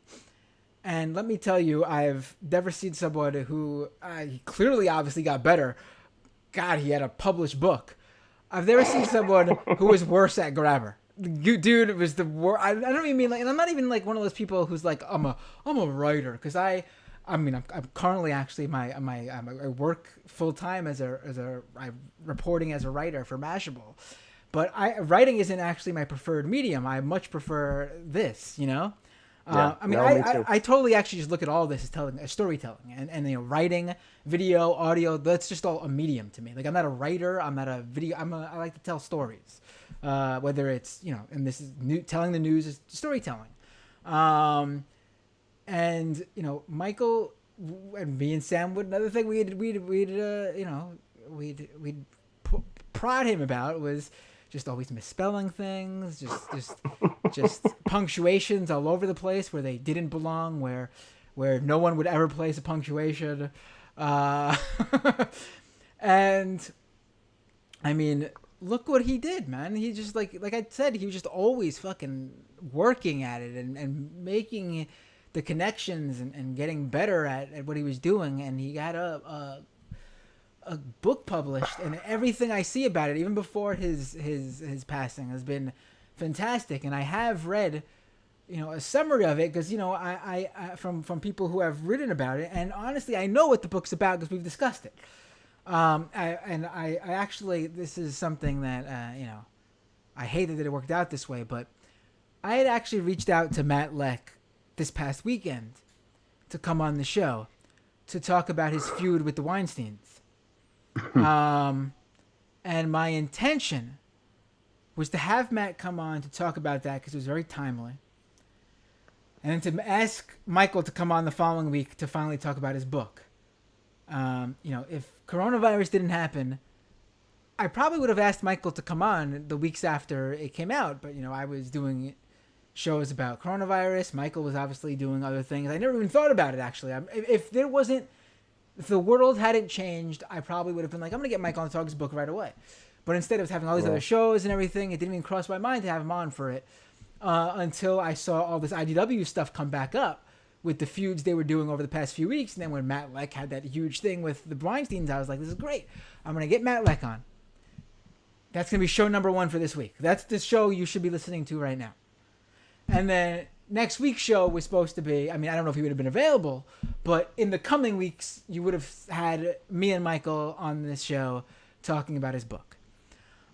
And let me tell you, I've never seen someone who he clearly obviously got better. God, he had a published book. I've never seen someone who was worse at grammar. Dude, it was the worst. I don't even mean and I'm not even one of those people who's I'm a writer because I'm currently actually I work full time I'm reporting as a writer for Mashable, but writing isn't actually my preferred medium. I much prefer this, I totally actually just look at all this as storytelling and writing, video, audio. That's just all a medium to me. I'm not a writer. I'm not a video. I like to tell stories, whether it's and this is telling the news is storytelling, and Michael and me and Sam would another thing we'd prod him about was just always misspelling things, just punctuations all over the place where they didn't belong, where no one would ever place a punctuation. And I mean, look what he did, man. He just like I said, he was just always fucking working at it and making the connections and getting better at what he was doing. And he got a book published, and everything I see about it, even before his passing, has been fantastic. And I have read, a summary of it because I from people who have written about it, and honestly, I know what the book's about because we've discussed it. I actually, this is something that I hate that it worked out this way, but I had actually reached out to Matt Leck this past weekend to come on the show to talk about his feud with the Weinsteins. And my intention was to have Matt come on to talk about that because it was very timely, and to ask Michael to come on the following week to finally talk about his book. If coronavirus didn't happen, I probably would have asked Michael to come on the weeks after it came out, but I was doing shows about coronavirus. Michael was obviously doing other things. I never even thought about it, actually. If the world hadn't changed, I probably would have been I'm going to get Michael on to talk his book right away. But instead of having all these other shows and everything, it didn't even cross my mind to have him on for it until I saw all this IDW stuff come back up with the feuds they were doing over the past few weeks. And then when Matt Leck had that huge thing with the Weinsteins, I was like, this is great. I'm going to get Matt Leck on. That's going to be show number 1 for this week. That's the show you should be listening to right now. And then next week's show was supposed to be, I don't know if he would have been available, but in the coming weeks, you would have had me and Michael on this show talking about his book.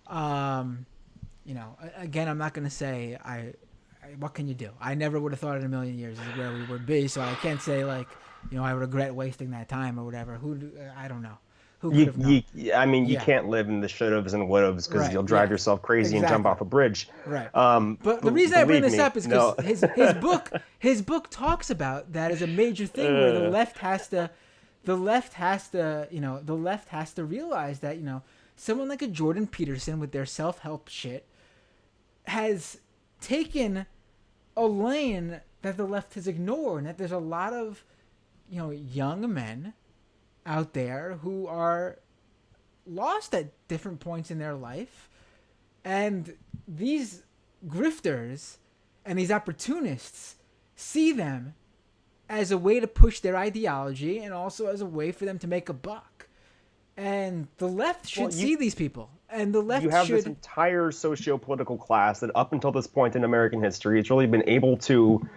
Again, I'm not going to say, what can you do? I never would have thought in a million years is where we would be, so I can't say I regret wasting that time or whatever. I don't know. Who could have known? You can't live in the should-haves and would-haves because you'll drive yourself crazy and jump off a bridge. Right. But the reason I bring this up is because his book talks about that as a major thing where the left has to realize that someone like a Jordan Peterson with their self-help shit has taken a lane that the left has ignored, and that there's a lot of young men out there who are lost at different points in their life, and these grifters and these opportunists see them as a way to push their ideology and also as a way for them to make a buck. And the left should see these people, and the left this entire socio-political class that up until this point in American history has really been able to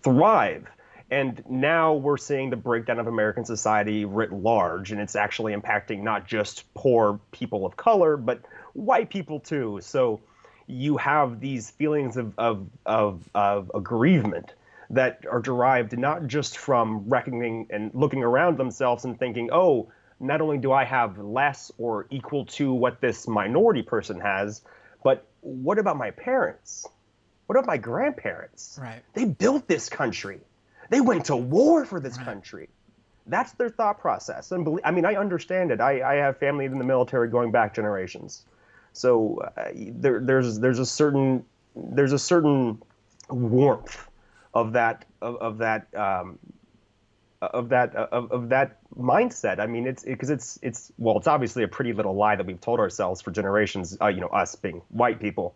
thrive. And now we're seeing the breakdown of American society writ large, and it's actually impacting not just poor people of color, but white people too. So you have these feelings of aggrievement that are derived not just from reckoning and looking around themselves and thinking, oh, not only do I have less or equal to what this minority person has, but what about my parents? What about my grandparents? Right. They built this country. They went to war for this country. That's their thought process. And I mean, I understand it. I have family in the military going back generations. So there's a certain warmth of that mindset. I mean, it's obviously a pretty little lie that we've told ourselves for generations, us being white people,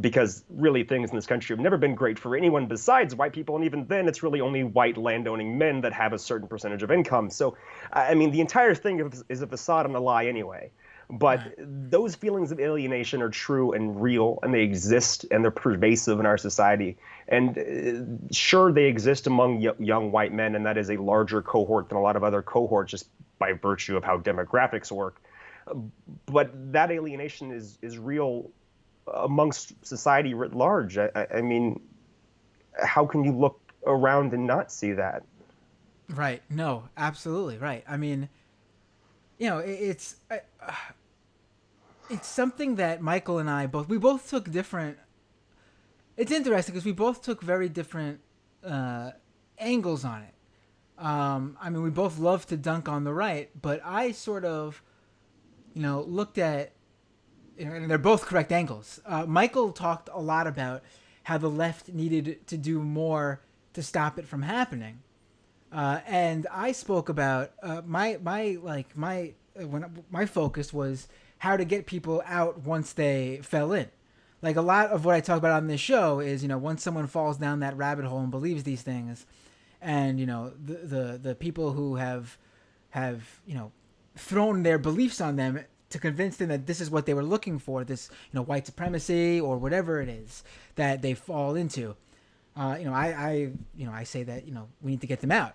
because really things in this country have never been great for anyone besides white people. And even then, it's really only white landowning men that have a certain percentage of income. So, I mean, the entire thing is a facade and a lie anyway. But those feelings of alienation are true and real, and they exist, and they're pervasive in our society. And sure, they exist among young white men, and that is a larger cohort than a lot of other cohorts just by virtue of how demographics work. But that alienation is real amongst society writ large. I mean, how can you look around and not see that? Right. No, absolutely right. I mean, it's something that Michael and I both took different. It's interesting because we both took very different angles on it. I mean, we both love to dunk on the right, but I sort of, looked at, and they're both correct angles. Michael talked a lot about how the left needed to do more to stop it from happening, and I spoke about my focus was how to get people out once they fell in. Like a lot of what I talk about on this show is, once someone falls down that rabbit hole and believes these things, and the people who have thrown their beliefs on them to convince them that this is what they were looking for, this white supremacy or whatever it is that they fall into. I say that we need to get them out.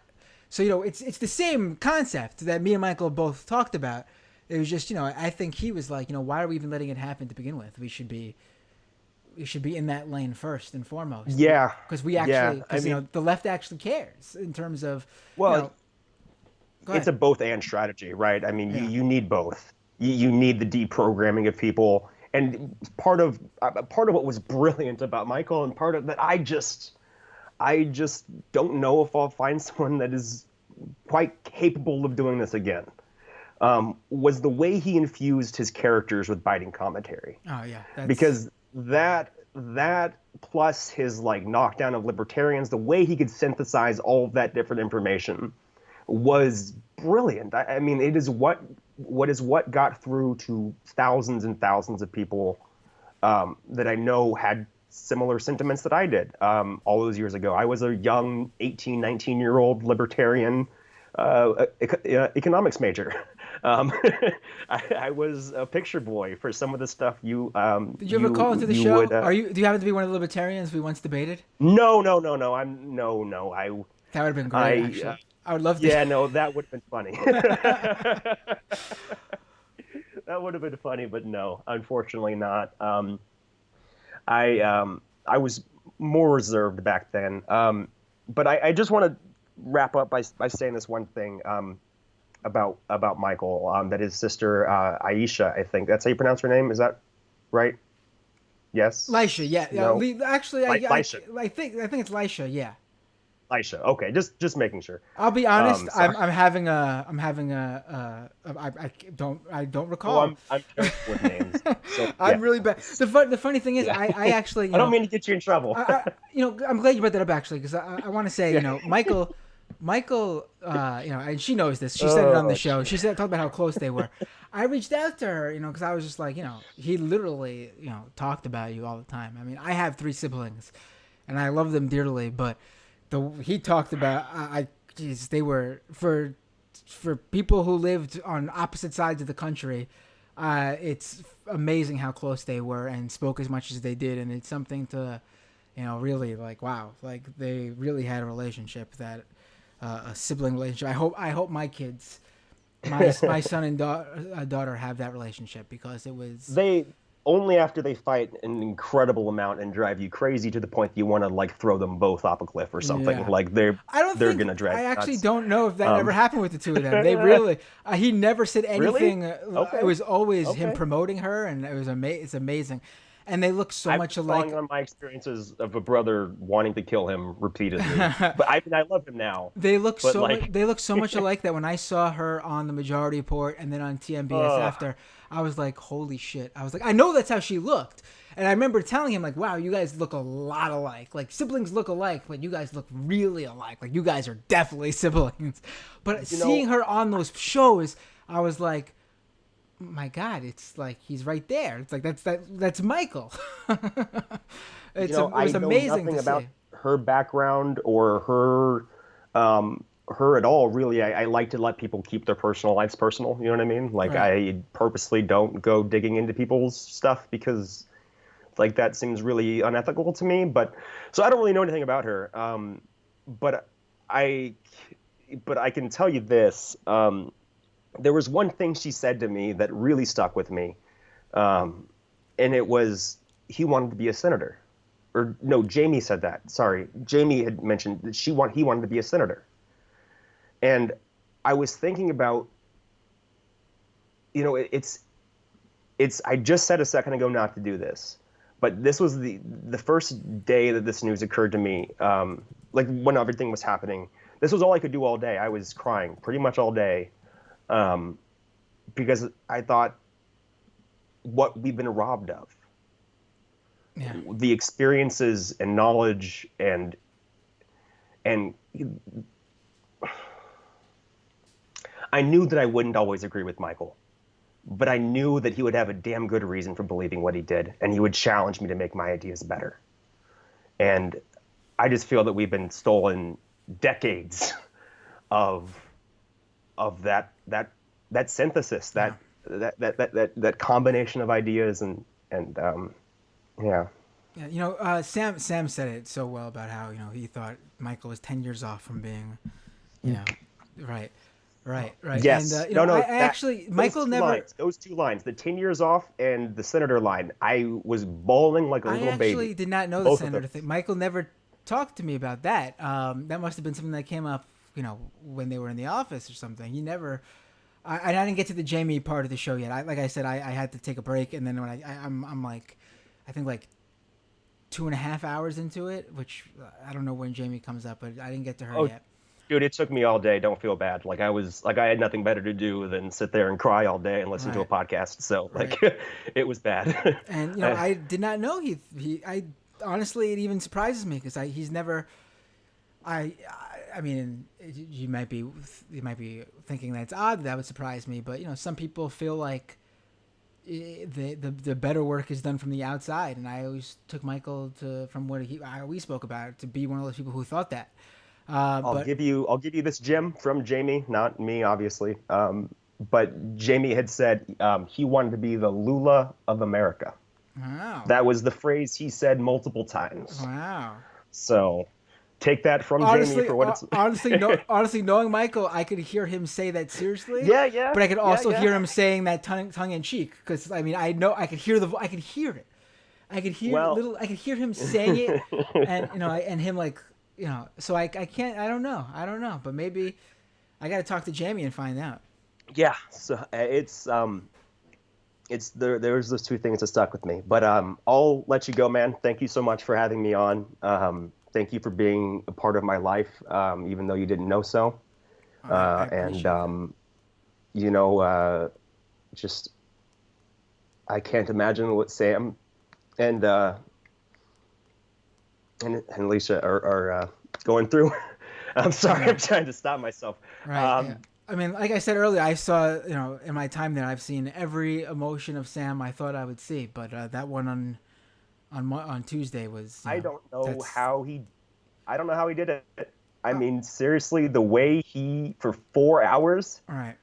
So it's the same concept that me and Michael both talked about. It was just I think he was like why are we even letting it happen to begin with? We should be in that lane first and foremost. Yeah, because we actually the left actually cares in terms of it's a both and strategy, right? I mean, you need both. You need the deprogramming of people, and part of what was brilliant about Michael, and part of that I just don't know if I'll find someone that is quite capable of doing this again. Was the way he infused his characters with biting commentary. Oh yeah, because that plus his knockdown of libertarians, the way he could synthesize all of that different information was brilliant. I mean, it is what got through to thousands and thousands of people that I know had similar sentiments that I did all those years ago. I was a young 18, 19-year-old libertarian economics major. I was a picture boy for some of the stuff you. Did you ever call into the show? Do you happen to be one of the libertarians we once debated? No. That would have been great. Actually, I would love to. Yeah, no, that would have been funny. That would have been funny, but no, unfortunately not. I was more reserved back then. But I just want to wrap up by saying this one thing about Michael, that his sister Aisha, I think that's how you pronounce her name. Is that right? Yes. Lisha, yeah. No? Actually, Lisha. I think it's Lisha, yeah. Lisha. Okay, just making sure. I'll be honest. I don't recall. Oh, I'm terrible with names. So, I'm really bad. The funny thing is, I actually. I don't mean to get you in trouble. I'm glad you brought that up actually, because I want to say, Michael, and she knows this. She said it on the show. She talked about how close they were. I reached out to her, because I was just like, he literally, talked about you all the time. I mean, I have 3 siblings, and I love them dearly, but he talked about, they were for people who lived on opposite sides of the country. It's amazing how close they were and spoke as much as they did, and it's something to, really wow, they really had a relationship that. A sibling relationship. I hope my kids, my son and daughter have that relationship, because it was. They only after they fight an incredible amount and drive you crazy to the point you want to throw them both off a cliff or something. Yeah. They're gonna drag. I actually don't know if that ever happened with the two of them. They really. He never said anything. Really? Okay. It was always him promoting her, and it was it's amazing. and they look so much alike. On my experiences of a brother wanting to kill him repeatedly, but I love him now. They look so much alike that when I saw her on the Majority Report and then on TMBS after, I was like, holy shit! I was like, I know that's how she looked, and I remember telling him like, wow, you guys look a lot alike. Like siblings look alike, but you guys look really alike. Like you guys are definitely siblings. But seeing her on those shows, I was like, my God, it's like he's right there. It's like that's Michael. It was amazing nothing to about see. her background or her at all. Really, I like to let people keep their personal lives personal. You know what I mean? Like I purposely don't go digging into people's stuff because like that seems really unethical to me. But so I don't really know anything about her. But I can tell you this. There was one thing she said to me that really stuck with me, and it was he wanted to be a senator. Or no, Jamie said that. Sorry, Jamie had mentioned that he wanted to be a senator. And I was thinking about, it's I just said a second ago not to do this, but this was the first day that this news occurred to me, like when everything was happening. This was all I could do all day. I was crying pretty much all day. Because I thought what we've been robbed of, the experiences and knowledge and I knew that I wouldn't always agree with Michael, but I knew that he would have a damn good reason for believing what he did, and he would challenge me to make my ideas better. And I just feel that we've been stolen decades of that synthesis, that combination of ideas and yeah. Yeah, Sam said it so well about how he thought Michael was 10 years off from being, right. Yes. And Michael never. Those two lines, the 10 years off and the senator line, I was bawling like a little baby. I actually did not know the senator thing. Michael never talked to me about that. That must have been something that came up, when they were in the office or something. He never. I didn't get to the Jamie part of the show yet. Like I said, I had to take a break, and then when I'm like, I think like 2.5 hours into it, which I don't know when Jamie comes up, but I didn't get to her yet. Dude, it took me all day. Don't feel bad. Like I had nothing better to do than sit there and cry all day and listen to a podcast. So it was bad. And I did not know I honestly, it even surprises me because he's never. I mean, you might be thinking that's odd. That would surprise me, but some people feel like the better work is done from the outside, and I always took Michael from what we spoke about to be one of those people who thought that. I'll give you this gem from Jamie, not me, obviously. But Jamie had said he wanted to be the Lula of America. Wow. That was the phrase he said multiple times. Wow. So take that from Jamie for what it's. Honestly, knowing Michael, I could hear him say that seriously. Yeah. But I could also hear him saying that tongue in cheek, because I mean, I could hear I could hear it. I could hear him saying it, and and him like. So I can't. I don't know. But maybe I got to talk to Jamie and find out. Yeah. So it's there's those two things that stuck with me. But I'll let you go, man. Thank you so much for having me on. Thank you for being a part of my life, even though you didn't know so. Just I can't imagine what Sam and Alicia are going through. I'm sorry, I'm trying to stop myself. Right. I mean, like I said earlier, I saw, in my time there, I've seen every emotion of Sam I thought I would see, but that one on Tuesday was. I don't know how he did it. I mean, seriously, the way he for 4 hours. All right.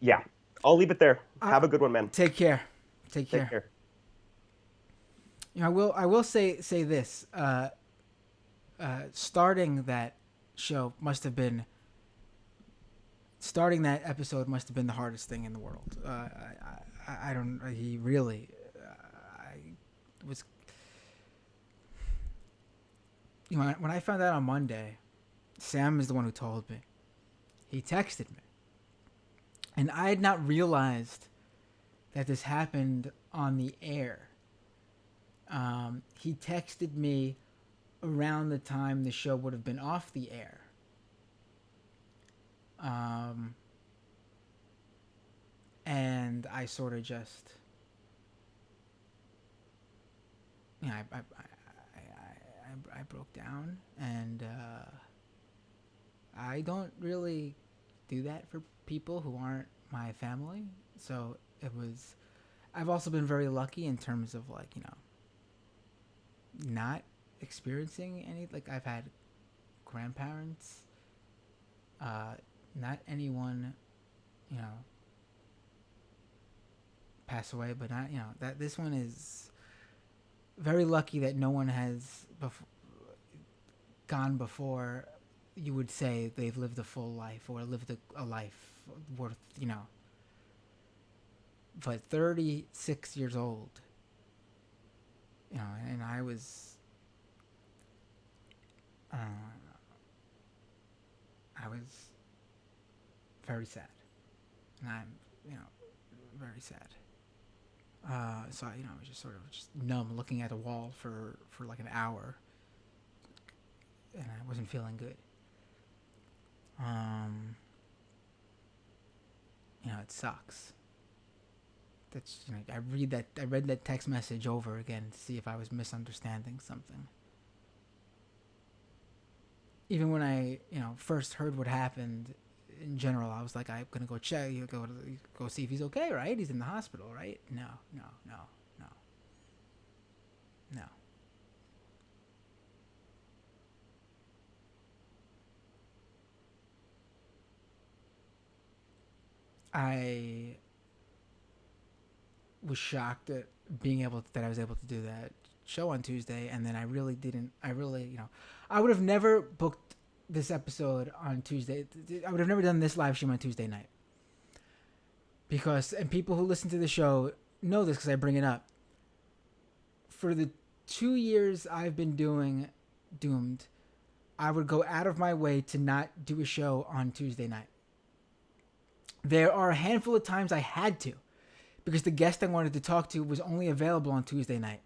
Yeah, I'll leave it there. Have a good one, man. Take care. Take care. I will say this. Starting that episode must have been the hardest thing in the world. I don't. He really. I was. When I found out on Monday, Sam is the one who told me. He texted me, and I had not realized that this happened on the air. He texted me around the time the show would have been off the air. And I sort of just, you know, I broke down, and I don't really do that for people who aren't my family. So it was, I've also been very lucky in terms of, like, you know, not experiencing any, like, I've had grandparents, not anyone, you know, pass away, but not, you know, that this one is very lucky that no one has gone before you would say they've lived a full life or lived a life worth, you know. But 36 years old, you know, and I was very sad, and I'm, you know, very sad. So I, you know, I was just sort of just numb, looking at a wall for like an hour, and I wasn't feeling good. You know, it sucks. That's, you know, I read that text message over again to see if I was misunderstanding something. Even when I, you know, first heard what happened, in general, I was like, I'm gonna go check, go see if he's okay, right? He's in the hospital, right? No. I was shocked at that I was able to do that show on Tuesday, and then I really, you know, I would have never booked this episode on Tuesday. I would have never done this live stream on Tuesday night. Because, and people who listen to the show know this because I bring it up. For the 2 years I've been doing Doomed, I would go out of my way to not do a show on Tuesday night. There are a handful of times I had to, because the guest I wanted to talk to was only available on Tuesday night.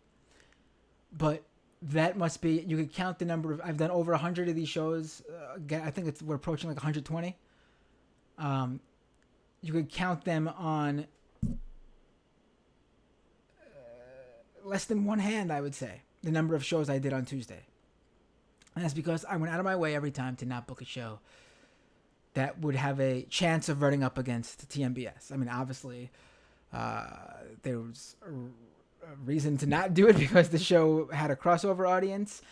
But that must be, you could count the number of, I've done over 100 of these shows. I think we're approaching like 120. You could count them on less than one hand, I would say, the number of shows I did on Tuesday. And that's because I went out of my way every time to not book a show that would have a chance of running up against TMBS. I mean, obviously, there was a reason to not do it because the show had a crossover audience,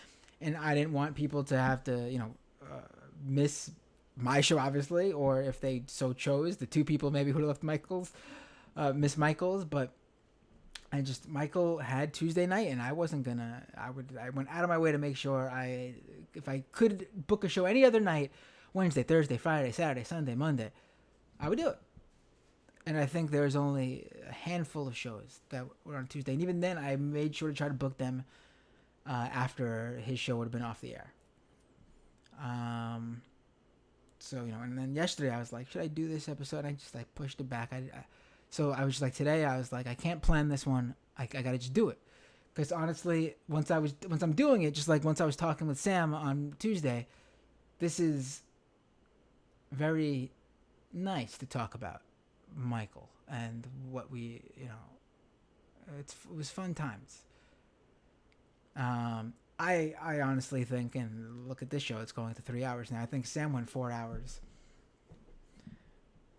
and I didn't want people to have to, you know, miss my show, obviously, or if they so chose, the two people maybe who left Michael's, miss Michael's. But Michael had Tuesday night, and I wasn't gonna. I went out of my way to make sure if I could book a show any other night, Wednesday, Thursday, Friday, Saturday, Sunday, Monday, I would do it. And I think there's only a handful of shows that were on Tuesday. And even then, I made sure to try to book them after his show would have been off the air. So, you know, and then yesterday I was like, should I do this episode? I pushed it back. So I was just like, today I was like, I can't plan this one. I got to just do it. Because honestly, once I'm doing it, just like once I was talking with Sam on Tuesday, this is very nice to talk about Michael and what we, you know, it was fun times. I honestly think, and look at this show, it's going to 3 hours now. I think Sam went 4 hours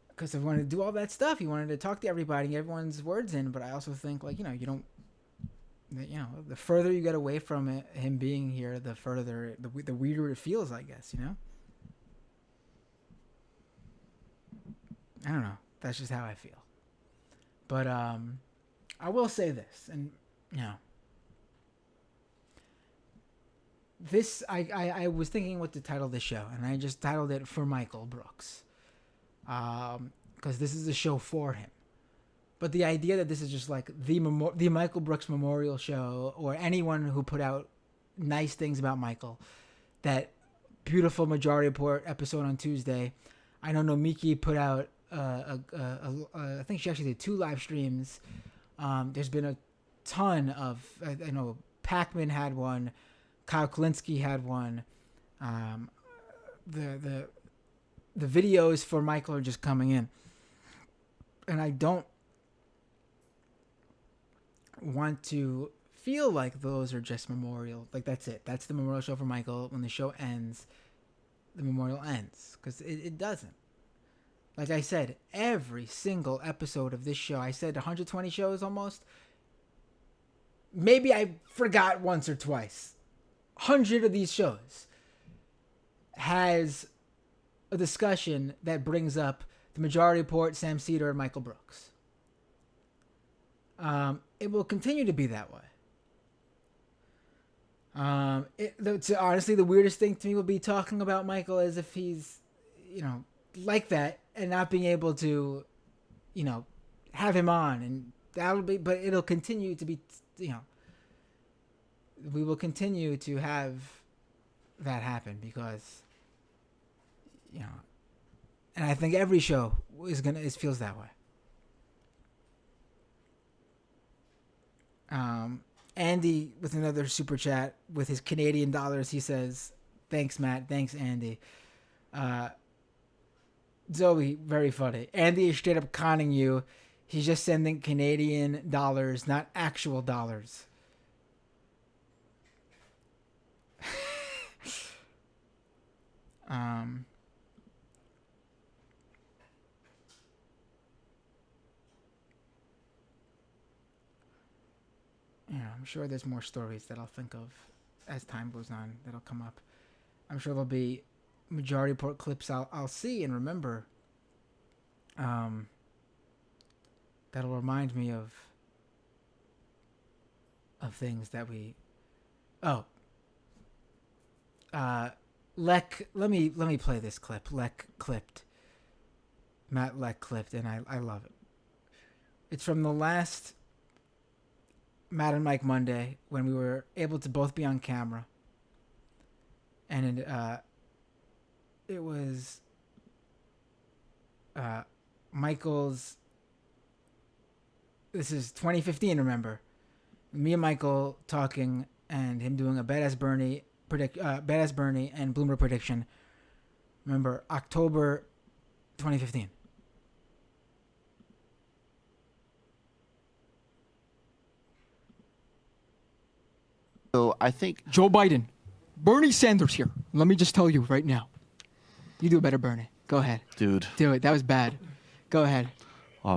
because I wanted to do all that stuff. He wanted to talk to everybody, get everyone's words in. But I also think, like, you know, you don't, you know, the further you get away from him being here, the further, the weirder it feels, I guess, you know. I don't know. That's just how I feel. But I will say this, and, you know, this, I was thinking what to title this show, and I just titled it For Michael Brooks. Because this is a show for him. But the idea that this is just like the Michael Brooks Memorial Show, or anyone who put out nice things about Michael, that beautiful Majority Report episode on Tuesday. I know Nomiki put out I think she actually did 2 live streams. There's been ton of, I know Pac-Man had one, Kyle Kalinske had one. The videos for Michael are just coming in, and I don't want to feel like those are just memorial. Like that's it. That's the memorial show for Michael. When the show ends, the memorial ends, because it doesn't. Like I said, every single episode of this show, I said 120 shows almost. Maybe I forgot once or twice. 100 of these shows has a discussion that brings up the Majority Report, Sam Cedar, and Michael Brooks. It will continue to be that way. Honestly, the weirdest thing to me will be talking about Michael as if he's, like that, and not being able to, have him on, and that'll be. But it'll continue to be, we will continue to have that happen because, and I think every show feels that way. Andy with another super chat with his Canadian dollars. He says, "Thanks, Matt. Thanks, Andy." Zoe, very funny. Andy is straight up conning you. He's just sending Canadian dollars, not actual dollars. I'm sure there's more stories that I'll think of as time goes on that'll come up. I'm sure there'll be Majority Report clips I'll see and remember. That'll remind me of things that we. Lek. Let me play this clip. Lek clipped. Matt Lek clipped, and I love it. It's from the last Matt and Mike Monday when we were able to both be on camera, and it was Michael's. This is 2015. Remember, me and Michael talking and him doing a Badass Bernie and Bloomberg prediction. Remember, October 2015. So I think Joe Biden, Bernie Sanders here. Let me just tell you right now. You do a better Bernie. Go ahead. Dude. Do it. That was bad. Go ahead.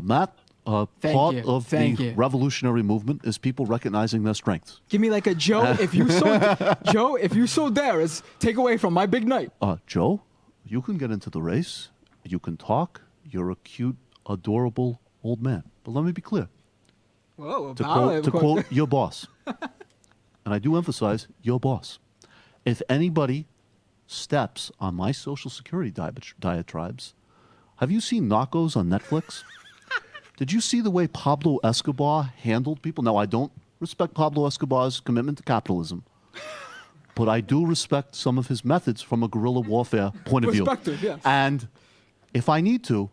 Matt, part of the revolutionary movement is people recognizing their strengths. Give me like a Joe, if you so dare, is take away from my big night. Joe, you can get into the race. You can talk. You're a cute, adorable old man. But let me be clear. Whoa, to quote your boss, and I do emphasize your boss, if anybody steps on my Social Security diatribes, have you seen Narcos on Netflix? Did you see the way Pablo Escobar handled people? Now, I don't respect Pablo Escobar's commitment to capitalism, but I do respect some of his methods from a guerrilla warfare point of view. Yes. And if I need to,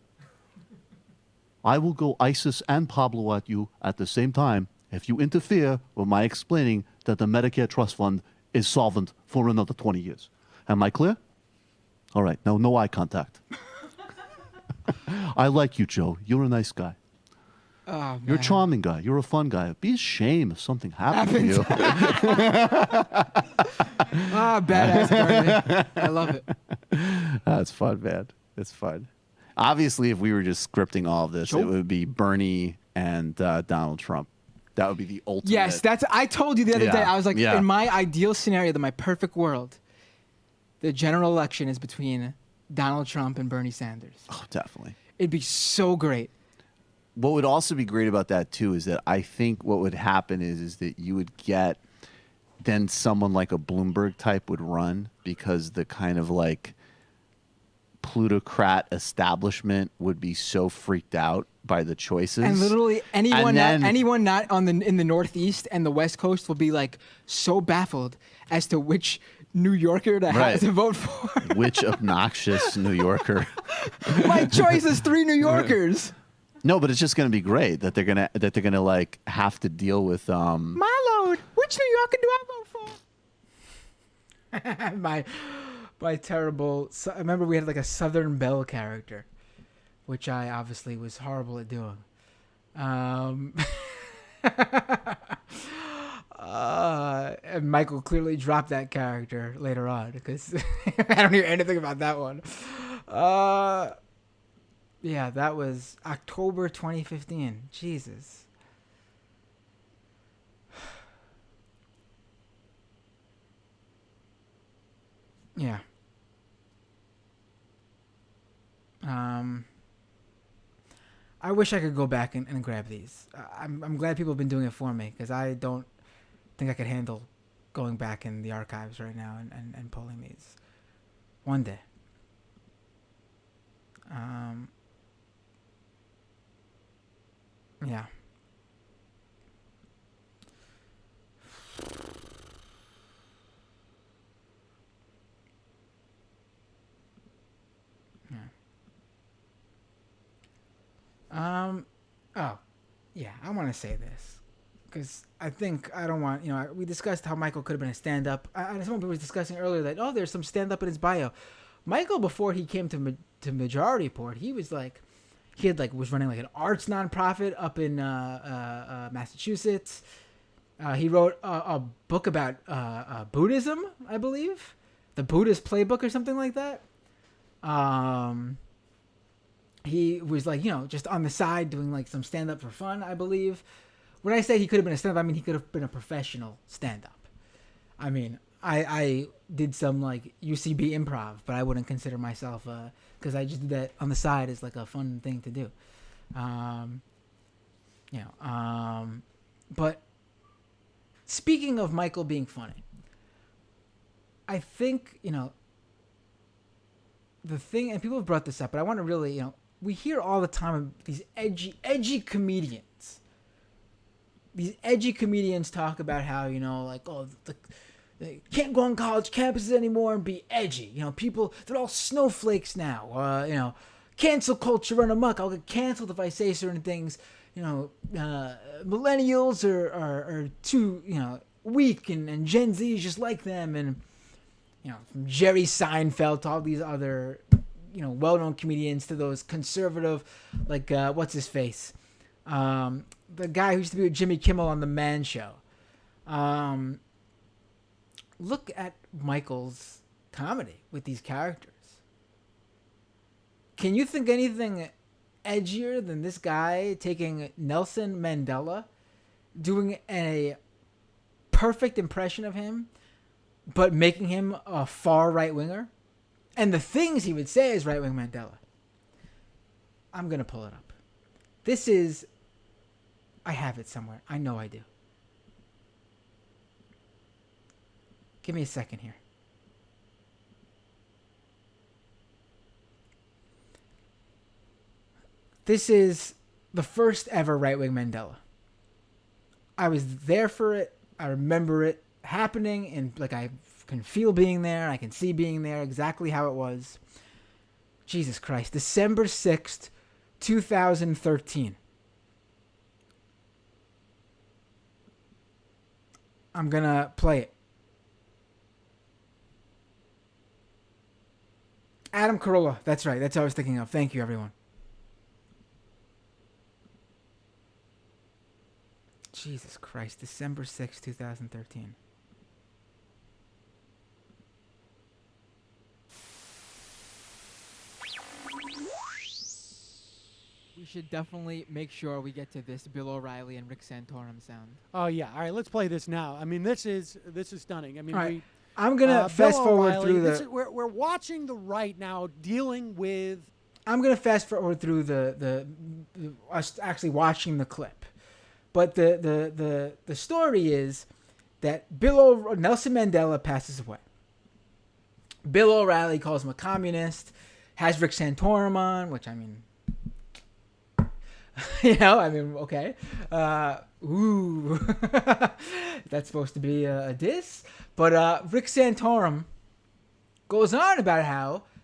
I will go ISIS and Pablo at you at the same time if you interfere with my explaining that the Medicare Trust Fund is solvent for another 20 years. Am I clear? All right. Now, no eye contact. I like you, Joe. You're a nice guy. Oh, you're a charming guy. You're a fun guy. It'd be a shame if something happened to you. Badass Bernie. I love it. That's fun, man. It's fun. Obviously, if we were just scripting all of this, it would be Bernie and Donald Trump. That would be the ultimate. Yes, I told you the other day. I was like, in my ideal scenario, my perfect world, the general election is between Donald Trump and Bernie Sanders. Oh, definitely. It'd be so great. What would also be great about that, too, is that I think what would happen is that you would get then someone like a Bloomberg type would run because the kind of like plutocrat establishment would be so freaked out by the choices. And literally anyone not in the Northeast and the West Coast will be like so baffled as to which New Yorker to have to vote for. Which obnoxious New Yorker. My choice is 3 New Yorkers. No, but it's just going to be great that they're gonna like have to deal with. My lord, which New Yorker do I vote for? my terrible. I remember we had like a Southern Belle character, which I obviously was horrible at doing. And Michael clearly dropped that character later on because I don't hear anything about that one. Yeah, that was October 2015. Jesus. Yeah. I wish I could go back and grab these. I'm glad people have been doing it for me because I don't think I could handle going back in the archives right now and pulling these. One day. Yeah. Oh, yeah, I want to say this because I think I don't want, we discussed how Michael could have been a stand-up. Someone was discussing earlier that, there's some stand-up in his bio. Michael, before he came to Majority Report, he was like, was running like an arts nonprofit up in Massachusetts. He wrote a book about Buddhism, I believe, the Buddhist Playbook or something like that. He was like, just on the side doing like some stand-up for fun, I believe. When I say he could have been a stand-up, I mean he could have been a professional stand-up. I mean, I did some like UCB improv, but I wouldn't consider myself because I just did that on the side as like a fun thing to do. But speaking of Michael being funny, I think, the thing, and people have brought this up, but I want to really, we hear all the time of these edgy comedians. These edgy comedians talk about how, they can't go on college campuses anymore and be edgy. People, they're all snowflakes now. Cancel culture run amok. I'll get canceled if I say certain things. Millennials are too, weak, and Gen Z is just like them. And, from Jerry Seinfeld to all these other, well-known comedians to those conservative, like, what's his face? The guy who used to be with Jimmy Kimmel on The Man Show. Look at Michael's comedy with these characters. Can you think anything edgier than this guy taking Nelson Mandela, doing a perfect impression of him, but making him a far right-winger? And the things he would say is right-wing Mandela. I'm going to pull it up. This is... I have it somewhere. I know I do. Give me a second here. This is the first ever right-wing Mandela. I was there for it. I remember it happening, and like I can feel being there. I can see being there, exactly how it was. Jesus Christ. December 6th, 2013. I'm going to play it. Adam Carolla. That's right. That's what I was thinking of. Thank you, everyone. Jesus Christ. December 6th, 2013. We should definitely make sure we get to this Bill O'Reilly and Rick Santorum sound. Oh yeah, all right. Let's play this now. I mean, this is stunning. I mean, right. I'm gonna fast forward through the. We're watching the right now dealing with. I'm gonna fast forward through the us actually watching the clip, but the story is that Nelson Mandela passes away. Bill O'Reilly calls him a communist, has Rick Santorum on, which I mean. Okay. Ooh. That's supposed to be a diss. But Rick Santorum goes on about how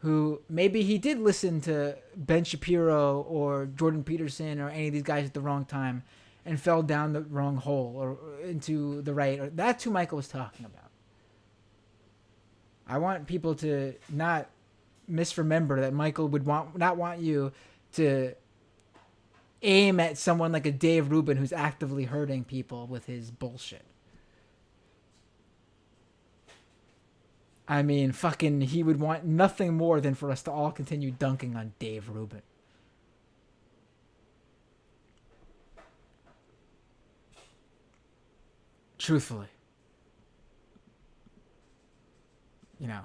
who maybe he did listen to Ben Shapiro or Jordan Peterson or any of these guys at the wrong time and fell down the wrong hole or into the right. Or that's who Michael was talking about. I want people to not misremember that Michael would not want you to aim at someone like a Dave Rubin who's actively hurting people with his bullshit. I mean, fucking, he would want nothing more than for us to all continue dunking on Dave Rubin. Truthfully. You know,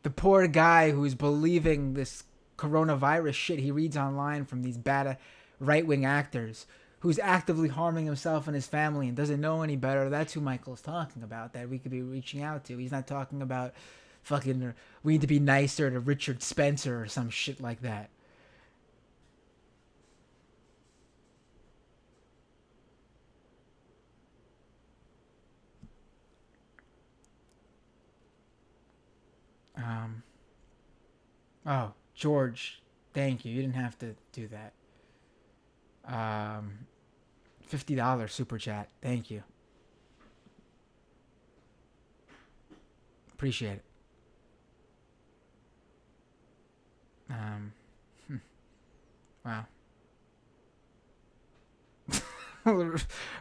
the poor guy who's believing this coronavirus shit he reads online from these bad right-wing actors, who's actively harming himself and his family and doesn't know any better. That's who Michael's talking about, that we could be reaching out to. He's not talking about fucking, we need to be nicer to Richard Spencer or some shit like that. Oh, George, thank you. You didn't have to do that. $50 super chat. Thank you. Appreciate it. Wow.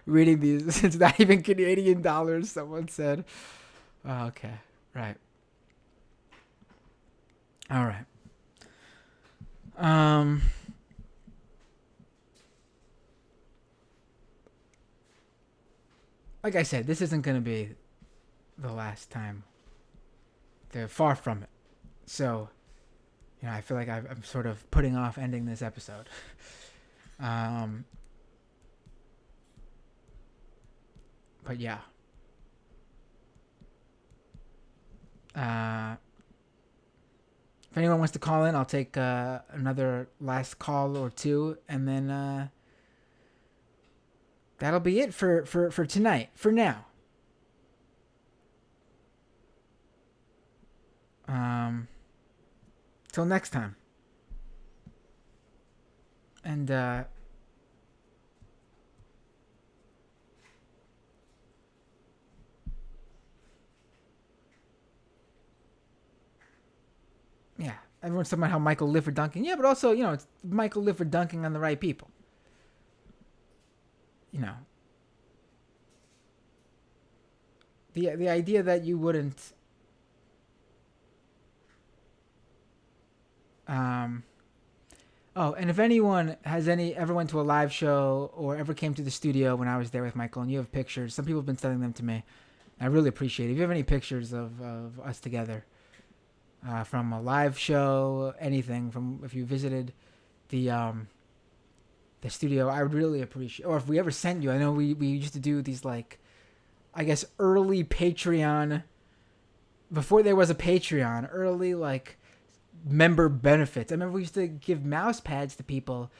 Reading these, it's not even Canadian dollars, someone said. Oh, okay, right. All right. Like I said, this isn't going to be the last time. They're far from it. So, you know, I feel like I'm sort of putting off ending this episode. But yeah. If anyone wants to call in, I'll take another last call or two, and then that'll be it for tonight, for now. Till next time. And yeah, everyone's talking about how Michael lived for dunking. Yeah, but also, you know, it's Michael lived for dunking on the right people. You know, the idea that you wouldn't oh, and if anyone has ever went to a live show or ever came to the studio when I was there with Michael and you have pictures, some people have been sending them to me. I really appreciate it. If you have any pictures of us together, from a live show, anything, from if you visited the studio, I would really appreciate, or if we ever sent you, I know we used to do these, like, I guess early Patreon, before there was a Patreon, early, like, member benefits. I remember we used to give mouse pads to people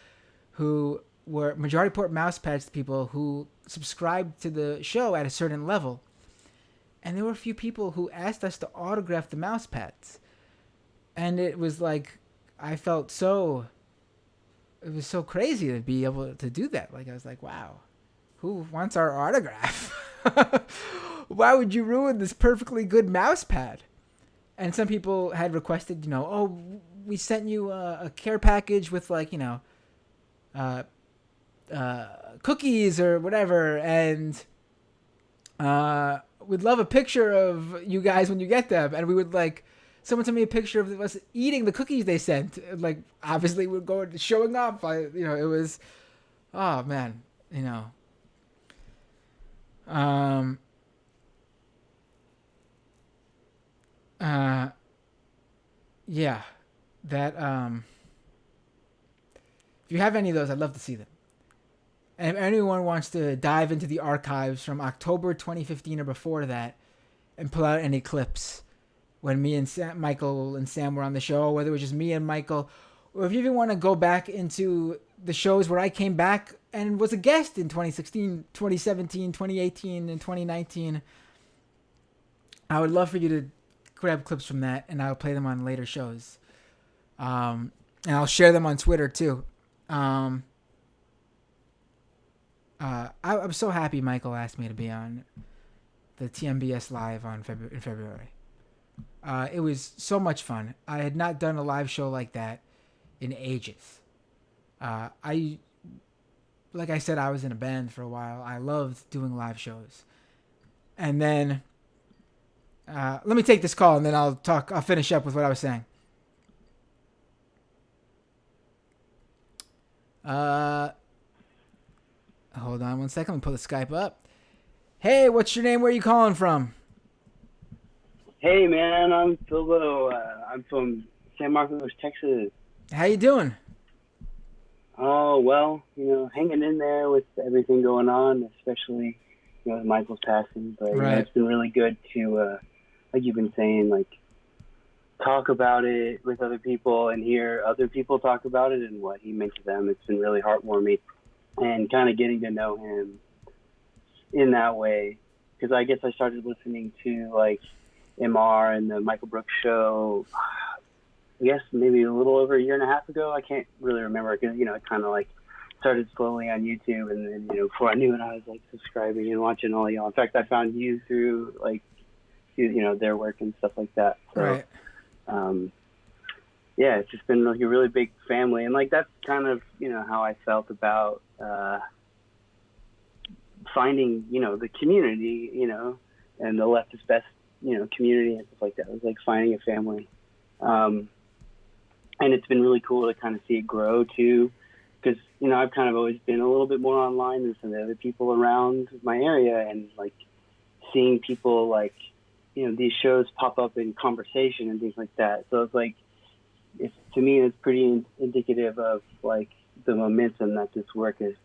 who were majority port mouse pads to people who subscribed to the show at a certain level. And there were a few people who asked us to autograph the mouse pads. And it was like, I felt so, it was so crazy to be able to do that. Like, I was like, wow, who wants our autograph? Why would you ruin this perfectly good mouse pad? And some people had requested, you know, oh, we sent you a care package with, like, you know, cookies or whatever, and we'd love a picture of you guys when you get them. And we would, like, someone sent me a picture of us eating the cookies they sent. Like, obviously we're going showing off. You know, it was, oh man, you know. Yeah, that, if you have any of those, I'd love to see them. And if anyone wants to dive into the archives from October 2015 or before that and pull out any clips when me and Michael and Sam were on the show, whether it was just me and Michael, or if you even want to go back into the shows where I came back and was a guest in 2016, 2017, 2018, and 2019, I would love for you to grab clips from that, and I'll play them on later shows. And I'll share them on Twitter too. I'm so happy Michael asked me to be on the TMBS Live in February. It was so much fun. I had not done a live show like that in ages. Like I said, I was in a band for a while. I loved doing live shows. And then, let me take this call and then I'll finish up with what I was saying. Hold on one second. Let me pull the Skype up. Hey, what's your name? Where are you calling from? Hey, man, I'm Philbo. I'm from San Marcos, Texas. How you doing? Oh, well, hanging in there with everything going on, especially, with Michael's passing. But right. It's been really good to, like you've been saying, like, talk about it with other people and hear other people talk about it and what he meant to them. It's been really heartwarming and kind of getting to know him in that way. Because I guess I started listening to, like, MR and the Michael Brooks show, I guess maybe a little over a year and a half ago. I can't really remember because, it kind of like started slowly on YouTube. And then, before I knew it, I was like subscribing and watching all y'all. In fact, I found you through like, their work and stuff like that. So, right. Yeah, it's just been like a really big family. And like, that's kind of, how I felt about, finding, the community, and the Left is Best, community and stuff like that. It was like finding a family. And it's been really cool to kind of see it grow too, because, I've kind of always been a little bit more online than some of the other people around my area, and like seeing people like, these shows pop up in conversation and things like that. So it's like, to me, it's pretty indicative of like the momentum that this work is,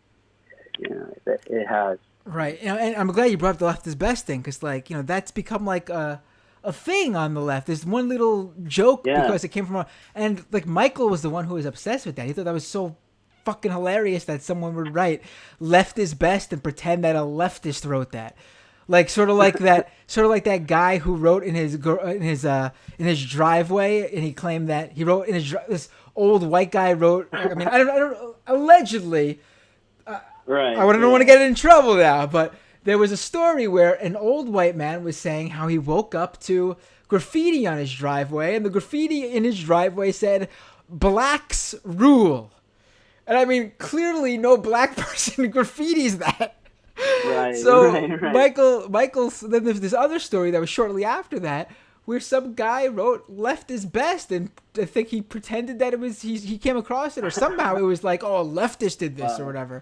that it has. Right. And I'm glad you brought up the Left is Best thing, because like, that's become like a thing on the left. There's one little joke because it came from and like Michael was the one who was obsessed with that. He thought that was so fucking hilarious that someone would write "Left is Best" and pretend that a leftist wrote that. Like sort of like that guy who wrote in his driveway, and he claimed that he wrote in this old white guy wrote. I mean, I don't allegedly. Right. I don't want to get in trouble now, but there was a story where an old white man was saying how he woke up to graffiti on his driveway, and the graffiti in his driveway said, "Blacks rule." And I mean, clearly no black person graffitis that. Right. So right. Michael, then there's this other story that was shortly after that, where some guy wrote "Left is Best," and I think he pretended that it was, he came across it, or somehow it was like, oh, a leftist did this or whatever.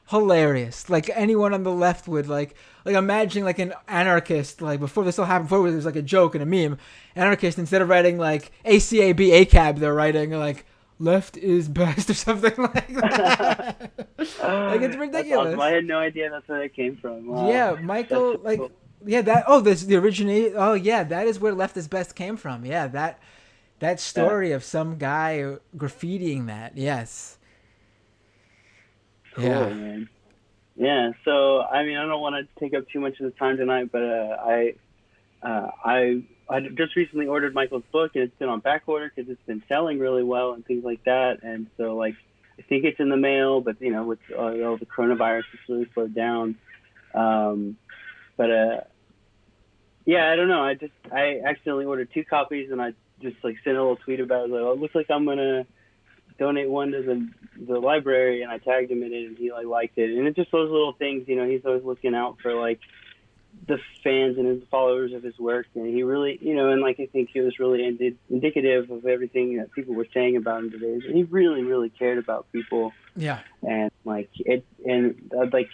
Hilarious. Like anyone on the left would like imagine like an anarchist, like before this all happened, before there was like a joke and a meme, anarchist, instead of writing like ACAB ACAB, they're writing like "Left is Best" or something like that. Like it's ridiculous. Awesome. I had no idea that's where it came from. Wow. Yeah, Michael, so like cool. Yeah, this the originate. Oh yeah, that is where "Left is Best" came from. Yeah, that story of some guy graffitiing that. Yes. Cool, man. Yeah, so I mean, I don't want to take up too much of the time tonight, but I just recently ordered Michael's book, and it's been on back order because it's been selling really well and things like that. And so, like, I think it's in the mail, but with all the coronavirus, it's really slowed down. Yeah, I don't know. I accidentally ordered 2 copies, and I just like sent a little tweet about it. Like, oh, it looks like I'm gonna donate one to the library, and I tagged him in it, and he liked it. And it's just those little things, he's always looking out for like the fans and his followers of his work, and he really, and like I think he was really indicative of everything that people were saying about him today. He really, really cared about people. Yeah. And like it, and like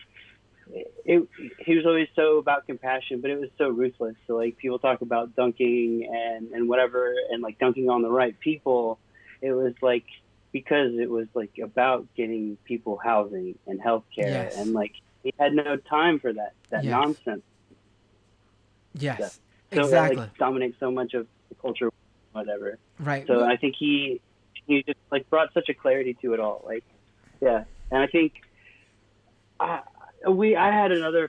he was always so about compassion, but it was so ruthless. So like people talk about dunking and whatever, and like dunking on the right people. It was like, because it was like about getting people housing and healthcare, and like he had no time for that nonsense. Yes, so exactly. It like dominates so much of the culture, whatever. Right. So I think he just like brought such a clarity to it all. Like, yeah, and I think I had another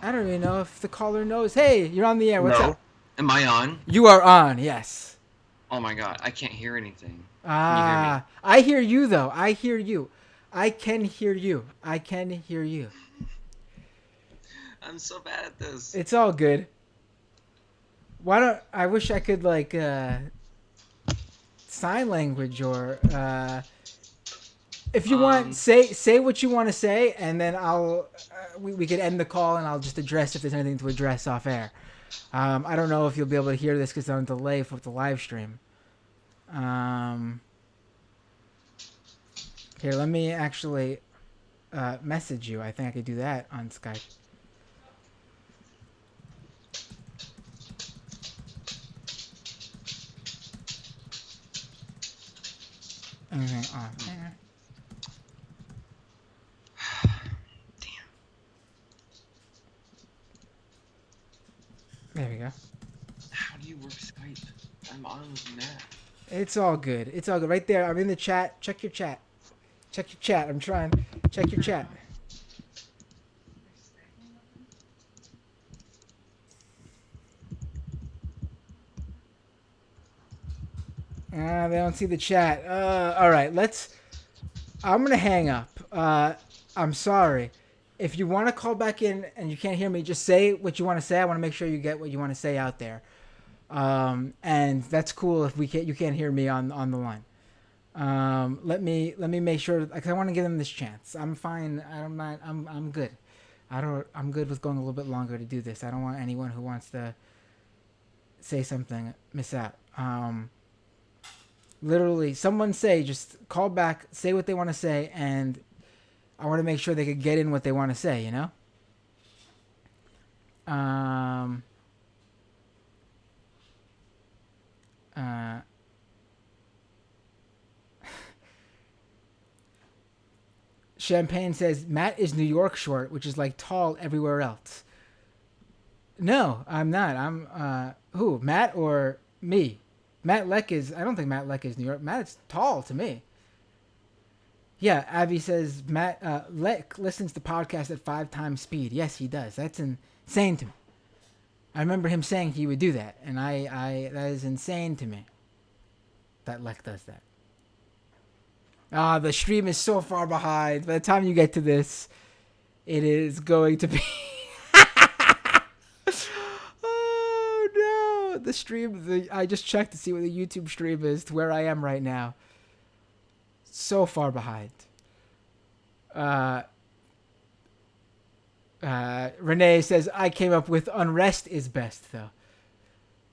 I don't even know if the caller knows. Hey, you're on the air. What's No. up? Am I on? You are on, yes. Oh my god, I can't hear anything. Can you hear me? I hear you, though. I hear you. I can hear you. I can hear you. I'm so bad at this. It's all good. Why don't... I wish I could, like, sign language or... if you want, say what you want to say, and then I'll... we could end the call, and I'll just address if there's anything to address off air. I don't know if you'll be able to hear this because it's on delay for the live stream. Here, let me actually message you. I think I could do that on Skype. Anything on there? There we go. How do you work Skype? I'm on with Matt. It's all good. It's all good. Right there. I'm in the chat. Check your chat. Check your chat. I'm trying. Check your chat. They don't see the chat. All right. I'm going to hang up. I'm sorry. If you want to call back in and you can't hear me, just say what you want to say. I want to make sure you get what you want to say out there. And that's cool if you can't hear me on the line. Let me make sure, because I want to give them this chance. I'm fine. I'm good. I'm good with going a little bit longer to do this. I don't want anyone who wants to say something miss out. Literally, someone just call back, say what they want to say, and I want to make sure they could get in what they want to say, you know? Champagne says, Matt is New York short, which is like tall everywhere else. No, I'm not. I'm, who? Matt or me? Matt Leck I don't think Matt Leck is New York. Matt's tall to me. Yeah, Abby says, Matt Leck listens to podcasts at 5 times speed. Yes, he does. That's insane to me. I remember him saying he would do that, and I that is insane to me. That Leck does that. The stream is so far behind. By the time you get to this, it is going to be... Oh, no. The stream... I just checked to see what the YouTube stream is to where I am right now. So far behind. Renee says, I came up with unrest is best, though.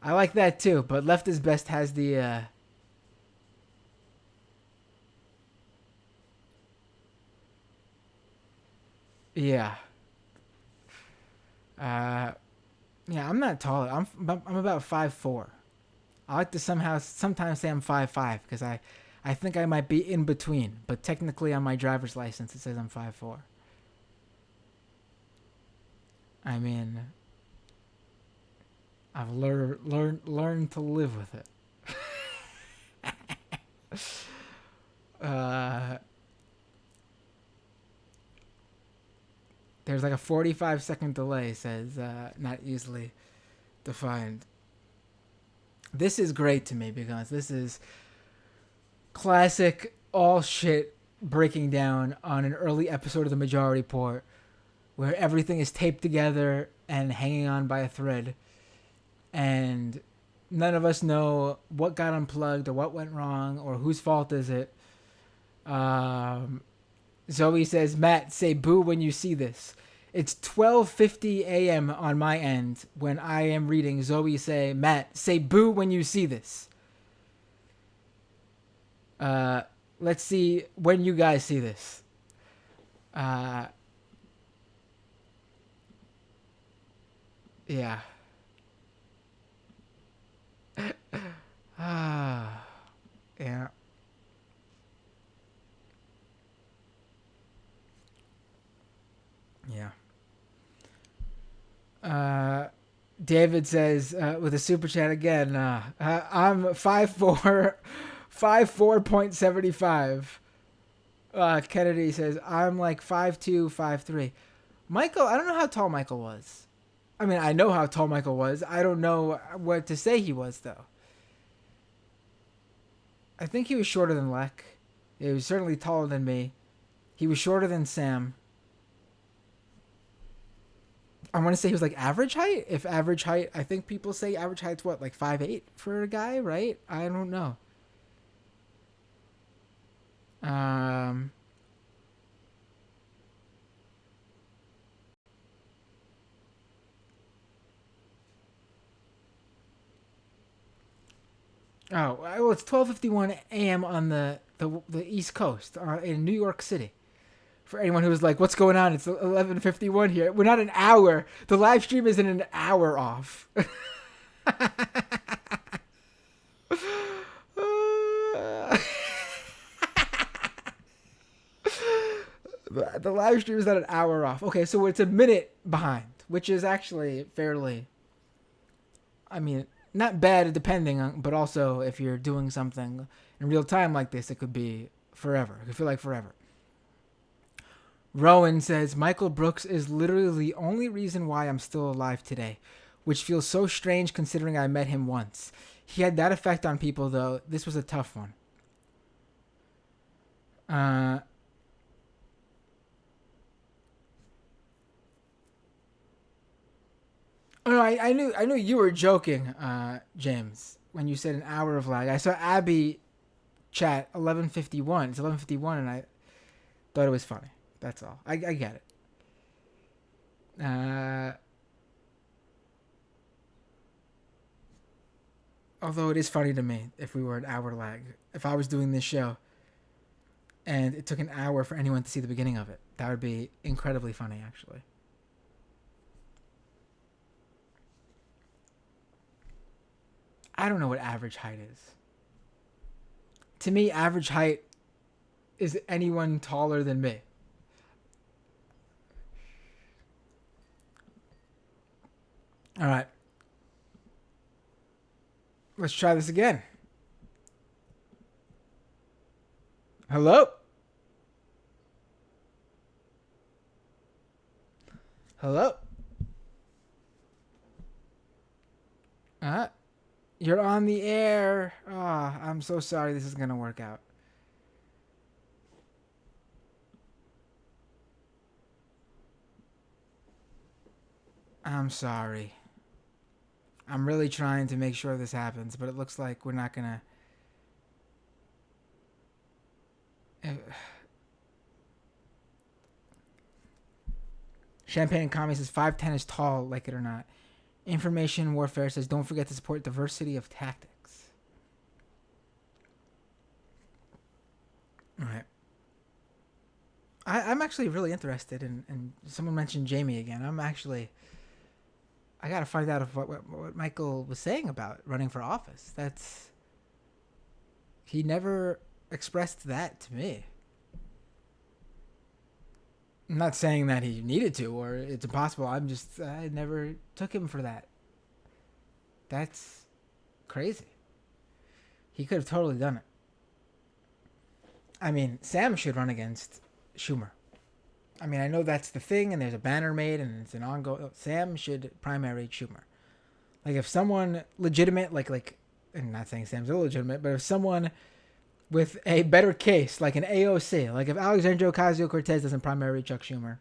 I like that, too. But left is best has the... Yeah. Yeah, I'm not tall. I'm about 5'4". I like to sometimes say I'm 5'5", because I think I might be in between, but technically on my driver's license it says I'm 5'4". I mean, I've learned to live with it. There's like a 45-second delay, says not easily defined. This is great to me because this is classic all shit breaking down on an early episode of The Majority Report where everything is taped together and hanging on by a thread. And none of us know what got unplugged or what went wrong or whose fault is it. Zoe says, Matt, say boo when you see this. It's 12:50 a.m. on my end when I am reading Zoe say, Matt, say boo when you see this. Let's see when you guys see this. Yeah. Yeah. Yeah. David says with a super chat again, I'm 5'4", 5'4.75". Kennedy says I'm like 5'2", 5'3". Michael, I don't know how tall Michael was. I mean, I know how tall Michael was. I don't know what to say he was, though. I think he was shorter than Lek. He was certainly taller than me. He was shorter than Sam. I want to say he was like average height. If average height, I think people say average height's what, like 5'8" for a guy, right? I don't know. Oh, well, it's 12:51 a.m. on the East Coast in New York City. For anyone who was like, "What's going on?" It's 11:51 here. We're not an hour. The live stream isn't an hour off. The live stream is not an hour off. Okay, so it's a minute behind, which is actually fairly. I mean, not bad depending on, but also if you're doing something in real time like this, it could be forever. It could feel like forever. Rowan says, Michael Brooks is literally the only reason why I'm still alive today, which feels so strange considering I met him once. He had that effect on people, though. This was a tough one. Oh, no, I knew you were joking, James, when you said an hour of lag. I saw Abby chat 11:51. It's 11:51, and I thought it was funny. That's all. I get it. Although it is funny to me if we were an hour lag. If I was doing this show and it took an hour for anyone to see the beginning of it, that would be incredibly funny, actually. I don't know what average height is. To me, average height is anyone taller than me. All right. Let's try this again. Hello? Hello? You're on the air. Ah, I'm so sorry this is going to work out. I'm sorry. I'm really trying to make sure this happens, but it looks like we're not going to... Champagne and Commie says 5'10" is tall, like it or not. Information Warfare says don't forget to support diversity of tactics. All right. I'm actually really interested in someone mentioned Jamie again. I got to find out if what Michael was saying about running for office. He never expressed that to me. I'm not saying that he needed to or it's impossible. I never took him for that. That's crazy. He could have totally done it. I mean, Sam should run against Schumer. I mean, I know that's the thing and there's a banner made and it's an ongoing... Sam should primary Schumer. Like if someone legitimate, like I'm not saying Sam's illegitimate, but if someone with a better case, like an AOC, like if Alexandria Ocasio-Cortez doesn't primary Chuck Schumer,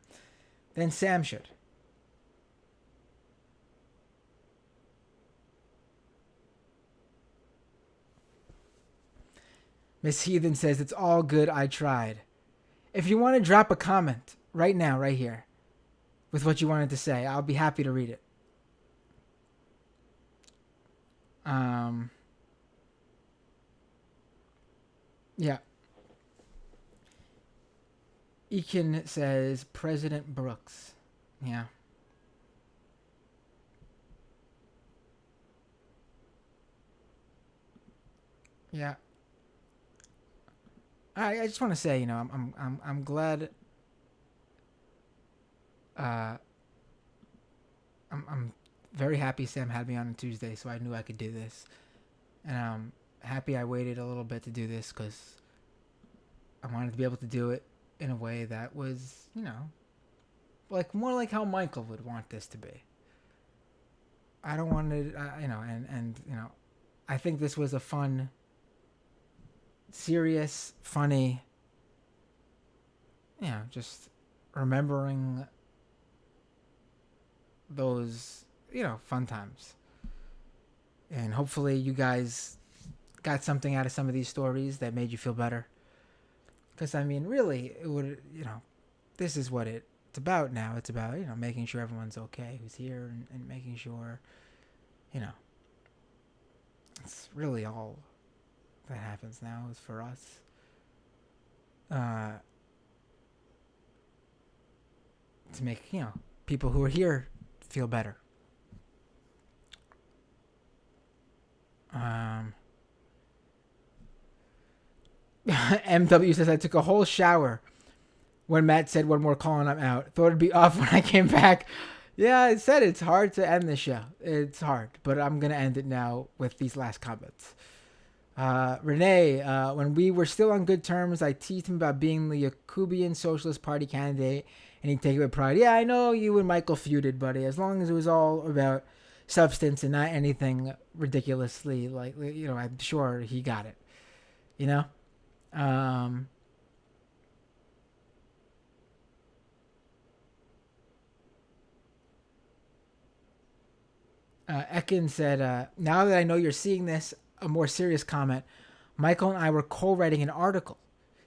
then Sam should. Miss Heathen says, it's all good, I tried. If you want to drop a comment right now, right here, with what you wanted to say, I'll be happy to read it. Yeah. Ekin says President Brooks. Yeah. Yeah. I just want to say, I'm glad. I'm very happy Sam had me on Tuesday, so I knew I could do this, and I'm happy I waited a little bit to do this because I wanted to be able to do it in a way that was, like more like how Michael would want this to be. I don't want to, and I think this was a fun, serious, funny, just remembering those, fun times. And hopefully you guys got something out of some of these stories that made you feel better. Because, I mean, really, it would, this is what it's about now. It's about, making sure everyone's okay who's here and making sure, it's really all that happens now is for us. To make, people who are here feel better. MW says, I took a whole shower when Matt said one more call and I'm out. Thought it'd be off when I came back. Yeah, I said it's hard to end the show. It's hard, but I'm going to end it now with these last comments. Renee, when we were still on good terms, I teased him about being the Yakubian Socialist Party candidate, and he'd take it with pride. Yeah, I know you and Michael feuded, buddy, as long as it was all about substance and not anything ridiculously, like, I'm sure he got it. Ekin said, now that I know you're seeing this, a more serious comment, Michael and I were co-writing an article.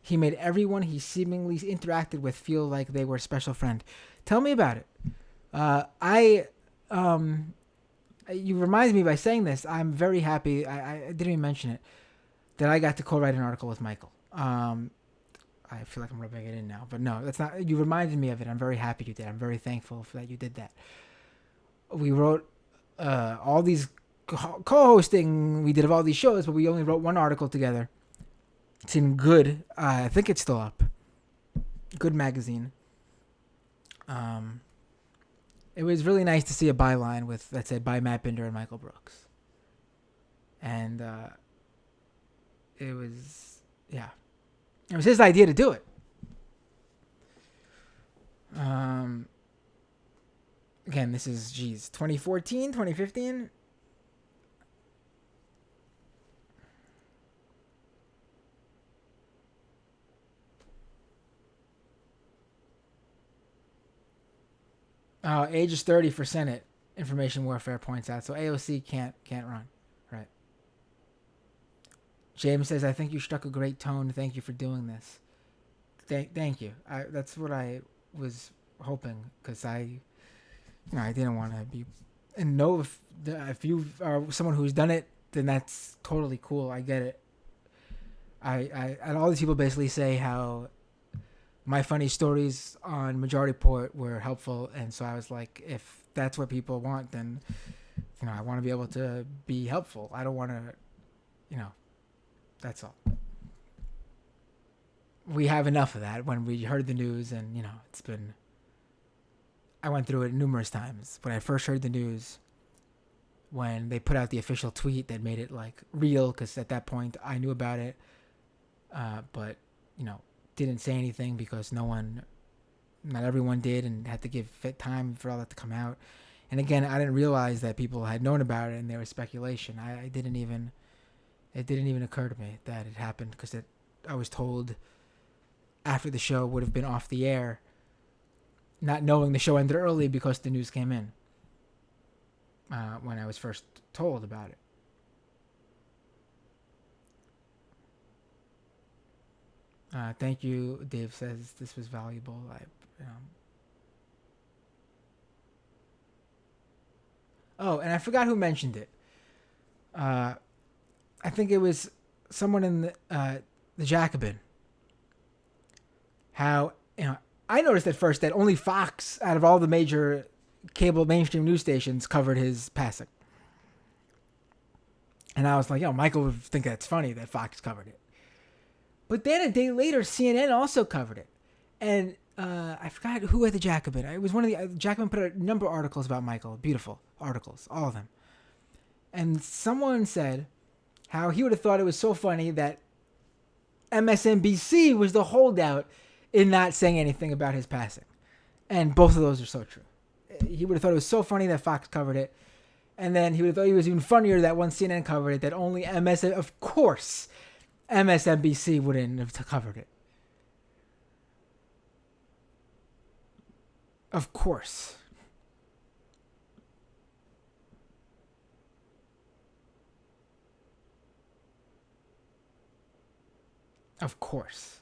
He made everyone he seemingly interacted with feel like they were a special friend. Tell me about it. You remind me by saying this. I'm very happy. I didn't even mention it, that I got to co-write an article with Michael. I feel like I'm rubbing it in now, but no, that's not. You reminded me of it. I'm very happy you did. I'm very thankful for that you did that. We wrote all these co-hosting. We did of all these shows, but we only wrote one article together. It's in Good. I think it's still up. Good magazine. It was really nice to see a byline that said by Matt Binder and Michael Brooks. And it was his idea to do it. Again, this is 2014, 2015. Age is 30 for Senate. Information Warfare points out. So AOC can't run. Right. James says, I think you struck a great tone. Thank you for doing this. Thank you. That's what I was hoping, because I didn't want to be. And know if you are someone who's done it, then that's totally cool. I get it. And all these people basically say how my funny stories on Majority Report were helpful, and so I was like, if that's what people want, then I want to be able to be helpful. I don't want to, that's all. We have enough of that. When we heard the news, and it's been, I went through it numerous times. When I first heard the news, when they put out the official tweet that made it like real, because at that point I knew about it, but didn't say anything because not everyone did, and had to give fit time for all that to come out. And again, I didn't realize that people had known about it and there was speculation. It didn't even occur to me that it happened, because I was told after the show would have been off the air, not knowing the show ended early because the news came in when I was first told about it. Thank you, Dave says this was valuable. Oh, and I forgot who mentioned it. I think it was someone in the Jacobin. How I noticed at first that only Fox, out of all the major cable mainstream news stations, covered his passing. And I was like, Michael would think that's funny that Fox covered it. But then a day later, CNN also covered it. And I forgot who had the Jacobin. It was one of the Jacobin put a number of articles about Michael. Beautiful articles, all of them. And someone said how he would have thought it was so funny that MSNBC was the holdout in not saying anything about his passing. And both of those are so true. He would have thought it was so funny that Fox covered it. And then he would have thought it was even funnier that when CNN covered it, that only of course, MSNBC wouldn't have covered it. Of course. Of course.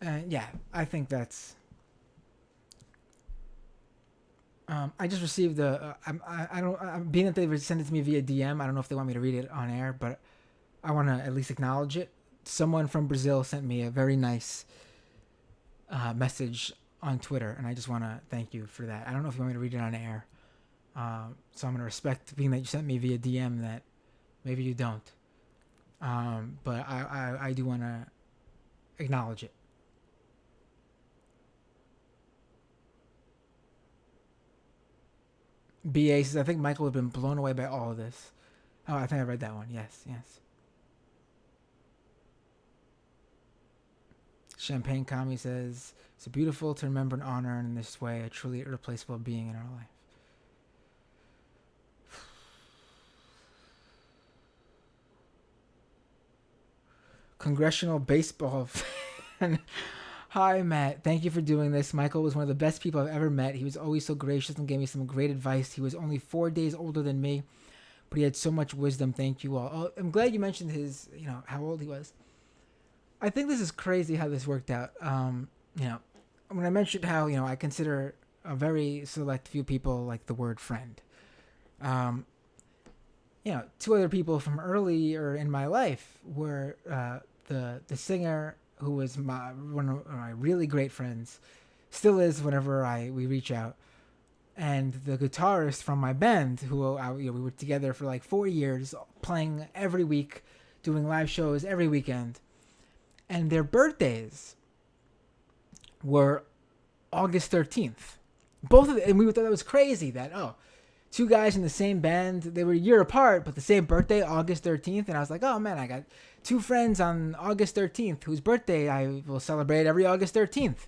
Yeah, I think that's... I just received being that they sent it to me via DM, I don't know if they want me to read it on air, but I want to at least acknowledge it. Someone from Brazil sent me a very nice message on Twitter, and I just want to thank you for that. I don't know if you want me to read it on air, so I'm going to respect being that you sent me via DM that maybe you don't. But I do want to acknowledge it. BA says, I think Michael would have been blown away by all of this. Oh, I think I read that one. Yes. Champagne Kami says, it's beautiful to remember and honor in this way a truly irreplaceable being in our life. Congressional baseball fan. Hi, Matt. Thank you for doing this. Michael was one of the best people I've ever met. He was always so gracious and gave me some great advice. He was only 4 days older than me, but he had so much wisdom. Thank you all. Oh, I'm glad you mentioned his, how old he was. I think this is crazy how this worked out. When I mentioned how, I consider a very select few people like the word friend. Two other people from earlier in my life were the singer who was one of my really great friends, still is whenever we reach out, and the guitarist from my band who we were together for like 4 years, playing every week, doing live shows every weekend, and their birthdays were August 13th. Both of them, and we thought that was crazy that two guys in the same band, they were a year apart, but the same birthday, August 13th. And I was like, oh man, I got two friends on August 13th whose birthday I will celebrate every August 13th.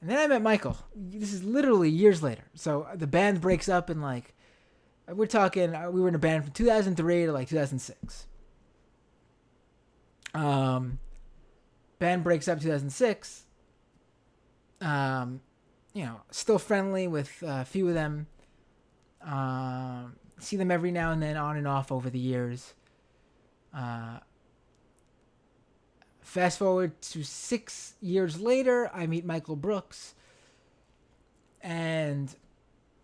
And then I met Michael. This is literally years later. So the band breaks up in we're talking, we were in a band from 2003 to 2006. Band breaks up 2006. Still friendly with a few of them. See them every now and then, on and off over the years. Fast forward to 6 years later, I meet Michael Brooks, and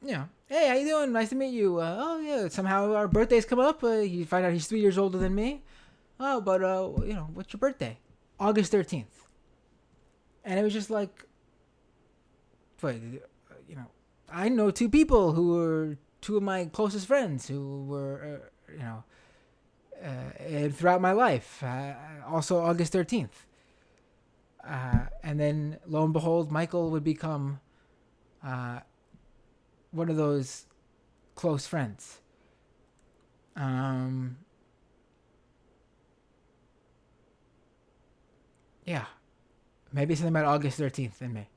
hey, how you doing? Nice to meet you. Oh yeah, somehow our birthdays come up. You find out he's 3 years older than me. Oh, but what's your birthday? August 13th. And it was just like, wait, I know two people who were two of my closest friends who were, throughout my life. Also August 13th. And then, lo and behold, Michael would become one of those close friends. Yeah. Maybe something about August 13th in me.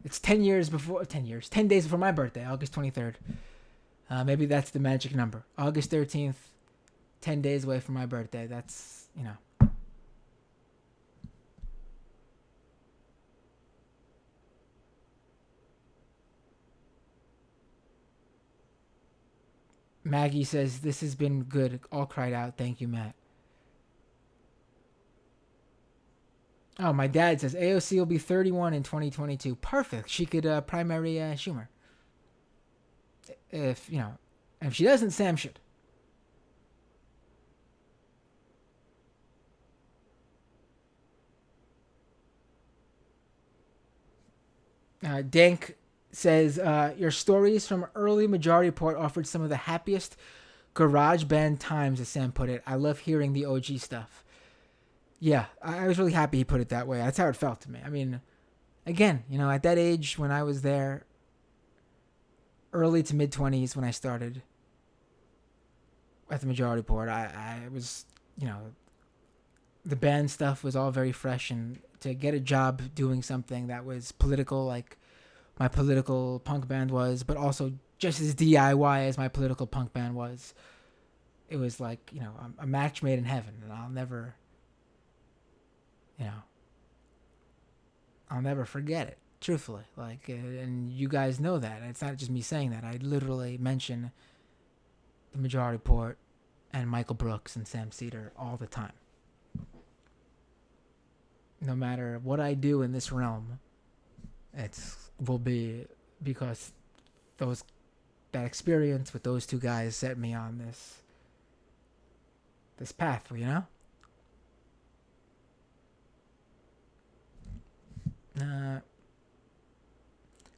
It's 10 days before my birthday, August 23rd. Maybe that's the magic number. August 13th, 10 days away from my birthday. That's, Maggie says, this has been good. All cried out. Thank you, Matt. Oh, my dad says AOC will be 31 in 2022. Perfect. She could primary Schumer. If she doesn't, Sam should. Dank says, your stories from early Majority Report offered some of the happiest garage band times, as Sam put it. I love hearing the OG stuff. Yeah, I was really happy he put it that way. That's how it felt to me. I mean, again, at that age when I was there, early to mid-20s when I started at the Majority Report, I was, the band stuff was all very fresh and to get a job doing something that was political, like my political punk band was, but also just as DIY as my political punk band was. It was like, you know, a match made in heaven, and I'll never forget it, truthfully. Like, and you guys know that. It's not just me saying that. I literally mention the Majority Report and Michael Brooks and Sam Cedar all the time. No matter what I do in this realm, will be because that experience with those two guys set me on this path, you know?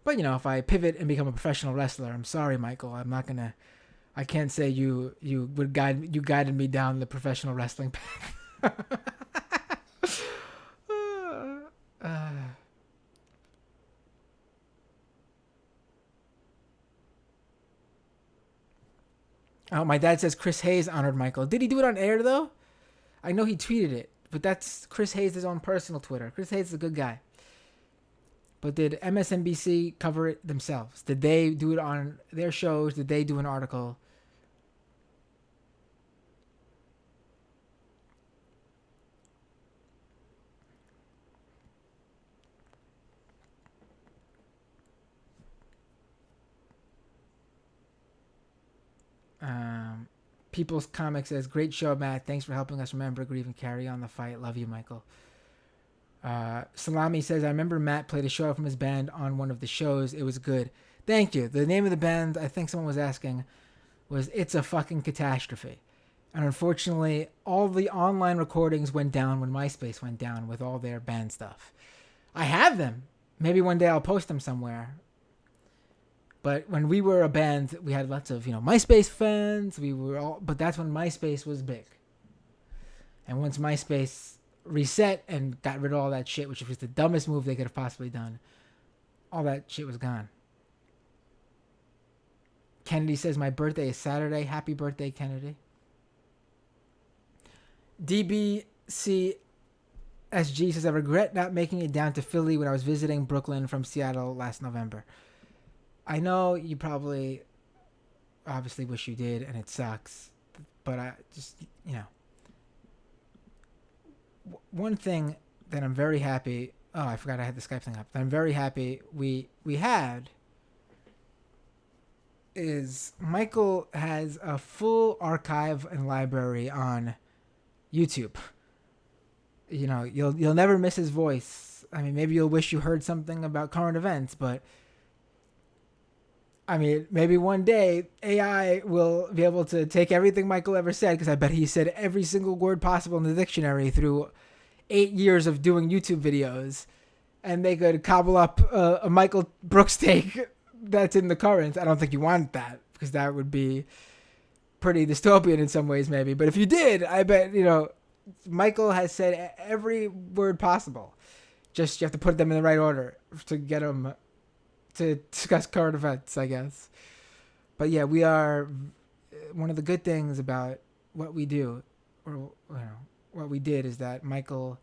But, you know, if I pivot and become a professional wrestler, I'm sorry, Michael. I can't say you guided me down the professional wrestling path. Oh, my dad says Chris Hayes honored Michael. Did he do it on air, though? I know he tweeted it, but that's Chris Hayes' own personal Twitter. Chris Hayes is a good guy. But did MSNBC cover it themselves? Did they do it on their shows? Did they do an article? People's Comic says, great show, Matt. Thanks for helping us remember, grieve, and carry on the fight. Love you, Michael. Salami says, I remember Matt played a show from his band on one of the shows. It was good. Thank you. The name of the band, I think someone was asking, was It's a Fucking Catastrophe. And unfortunately, all the online recordings went down when MySpace went down with all their band stuff. I have them. Maybe one day I'll post them somewhere. But when we were a band, we had lots of, MySpace fans. But that's when MySpace was big. And once MySpace reset and got rid of all that shit, which was the dumbest move they could have possibly done, all that shit was gone. Kennedy says, my birthday is Saturday. Happy birthday, Kennedy. DBCSG says, I regret not making it down to Philly when I was visiting Brooklyn from Seattle last November. I know you probably obviously wish you did, and it sucks. But I just, one thing that I'm very happy... Oh, I forgot I had the Skype thing up. That I'm very happy we had is Michael has a full archive and library on YouTube. You'll never miss his voice. I mean, maybe you'll wish you heard something about current events, but I mean, maybe one day AI will be able to take everything Michael ever said, because I bet he said every single word possible in the dictionary through 8 years of doing YouTube videos, and they could cobble up a Michael Brooks take that's in the current. I don't think you want that, because that would be pretty dystopian in some ways, maybe. But if you did, I bet, Michael has said every word possible. Just you have to put them in the right order to get them to discuss current events, I guess. But yeah, we are... One of the good things about what we do, or what we did, is that Michael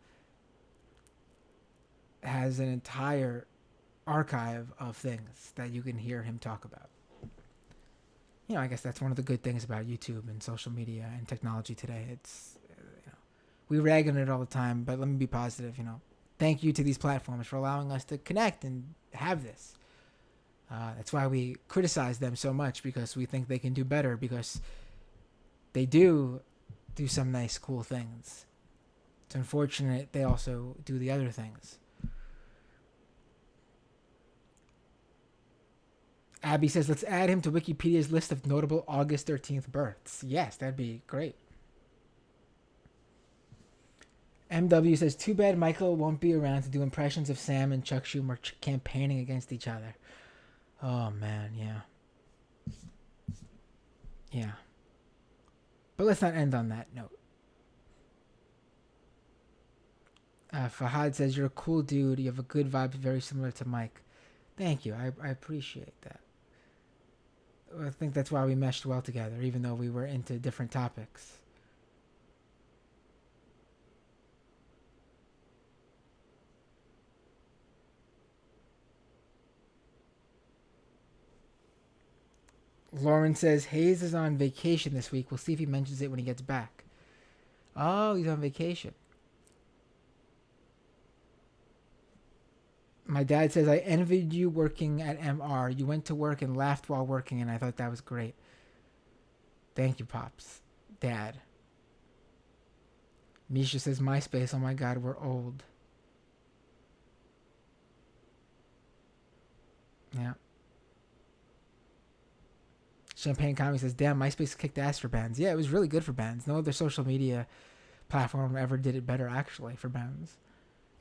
has an entire archive of things that you can hear him talk about. I guess that's one of the good things about YouTube and social media and technology today. It's, we rag on it all the time, but let me be positive, Thank you to these platforms for allowing us to connect and have this. That's why we criticize them so much, because we think they can do better, because they do some nice, cool things. It's unfortunate they also do the other things. Abby says, let's add him to Wikipedia's list of notable August 13th births. Yes, that'd be great. MW says, too bad Michael won't be around to do impressions of Sam and Chuck Schumer campaigning against each other. Oh, man, yeah. Yeah. But let's not end on that note. Fahad says, you're a cool dude. You have a good vibe, very similar to Mike. Thank you. I appreciate that. I think that's why we meshed well together, even though we were into different topics. Lauren says Hayes is on vacation this week. We'll see if he mentions it when he gets back. Oh, he's on vacation. My dad says, I envied you working at MR. You went to work and laughed while working, and I thought that was great. Thank you, Pops. Dad. Misha says, MySpace, oh my God, we're old. Yeah. Champagne Comic says, damn, MySpace kicked ass for bands. Yeah, it was really good for bands. No other social media platform ever did it better, actually, for bands.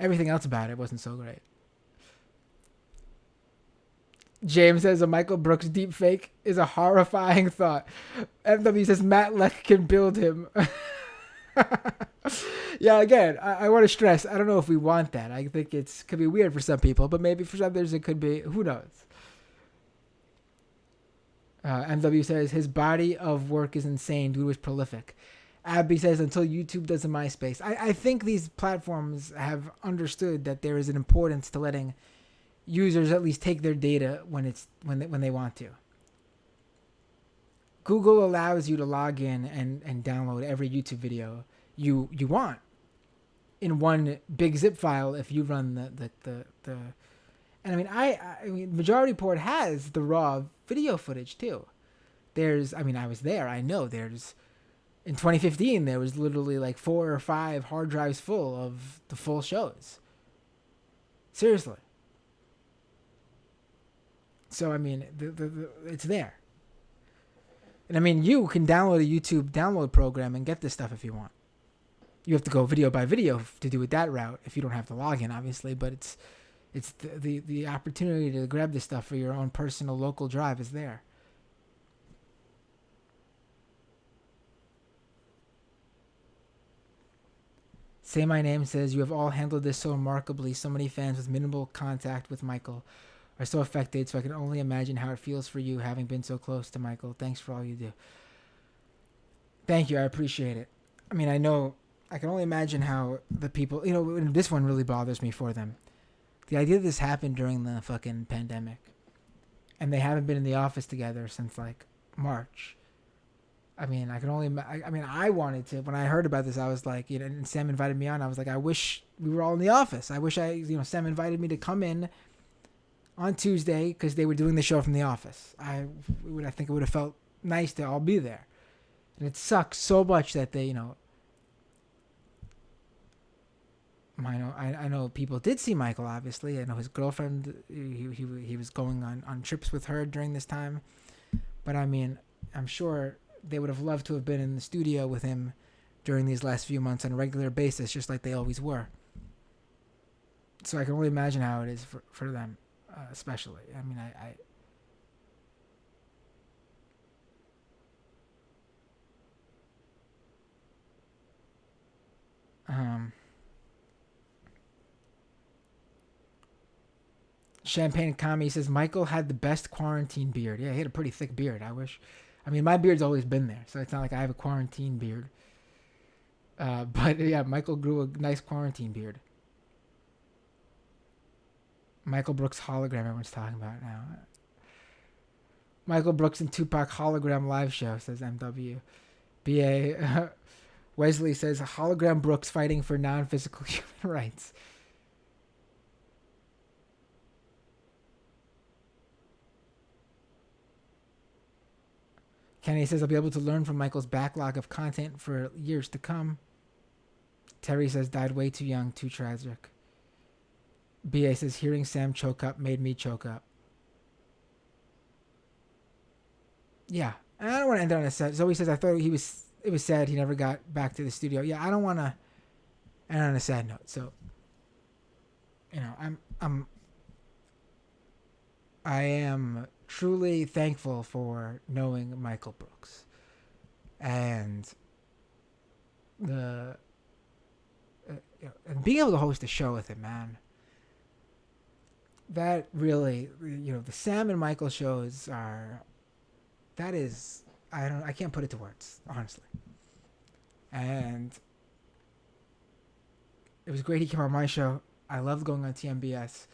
Everything else about it wasn't so great. James says a Michael Brooks deepfake is a horrifying thought. MW says Matt Leck can build him. Yeah, again, I want to stress, I don't know if we want that. I think could be weird for some people, but maybe for others it could be. Who knows? MW says his body of work is insane. Dude was prolific. Abby says until YouTube does a MySpace. I think these platforms have understood that there is an importance to letting users at least take their data when they want to. Google allows you to log in and download every YouTube video you want in one big zip file if you run the and I mean Majority Report has the raw video footage too. I was there. I know in 2015 there was literally like 4 or 5 hard drives full of the full shows. Seriously. So, I mean, it's there. And, I mean, you can download a YouTube download program and get this stuff if you want. You have to go video by video to do it that route if you don't have to log in, obviously. But it's the opportunity to grab this stuff for your own personal local drive is there. Say My Name says, you have all handled this so remarkably. So many fans with minimal contact with Michael are so affected, so I can only imagine how it feels for you having been so close to Michael. Thanks for all you do. Thank you. I appreciate it. I mean, I can only imagine how the people, this one really bothers me for them. The idea that this happened during the fucking pandemic and they haven't been in the office together since like March. I mean, I wanted to, when I heard about this, I was like, and Sam invited me on. I was like, I wish we were all in the office. I wish Sam invited me to come in on Tuesday because they were doing the show from the office. I think it would have felt nice to all be there. And it sucks so much that they, I know people did see Michael, obviously. I know his girlfriend, he was going on trips with her during this time. But I mean, I'm sure they would have loved to have been in the studio with him during these last few months on a regular basis, just like they always were. So I can only imagine how it is for them, especially. I mean, Champagne Kami says Michael had the best quarantine beard. Yeah, he had a pretty thick beard. I mean, my beard's always been there, so it's not like I have a quarantine beard. But yeah, Michael grew a nice quarantine beard. Michael Brooks hologram, everyone's talking about now. Michael Brooks and Tupac hologram live show, says MW. BA Wesley says hologram Brooks fighting for non-physical human rights. Kenny says, I'll be able to learn from Michael's backlog of content for years to come. Terry says, died way too young, too tragic. BA says, hearing Sam choke up made me choke up. Yeah. And I don't want to end on a sad. Zoe says, I thought it was sad he never got back to the studio. Yeah, I don't want to end on a sad note. So, I am truly thankful for knowing Michael Brooks and and being able to host a show with him, man. That really, the Sam and Michael shows I can't put it to words, honestly. And it was great he came on my show. I loved going on TMBS.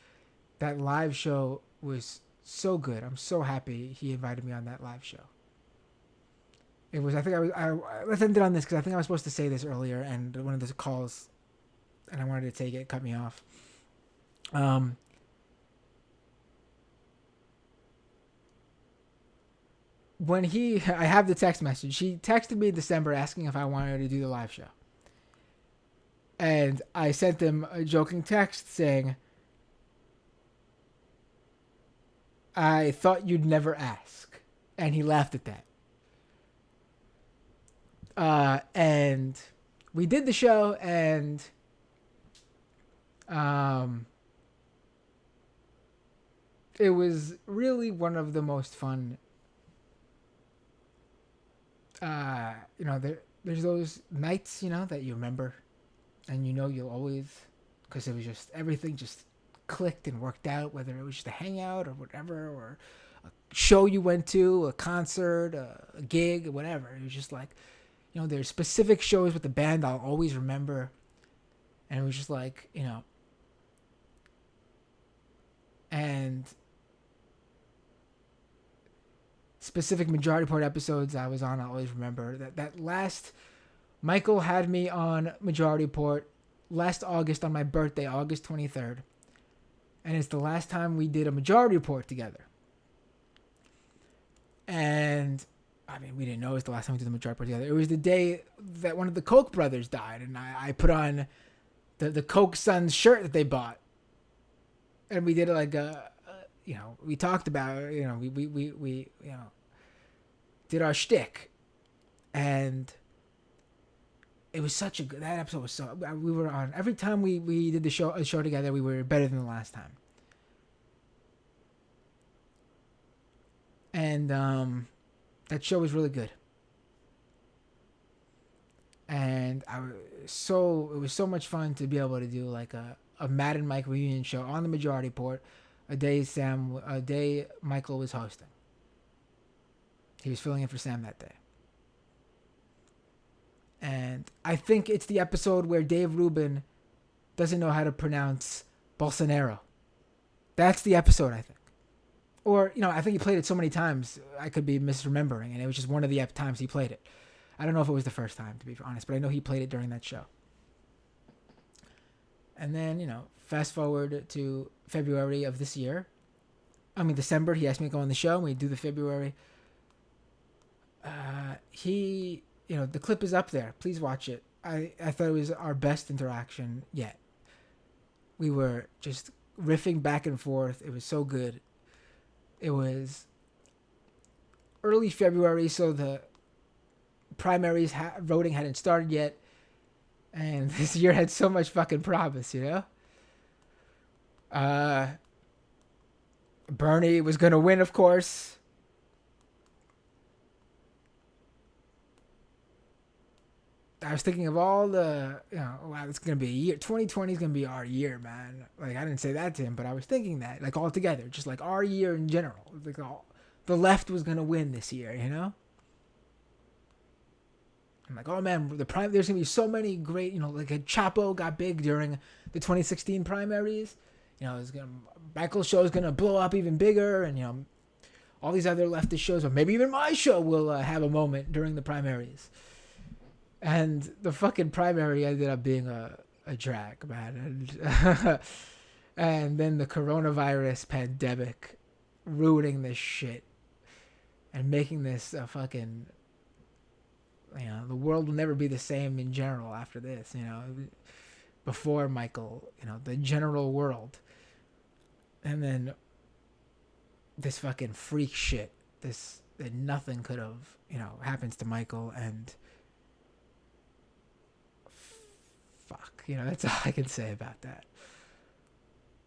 That live show was so good. I'm so happy he invited me on that live show. It was, I think let's end it on this because I think I was supposed to say this earlier and one of the calls, and I wanted to take it, cut me off. When I have the text message, he texted me in December asking if I wanted to do the live show. And I sent him a joking text saying, I thought you'd never ask. And he laughed at that. And we did the show, and it was really one of the most fun. There's those nights, that you remember, and you'll always, because it was just, everything just clicked and worked out, whether it was just a hangout or whatever, or a show you went to, a concert, a gig, whatever. It was just like, there's specific shows with the band I'll always remember, and it was just like, and specific Majority Report episodes I was on, I always remember. That last, Michael had me on Majority Report last August on my birthday, August 23rd. And it's the last time we did a Majority Report together. And, we didn't know it was the last time we did the Majority Report together. It was the day that one of the Koch brothers died, and I put on the Koch Sons shirt that they bought. And we did like we talked about it, we did our shtick, and it was such that episode was so, we were on, every time we did a show together, we were better than the last time. And that show was really good. And it was so much fun to be able to do like a Matt and Mike reunion show on the Majority Report, a day Michael was hosting. He was filling in for Sam that day. And I think it's the episode where Dave Rubin doesn't know how to pronounce Bolsonaro. That's the episode, I think. Or, I think he played it so many times, I could be misremembering, and it was just one of the times he played it. I don't know if it was the first time, to be honest, but I know he played it during that show. And then, fast forward to February of this year. December, he asked me to go on the show, and we do the February. The clip is up there. Please watch it. I thought it was our best interaction yet. We were just riffing back and forth. It was so good. It was early February, so the primaries voting hadn't started yet. And this year had so much fucking promise, Bernie was going to win, of course. I was thinking of all the, wow, it's going to be a year. 2020 is going to be our year, man. Like, I didn't say that to him, but I was thinking that, like, all together. Just, like, our year in general. Like, the left was going to win this year, I'm like, oh, man, there's going to be so many great, like, Chapo got big during the 2016 primaries. Michael's show is going to blow up even bigger, and, all these other leftist shows, or maybe even my show will have a moment during the primaries. And the fucking primary ended up being a drag, man. And then the coronavirus pandemic ruining this shit and making this a fucking, the world will never be the same in general after this, before Michael, the general world. And then this fucking freak shit, that nothing could have, happens to Michael, and fuck, that's all I can say about that.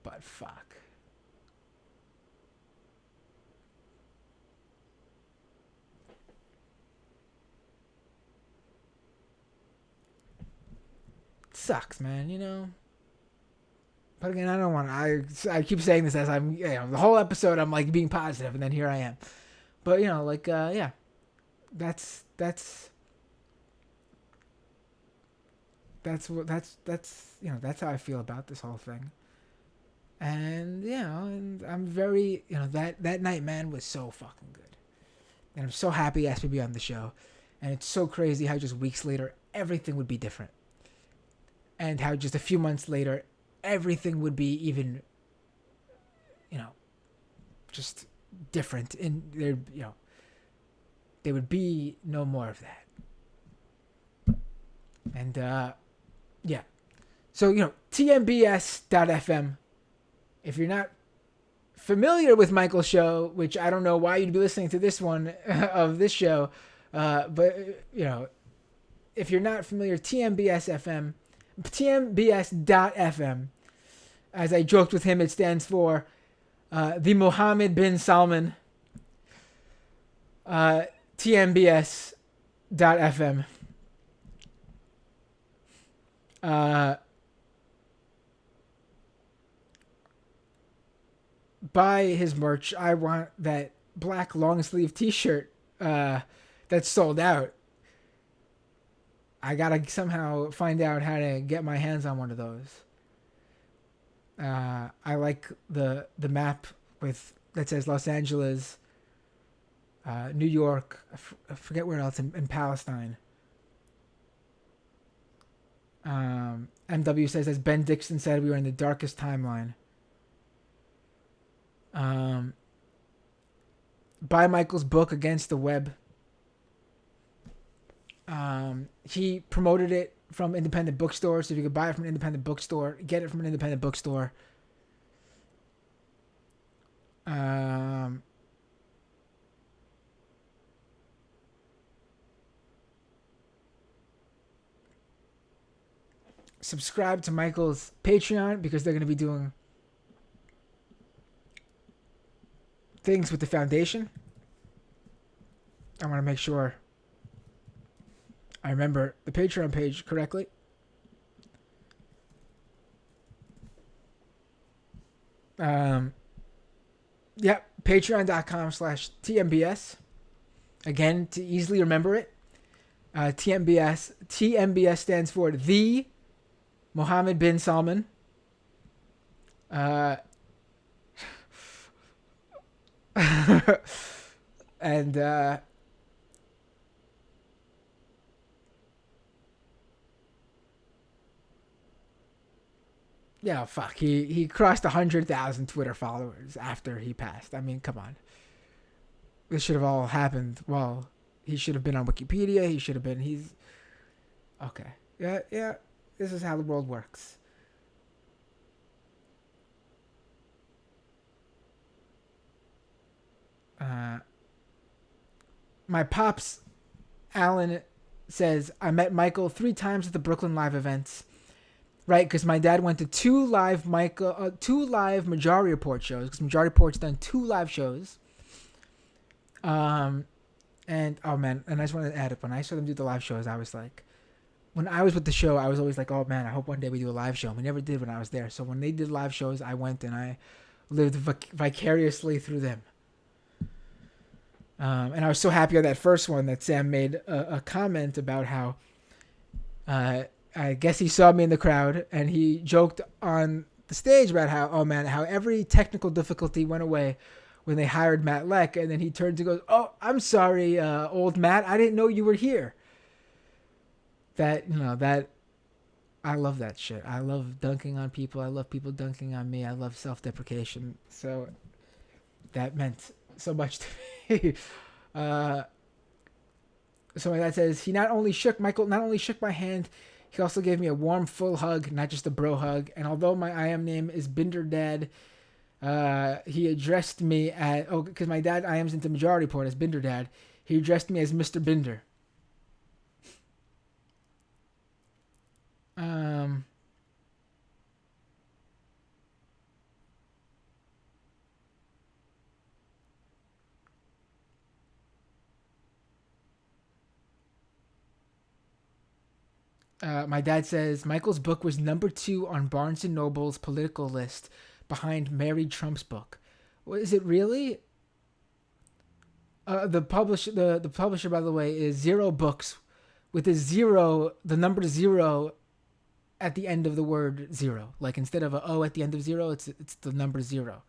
But fuck. It sucks, man, But again, I don't want to, I keep saying this as I'm, the whole episode I'm like being positive, and then here I am. But, yeah, that's how I feel about this whole thing. And and I'm very that night, man, was so fucking good, and I'm so happy he asked me to be on the show, and it's so crazy how just weeks later everything would be different, and how just a few months later everything would be even just different, and there would be no more of that. And so tmbs.fm. If you're not familiar with Michael's show, which I don't know why you'd be listening to this one of this show, but if you're not familiar, tmbs.fm, as I joked with him, it stands for the Mohammed bin Salman. tmbs.fm. Buy his merch. I want that black long sleeve t-shirt that's sold out. I gotta somehow find out how to get my hands on one of those. I like the map that says Los Angeles, New York, I forget where else, in Palestine. MW says, as Ben Dixon said, we were in the darkest timeline. Buy Michael's book, Against the Web. He promoted it from independent bookstores, so if you could buy it from an independent bookstore, get it from an independent bookstore. Subscribe to Michael's Patreon, because they're going to be doing things with the foundation. I want to make sure I remember the Patreon page correctly. Patreon.com/TMBS. Again, to easily remember it, TMBS. TMBS stands for the Mohammed bin Salman. And fuck. He crossed 100,000 Twitter followers after he passed. I mean, come on. This should have all happened. Well, he should have been on Wikipedia. He's okay. Yeah. This is how the world works. My pops, Alan, says, I met Michael 3 times at the Brooklyn Live events. Right, because my dad went to 2 live Majority Report shows, because Majority Report's done 2 live shows. And oh man, and I just wanted to add up, when I saw them do the live shows, I was like, when I was with the show, I was always like, oh man, I hope one day we do a live show. And we never did when I was there. So when they did live shows, I went and I lived vicariously through them. And I was so happy on that first one that Sam made a comment about how I guess he saw me in the crowd, and he joked on the stage about how every technical difficulty went away when they hired Matt Leck, and then he turns and goes, oh, I'm sorry, old Matt, I didn't know you were here. That I love that shit. I love dunking on people. I love people dunking on me. I love self-deprecation. So that meant so much to me. So my dad says, Michael not only shook my hand, he also gave me a warm, full hug, not just a bro hug. And although my IM name is Binder Dad, he addressed me because my dad IMs into Majority Report as Binder Dad. He addressed me as Mr. Binder. My dad says Michael's book was number 2 on Barnes & Noble's political list, behind Mary Trump's book. Is it really? The publisher, by the way, is Zero Books, with the number 0 at the end of the word zero. Like instead of a O at the end of zero, it's the number zero.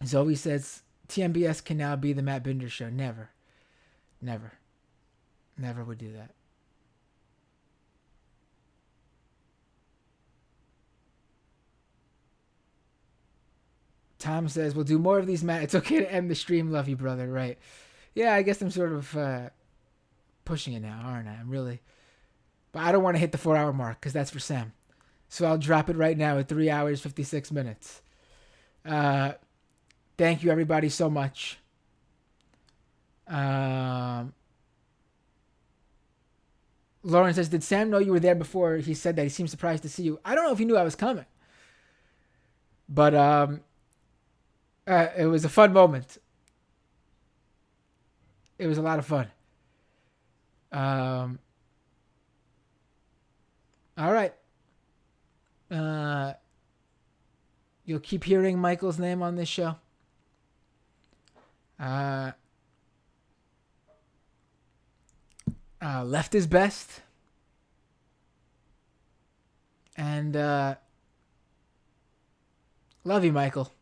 Zoe says TMBS can now be the Matt Binder show. Never would do that. Tom says, we'll do more of these, Matt. It's okay to end the stream. Love you, brother. Right. Yeah, I guess I'm sort of pushing it now, aren't I? I'm really. But I don't want to hit the 4-hour mark because that's for Sam. So I'll drop it right now at 3 hours, 56 minutes. Thank you, everybody, so much. Lauren says, did Sam know you were there before he said that? He seemed surprised to see you. I don't know if he knew I was coming. But it was a fun moment. It was a lot of fun. All right. You'll keep hearing Michael's name on this show. Left is best. And love you, Michael.